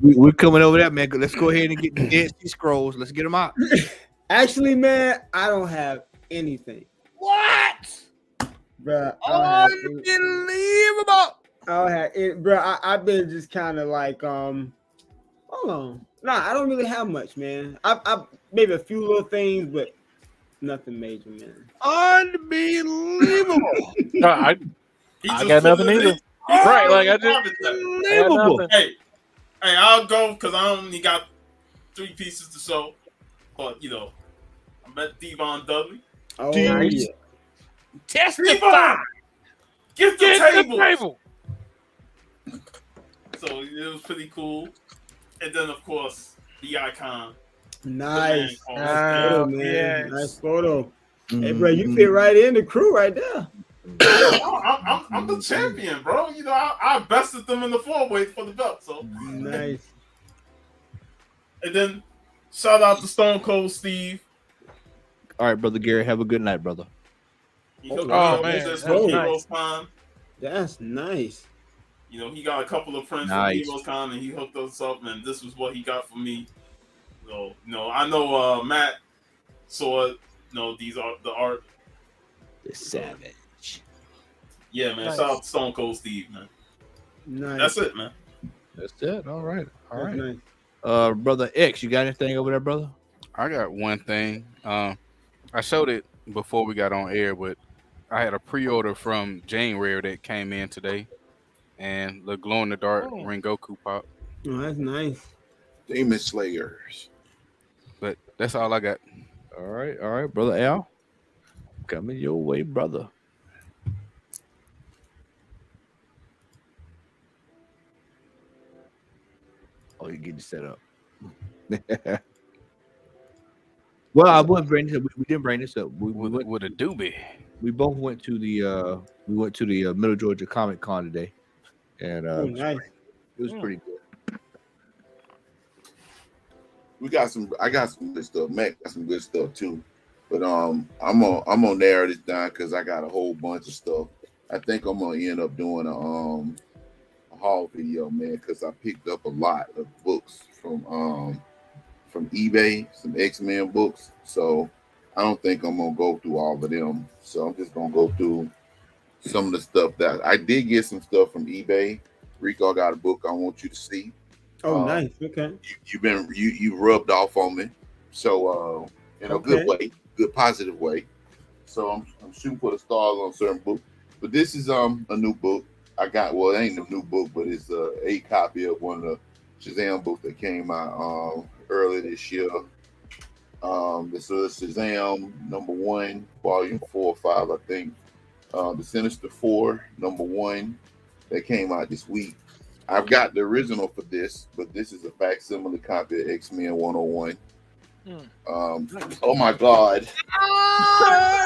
We're coming over that, man. Let's go ahead and get the Dead Sea Scrolls. Let's get them out. Actually, man, I don't have anything. What? Bruh, Unbelievable. I don't have it, bro. I've been just kind of like, hold on. Nah, I don't really have much, man. I maybe a few little things, but nothing major, man. Unbelievable. I got nothing either. Right, like I got nothing. Hey, I'll go because I only got 3 pieces to show. But you know, I met Devon Dudley. Oh, Nice. yeah. Testify. Get the table. table. So it was pretty cool. And then of course the icon. Nice. The Nice man photo, called man. yes. Nice photo. Hey, bro, you fit right in the crew right there. I'm the champion, bro. You know, I bested them in the 4-way for the belt. So Nice. and then shout out to Stone Cold Steve. All right, brother Gary. Have a good night, brother. He hooked me Oh, up man, with this that's Heroes Con. That's nice. You know, he got a couple of friends Nice. from Heroes Con, and he hooked us up, and this was what he got for me. So, you know, I know Matt saw it. You know, these are the art. The savage. Yeah, man. Nice. Shout out to Stone Cold Steve, man. Nice. That's it, man. That's it. All right. All That's right. nice. Brother X, you got anything over there, brother? I got one thing. I showed it before we got on air, but I had a pre-order from Jane Rare that came in today, and the glow in the dark Rengoku pop. Oh, that's nice. Demon Slayers. But that's all I got. All right, brother Al, coming your way, brother. Oh, you get it set up. Well, I wouldn't bring this up. We didn't bring this up. We went with a doobie. We both went to the Middle Georgia Comic Con today, and nice. It was pretty good. I got some good stuff. Mac got some good stuff too. But I'm gonna narrow this down because I got a whole bunch of stuff. I think I'm gonna end up doing a haul video, man, because I picked up a lot of books from eBay, some X-Men books. So I don't think I'm gonna go through all of them. So I'm just gonna go through some of the stuff that I did get some stuff from eBay. Rico got a book I want you to see. Oh, nice. Okay. You rubbed off on me, so in a good way, good positive way. So I'm shooting for the stars on certain books. But this is a new book I got. Well, it ain't a new book, but it's a copy of one of the Shazam books that came out earlier this year. This is Shazam #1, volume 4 or 5, I think. The Sinister Four #1 that came out this week. I've got the original for this, but this is a facsimile copy of X-Men 101. Oh my God.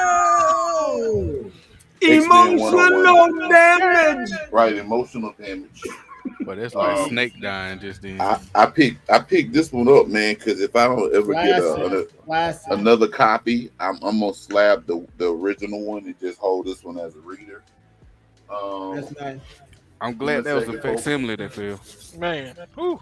Oh! X-Men Emotional 101. damage. Right, emotional damage. But it's like Snake dying just then. I picked this one up, man, because if I don't ever get another copy, I'm gonna slab the original one and just hold this one as a reader. That's nice. I'm glad that was a facsimile that fell. Man, whew.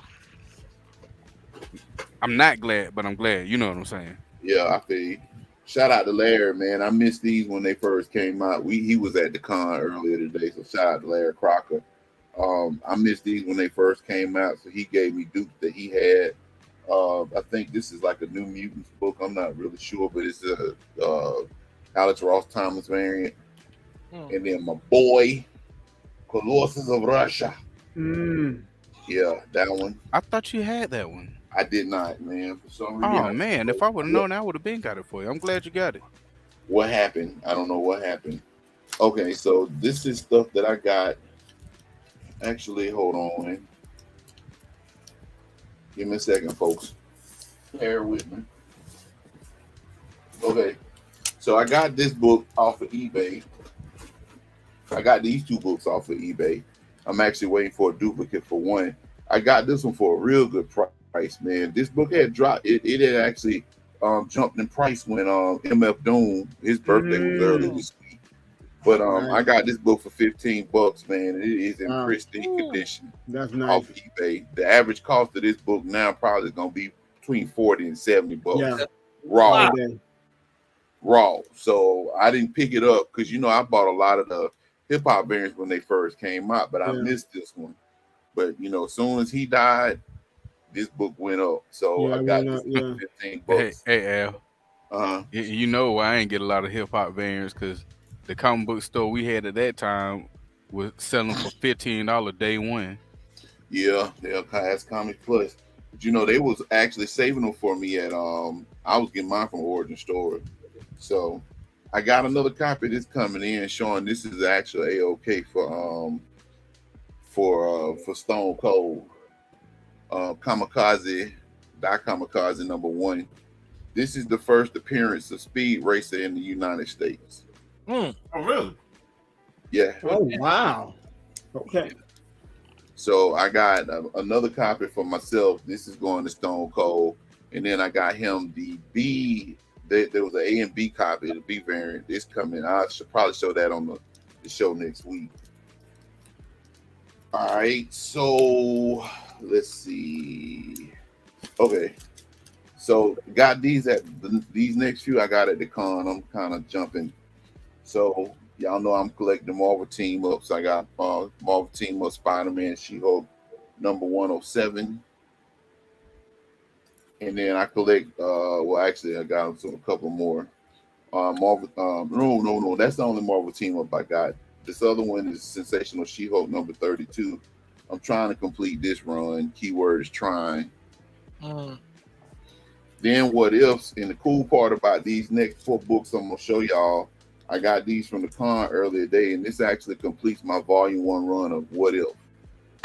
I'm not glad, but I'm glad. You know what I'm saying? Yeah, I feel you. Shout out to Larry, man. I missed these when they first came out. He was at the con earlier today, so shout out to Larry Crocker. I missed these when they first came out, so he gave me dupes that he had. I think this is like a New Mutants book. I'm not really sure, but it's a Alex Ross Thomas variant. And then my boy, Colossus of Russia. Yeah, that one. I thought you had that one. I did not, man. For some reason. Oh man, if I would have known, I would have been got it for you. I'm glad you got it. What happened? I don't know what happened. Okay, so this is stuff that I got. Actually, hold on. Give me a second, folks. Bear with me. Okay, so I got this book off of eBay. I got these two books off of eBay. I'm actually waiting for a duplicate for one. I got this one for a real good price, man. This book had dropped. It had actually jumped in price when MF Doom, his birthday was early this week. But I got this book for $15, man. It is in pristine condition. That's nice. Off eBay. The average cost of this book now probably is gonna be between $40 and $70. Yeah. Raw. Wow. Raw. So I didn't pick it up because I bought a lot of the hip hop variants when they first came out, but I missed this one. But as soon as he died, this book went up. So I got this book for $15. Hey Al. You know I ain't get a lot of hip hop variants because the comic book store we had at that time was selling for $15 day one. Yeah, that's Comic Plus. But they was actually saving them for me at I was getting mine from Origin Store. So I got another copy that's coming in showing this is actually A-OK for Stone Cold. Kamikaze #1. This is the first appearance of Speed Racer in the United States. Oh, really? Yeah. Oh, wow. Okay. So I got another copy for myself. This is going to Stone Cold. And then I got him the B. There was an A and B copy, the B variant. This coming. I should probably show that on the show next week. All right. So let's see. Okay. So got these these next few I got at the con. I'm kind of jumping. So y'all know I'm collecting Marvel Team Ups. I got Marvel Team Up Spider-Man, She-Hulk #107. And then I collect, I got a couple more. Marvel. No. That's the only Marvel team up I got. This other one is Sensational She-Hulk number 32. I'm trying to complete this run. Keyword is trying. Then what ifs, and the cool part about these next 4 books I'm gonna show y'all, I got these from the con earlier today, and this actually completes my volume 1 run of What If.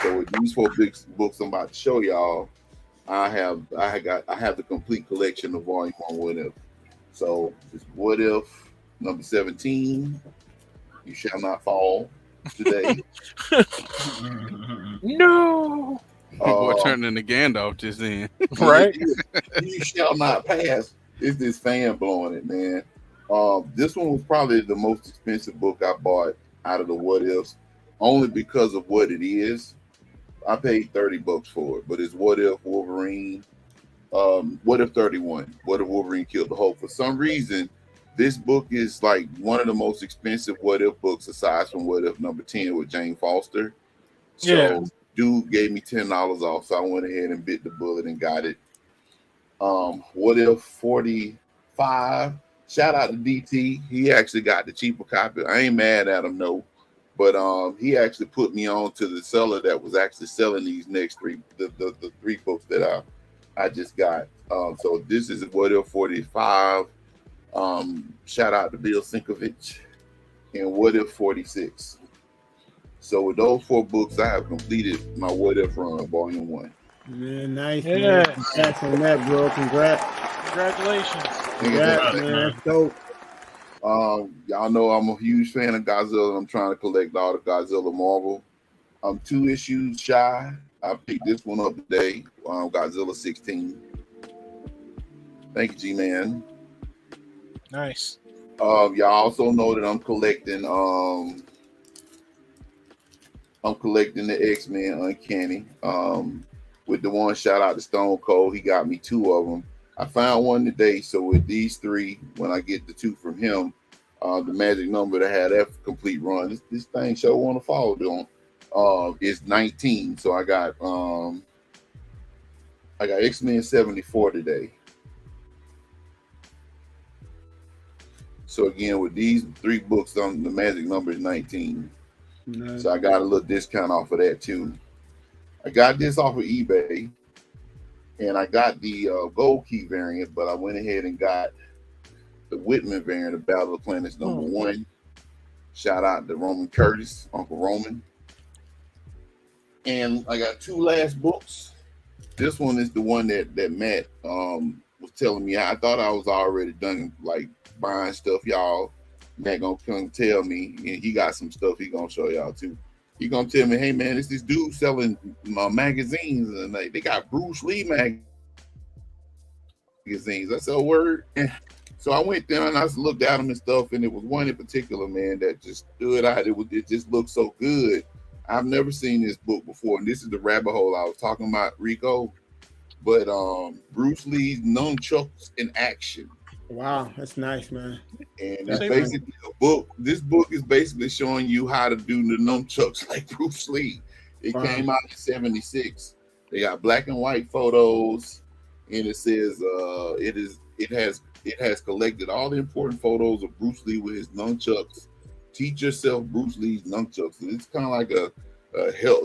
So with these 4 books I'm about to show y'all, I have the complete collection of volume 1 What If. So it's What If number 17. You shall not fall today. No. Boy turned into Gandalf just then. Right? You shall not pass. It's this fan blowing it, man. This one was probably the most expensive book I bought out of the What Ifs, only because of what it is. I paid $30 for it, but it's What If Wolverine. What If 31? What If Wolverine killed the Hulk? For some reason, this book is like one of the most expensive What If books, aside from What If number 10 with Jane Foster. So dude gave me $10 off, so I went ahead and bit the bullet and got it. What If 45? Shout out to DT. He actually got the cheaper copy. I ain't mad at him, no. But he actually put me on to the seller that was actually selling these next 3, the 3 books that I just got. So this is What If 45. Shout out to Bill Sinkovich. And What If 46. So with those 4 books, I have completed my What If run, volume 1. Man, nice. Man. Congrats on that, bro. Congratulations. Congrats, man. That's dope. Y'all know I'm a huge fan of Godzilla. I'm trying to collect all the Godzilla Marvel. I'm 2 issues shy. I picked this one up today. Godzilla 16. Thank you, G-Man. Nice. Y'all also know that I'm collecting the X-Men Uncanny. With the one, shout out to Stone Cold. He got me 2 of them. I found one today, so with these 3, when I get the 2 from him, the magic number to have that complete run, this thing sure want to follow doing, is 19. So I got X-Men 74 today. So again, with these 3 books, the magic number is 19. Nice. So I got a little discount off of that too. I got this off of eBay, and I got the gold key variant, but I went ahead and got the Whitman variant of Battle of the Planets number 1. Shout out to Roman Curtis, Uncle Roman. And I got 2 last books. This one is the one that Matt was telling me. I thought I was already done, like buying stuff, y'all. Matt gonna come tell me, and he got some stuff he gonna show y'all too. He gonna tell me, hey man, it's this dude selling magazines, and they got Bruce Lee magazines. I said, oh, word. So I went down and I looked at them and stuff, and it was one in particular, man, that just stood out. It just looked so good. I've never seen this book before, and this is the rabbit hole I was talking about, Rico. But Bruce Lee's Nunchucks in Action. Wow, that's nice, man. And it's basically a book. This book is basically showing you how to do the nunchucks like Bruce Lee. It came out in '76. They got black and white photos, and it says it has collected all the important photos of Bruce Lee with his nunchucks. Teach yourself Bruce Lee's nunchucks. And it's kind of like a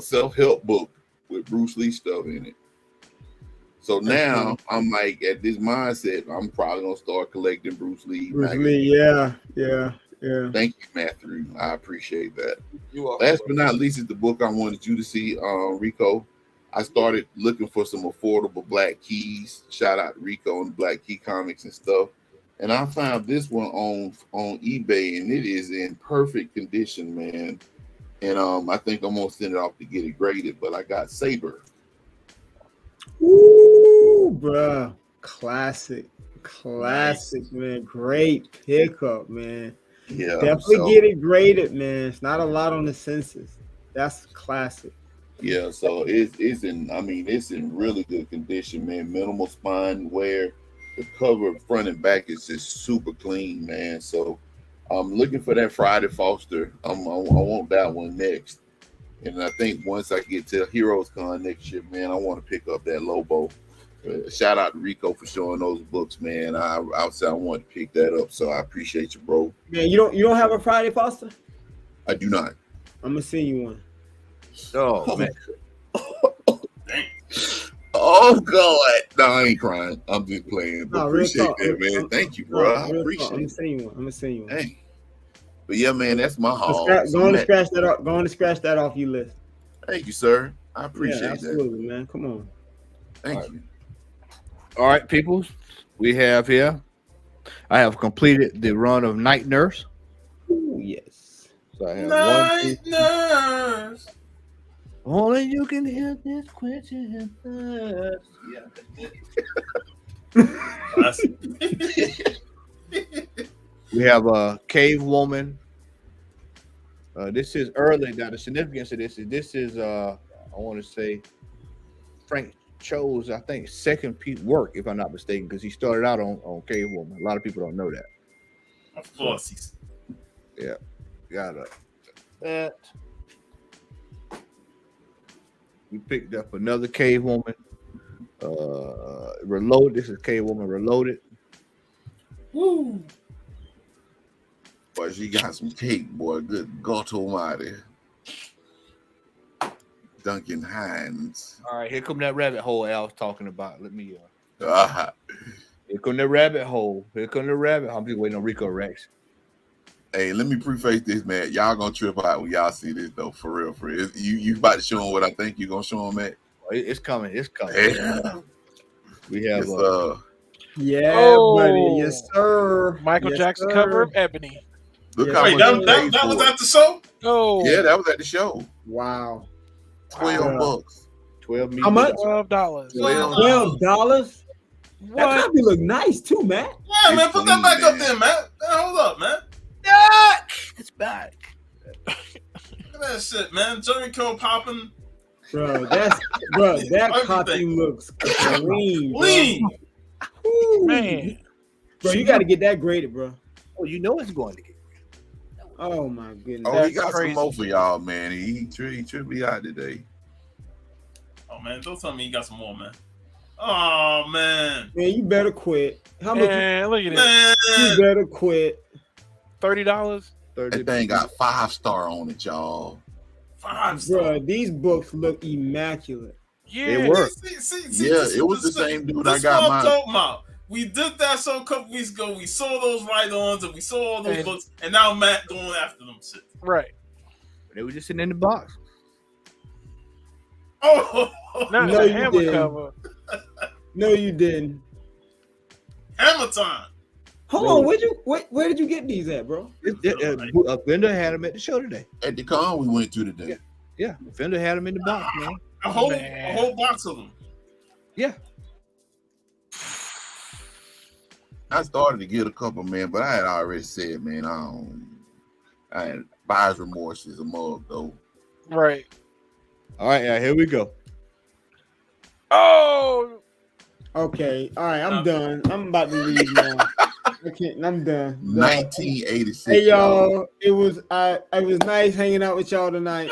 self-help book with Bruce Lee stuff in it. So now I'm like at this mindset, I'm probably gonna start collecting Bruce Lee. Yeah. Thank you, Matthew. I appreciate that. Last but not least is the book I wanted you to see, Rico. I started looking for some affordable black keys. Shout out to Rico and Black Key Comics and stuff. And I found this one on eBay, and it is in perfect condition, man. And I think I'm gonna send it off to get it graded. But I got Saber. Ooh, bruh. Classic, man. Great pickup, man. Yeah, definitely get it graded, man. It's not a lot on the census. That's classic. Yeah, so it's in really good condition, man. Minimal spine wear. The cover front and back is just super clean, man. So I'm looking for that Friday Foster. I want that one next. And I think once I get to Heroes Con next year, man, I want to pick up that Lobo. Shout out to Rico for showing those books, man. I wanted to pick that up, so I appreciate you, bro. Man, you don't have a Friday, Foster? I do not. I'm gonna send you one. Oh man. Oh God. No, I ain't crying. I'm just playing. But appreciate that, man. Thank you, bro. I appreciate it. I'm gonna send you one. Hey. But yeah, man, that's my haul. Go on to scratch that off. Go on to scratch that off your list. Thank you, sir. I appreciate that. Absolutely, man. Come on. Thank you. All right, people. We have here. I have completed the run of Night Nurse. Ooh, yes. So I have Night Nurse. Only you can hear this question. We have a cave woman. This is early. Now the significance of this is I want to say Frank Cho's, I think, second piece work, if I'm not mistaken, because he started out on Cave Woman. A lot of people don't know that. Of course, he's got that. We picked up another Cave Woman. Reloaded. This is Cave Woman Reloaded. Woo. Boy, she got some cake, boy. Good God Almighty. Duncan Hines. All right, here come that rabbit hole I was talking about. Let me here come the rabbit hole. Here come the rabbit hole. I'm just waiting on Rico Rex. Hey, let me preface this, man. Y'all gonna trip out when y'all see this, though. For real, for real. You about to show them what I think you gonna show them, man. It's coming. It's coming. Yeah. We have buddy. Yes, sir. Michael Jackson cover of Ebony. Look Yes, how Wait, much that was at the show? Oh. Yeah, that was at the show. Wow. $12. 12 How much? $12. $12? That probably look nice too, man. Yeah, man, put that back up there, man. Hold up, man. It's back. Look at that shit, man. Jerry Curl popping. Bro, that copy looks clean. Clean. Man. Bro, you got to get that graded, bro. Oh, you know it's going to get. Oh my goodness. Oh, he got some more for y'all, man. He should be out today. Oh man, don't tell me you got some more, man. Oh man. Man, you better quit. How much? Man, look at this. You better quit. $30. That thing got 5-star on it, y'all. 5-star. Bro, these books look immaculate. Yeah, They were. See, Yeah, it was the same dude. I This got what I'm mine. talking about. We did that show a couple weeks ago. We saw those write-ons and we saw all those books, and now Matt going after them shit. Right. They were just sitting in the box. Oh, Not No, the you hammer didn't. cover. No, you didn't. Hammer time. Hold on, where did you get these at, bro? A vendor had them at the show today. At the con we went to today. Yeah, the vendor had them in the box, man. A whole box of them. Yeah. I started to get a couple, man, but I had already said, man, I had buyer's remorse is a mug, though. Right. All right, yeah, here we go. Oh. Okay, all right, I'm done. I'm about to leave now. I'm done. 1986. Hey y'all, it was nice hanging out with y'all tonight.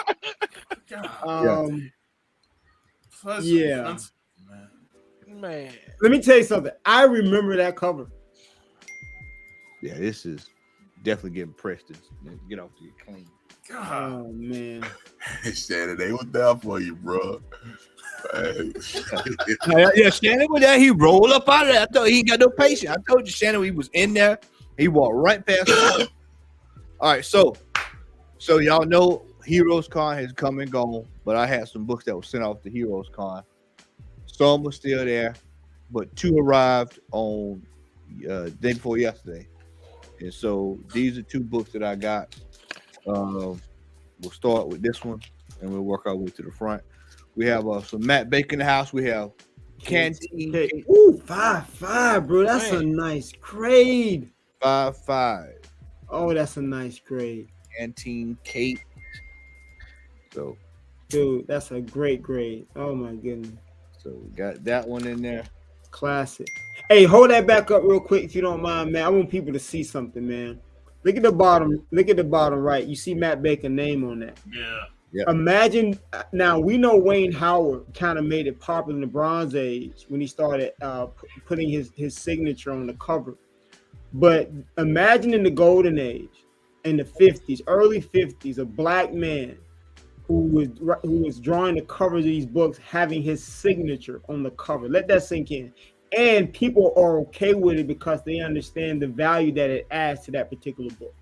Yeah. Man. Let me tell you something. I remember that cover. Yeah, this is definitely getting Preston. Get off the clean. Oh man. Shannon, they was there for you, bro. Yeah, Shannon was there. He rolled up out of there. I thought he ain't got no patience. I told you, Shannon, he was in there. He walked right past us. All right, so y'all know Heroes Con has come and gone, but I had some books that were sent off to Heroes Con. Some were still there, but 2 arrived on day before yesterday. And so these are 2 books that I got. We'll start with this one, and we'll work our way to the front. We have some Matt Bacon in the house. We have Canteen. Ooh, 5.5, bro. That's a nice grade. 5.5. Oh, that's a nice grade. Canteen Kate. So, dude, that's a great grade. Oh my goodness. So we got that one in there. Classic. Hey, hold that back up real quick if you don't mind, man. I want people to see something, man. Look at the bottom. Look at the bottom right. You see Matt Bacon's name on that. Yeah. Imagine now we know Wayne Howard kind of made it popular in the Bronze Age when he started putting his signature on the cover. But imagine in the Golden Age, in the 50s, early 50s, a black man who was drawing the covers of these books, having his signature on the cover. Let that sink in. And people are okay with it because they understand the value that it adds to that particular book.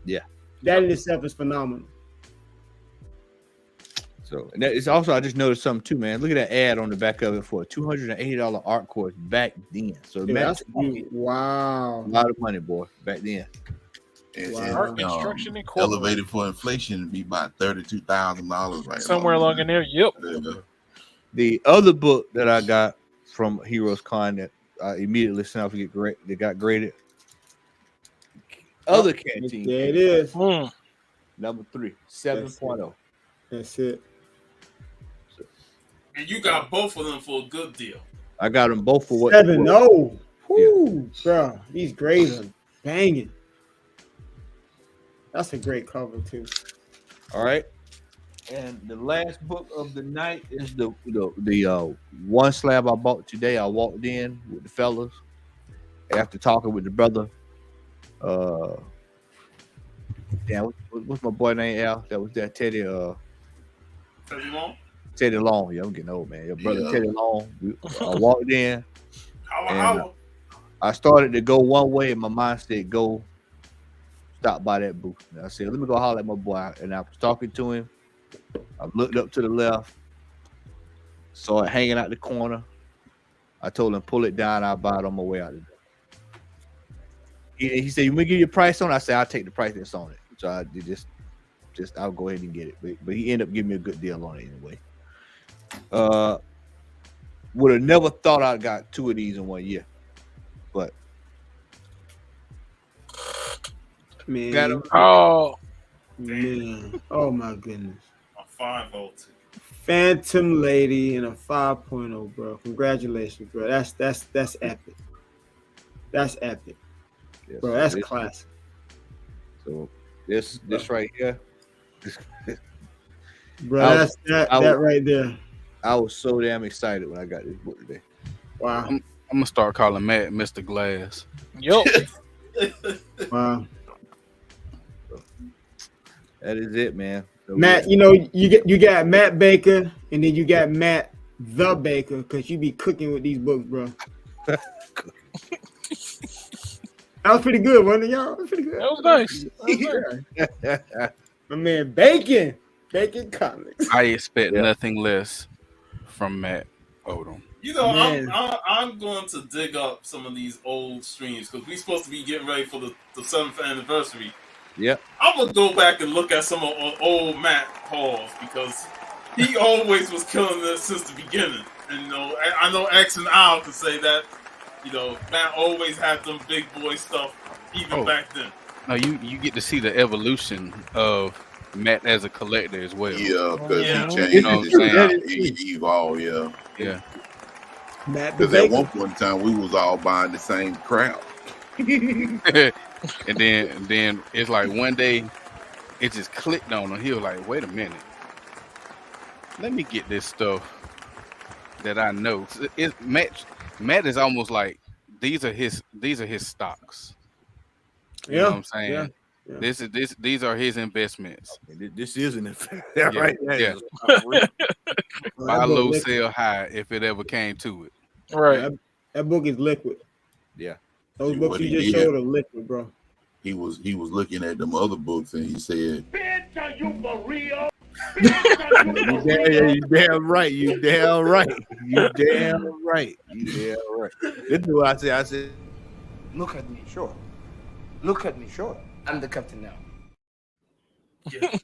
Yeah. That in itself is phenomenal. So and that is also, I just noticed something too, man. Look at that ad on the back of it for a $280 art course back then. So That's wow, a lot of money, boy, back then. And, Construction elevated for inflation would be about $32,000 right somewhere along in there. Yep. The other book that I got from Heroes Con that I immediately sent off to get great, that got graded. Other canteen. There it is. Number 3, 7.0. That's it. And you got both of them for a good deal. I got them both for what? 7.0. Whoo, bro. These grades are banging. That's a great cover too. All right. And the last book of the night is the one slab I bought today. I walked in with the fellas after talking with the brother. Damn, what's my boy name, Al? That was that Teddy. Teddy Long. Teddy Long. Yeah, I'm getting old, man. Your brother Teddy Long. I walked in. I started to go one way, and my mind said, "Go." Stop by that booth. And I said, "Let me go holler at my boy." And I was talking to him. I looked up to the left, saw it hanging out the corner. I told him, "Pull it down. I'll buy it on my way out of there." He said, "You want me to give you a price on it?" I said, "I'll take the price that's on it." So I just I'll go ahead and get it. But he ended up giving me a good deal on it anyway. Would have never thought I got 2 of these in 1 year, but man, oh my goodness, a 5.0. Phantom Lady and a 5.0, bro. Congratulations, bro. That's epic. That's epic, yes, bro. That's classic. So this right here, bro. That right there. I was so damn excited when I got this book today. Wow. I'm gonna start calling Matt Mr. Glass. Yup. Wow. That is it, man. So Matt, you know, you got Matt Baker, and then you got Matt the Baker, because you be cooking with these books, bro. That was pretty good, wasn't it, y'all? That was pretty good. That was nice. My man, Bacon Comics. I expect nothing less from Matt Odom. You know, I'm going to dig up some of these old streams because we're supposed to be getting ready for the 7th anniversary. Yep. I'm gonna go back and look at some of old Matt Halls because he always was killing this since the beginning. And you know, I know X and Al could say that. You know, Matt always had them big boy stuff even back then. No, you get to see the evolution of Matt as a collector as well. Yeah, because he changed. You know what I'm saying? He evolved, yeah. Because at one point in time, we was all buying the same crap. and then it's like one day it just clicked on him. He was like, "Wait a minute, let me get this stuff that I know." Matt is almost like these are his stocks. You know what I'm saying? Yeah. These are his investments. This is an investment, right? Yeah. Buy low, sell high if it ever came to it. Right. That book is liquid. Yeah. Those books you just showed are liquid, bro. He was looking at them other books and he said, "Bitch, are you for real?" You damn right. You damn right. You damn right. You damn right. This is what I said. I said, "Look at me, sure. Look at me, sure. I'm the captain now." Yeah.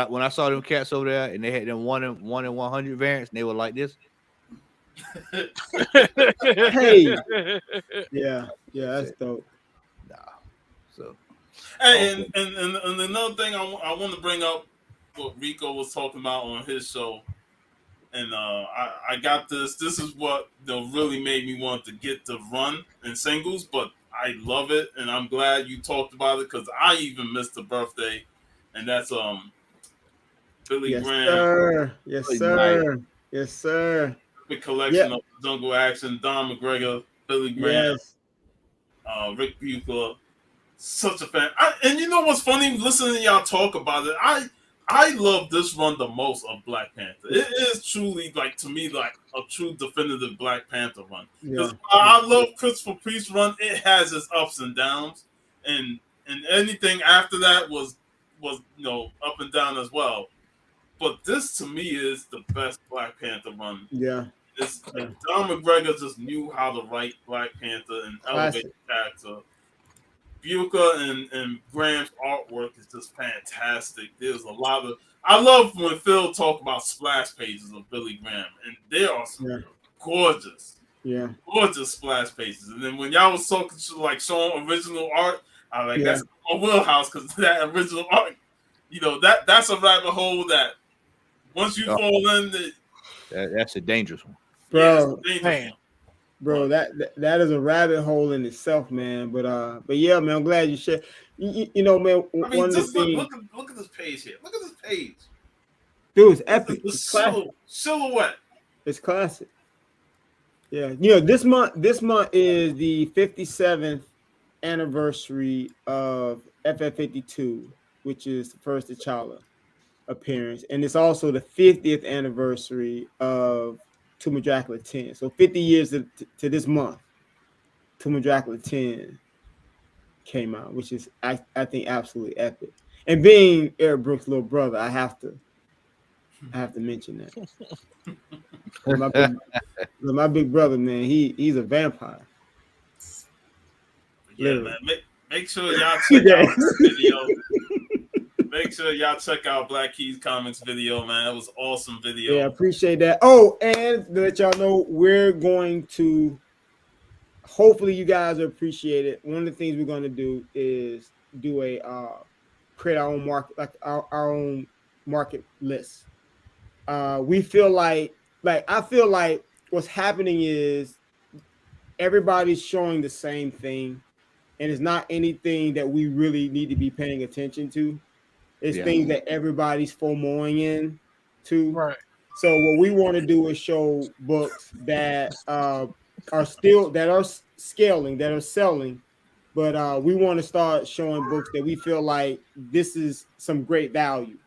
When I saw them cats over there and they had them 1 in 100 variants, and they were like this. Hey. Yeah, that's dope. Nah. So. Hey, and another thing I want to bring up what Rico was talking about on his show, and I got this. This is what really made me want to get the run in singles, but I love it, and I'm glad you talked about it because I even missed the birthday, and that's Billy Yes, Graham. sir. Yes, sir. Yes, sir. Big collection of Jungle Action, Don McGregor, Billy Graham, Yes. Rick Buchler. Such a fan. And you know what's funny? Listening to y'all talk about it, I love this run the most of Black Panther. It is truly, like, to me, like a true definitive Black Panther run. Because Yeah. I love Christopher Priest's run. It has its ups and downs, and anything after that was up and down as well. But this to me is the best Black Panther run. Yeah. It's like Don McGregor just knew how to write Black Panther and elevate the character. Buka and Graham's artwork is just fantastic. There's a lot of I love when Phil talk about splash pages of Billy Graham, and there are some gorgeous, gorgeous splash pages. And then when y'all was talking like showing original art, I was like, that's my wheelhouse because that original art, that's a rabbit hole that once you fall in, that's a dangerous one, bro. Man. Bro, that is a rabbit hole in itself, man. But yeah, man, I'm glad you shared. You know, man. I mean, just look at this page here. Look at this page, dude. It's epic. The silhouette. It's classic. Yeah, this month is the 57th anniversary of FF52, which is the first T'Challa appearance, and it's also the 50th anniversary of Tomb of Dracula 10. So 50 years to this month, Tomb of Dracula 10 came out, which is I think absolutely epic. And being Eric Brooks' little brother, I have to mention that. my big brother, man, he's a vampire. Yeah, man. Make sure y'all check out this video. Make sure y'all check out Black Keys Comics video, man. That was awesome video. Yeah, appreciate that. Oh, and to let y'all know, we're going to hopefully you guys appreciate it. One of the things we're going to do is do create our own market, like our own market list. We feel like I feel like what's happening is everybody's showing the same thing, and it's not anything that we really need to be paying attention to. It's things that everybody's FOMOing in to. Right. So what we want to do is show books that are scaling, that are selling, but we want to start showing books that we feel like this is some great value.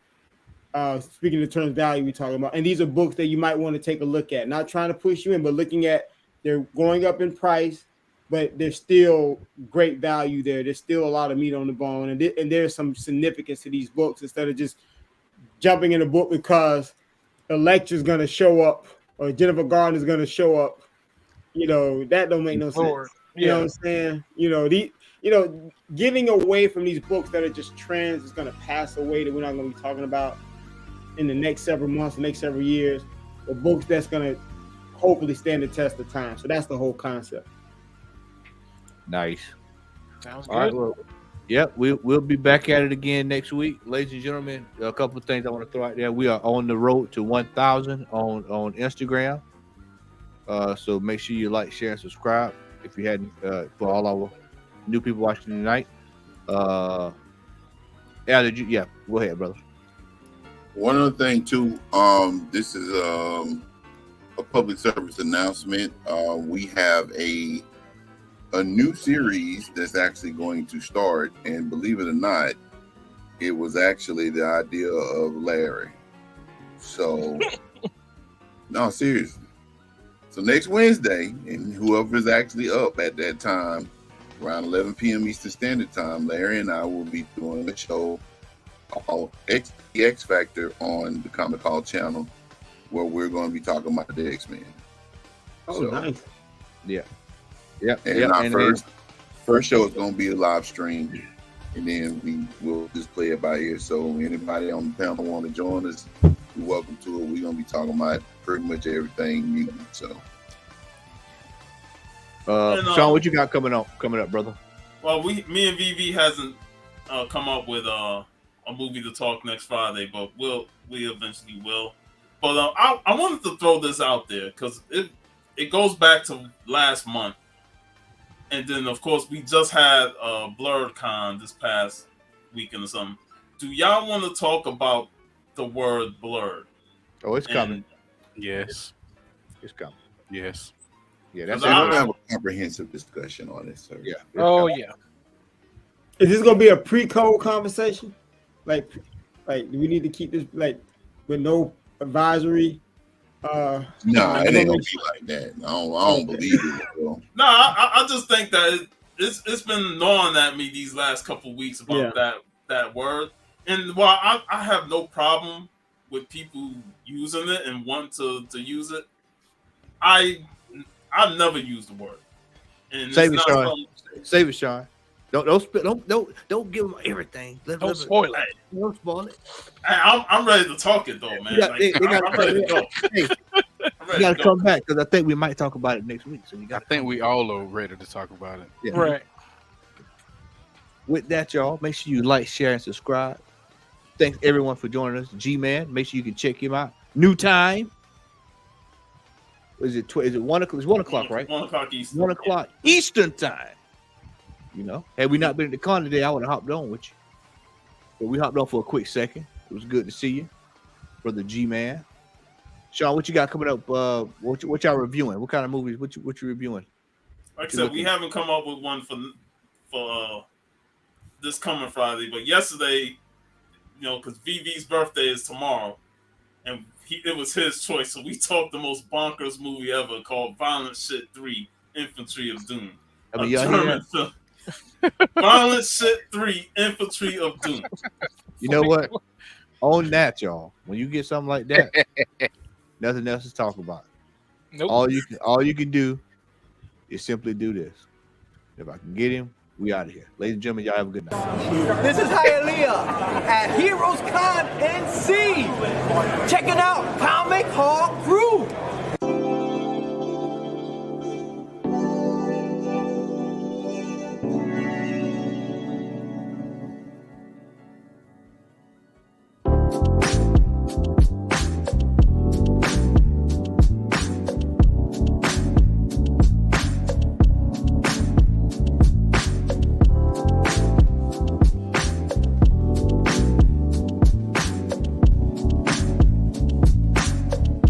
Speaking of terms value, we're talking about, and these are books that you might want to take a look at. Not trying to push you in, but looking at they're going up in price, but there's still great value there. There's still a lot of meat on the bone, and there's some significance to these books instead of just jumping in a book because Electra's going to show up or Jennifer Gardner's going to show up. That don't make no sense. You know what I'm saying? Getting away from these books that are just trends is going to pass away that we're not going to be talking about in the next several months, the next several years, but books that's going to hopefully stand the test of time. So that's the whole concept. Nice. Sounds All right, good. well, yep, we'll be back at it again next week, ladies and gentlemen. A couple of things I want to throw out there. We are on the road to 1,000 on Instagram. So make sure you like, share, and subscribe if you hadn't. For all our new people watching tonight. Go ahead, brother. One other thing too. This is a public service announcement. We have a new series that's actually going to start, and believe it or not, it was actually the idea of Larry. So, no, seriously. So next Wednesday, and whoever's actually up at that time, around 11 p.m. Eastern Standard Time, Larry and I will be doing a show called X Factor on the Comic Hall channel, where we're going to be talking about the X-Men. Oh, nice. Yeah. Yep. And our first show is going to be a live stream, and then we will just play it by ear. So anybody on the panel want to join us, you're welcome to it. We're going to be talking about pretty much everything mutant. So, Sean, what you got coming up, brother? Well, me and VV hasn't come up with a movie to talk next Friday, but we eventually will. But I wanted to throw this out there because it goes back to last month. And then, of course, we just had BlurredCon this past weekend or something. Do y'all want to talk about the word blurred. Oh, it's coming. Yes. It's coming. Yes. Yeah, that's We're gonna have a comprehensive discussion on this, sir. Yeah. Oh yeah. Is this gonna be a pre-code conversation? Like do we need to keep this like with no advisory? No, it ain't gonna be like that. I don't believe it. Bro. No, I just think that it's been gnawing at me these last couple weeks about that word. And while I have no problem with people using it and want to use it, I've never used the word. And Save it, Sean. Save it, Sean. Don't give them everything. Don't spoil it. Don't spoil it. I'm ready to talk it though, man. I'm ready to go. Hey, you got to come back because I think we might talk about it next week. So I think we all are ready to talk about it. Yeah. Right. With that, y'all, make sure you like, share, and subscribe. Thanks everyone for joining us. G-Man, make sure you can check him out. New time. Is it 1 o'clock? It's 1 o'clock, right? 1 o'clock Eastern. 1 o'clock Eastern time. You know, had we not been at the con today, I would have hopped on with you. But we hopped on for a quick second. It was good to see you, brother G-Man. Sean, what you got coming up? What y'all reviewing? What kind of movies? What you reviewing? Like I said, we haven't come up with one for this coming Friday, but yesterday, you know, because VV's birthday is tomorrow, and it was his choice, so we talked the most bonkers movie ever called Violent Shit 3: Infantry of Doom. I mean, y'all hear that? Violent Shit 3: Infantry of Doom. You know what? On that, y'all. When you get something like that, nothing else to talk about. Nope. All you can do is simply do this. If I can get him, we out of here. Ladies and gentlemen, y'all have a good night. This is Hialeah at Heroes Con NC. Checking out Comic Hall Crew.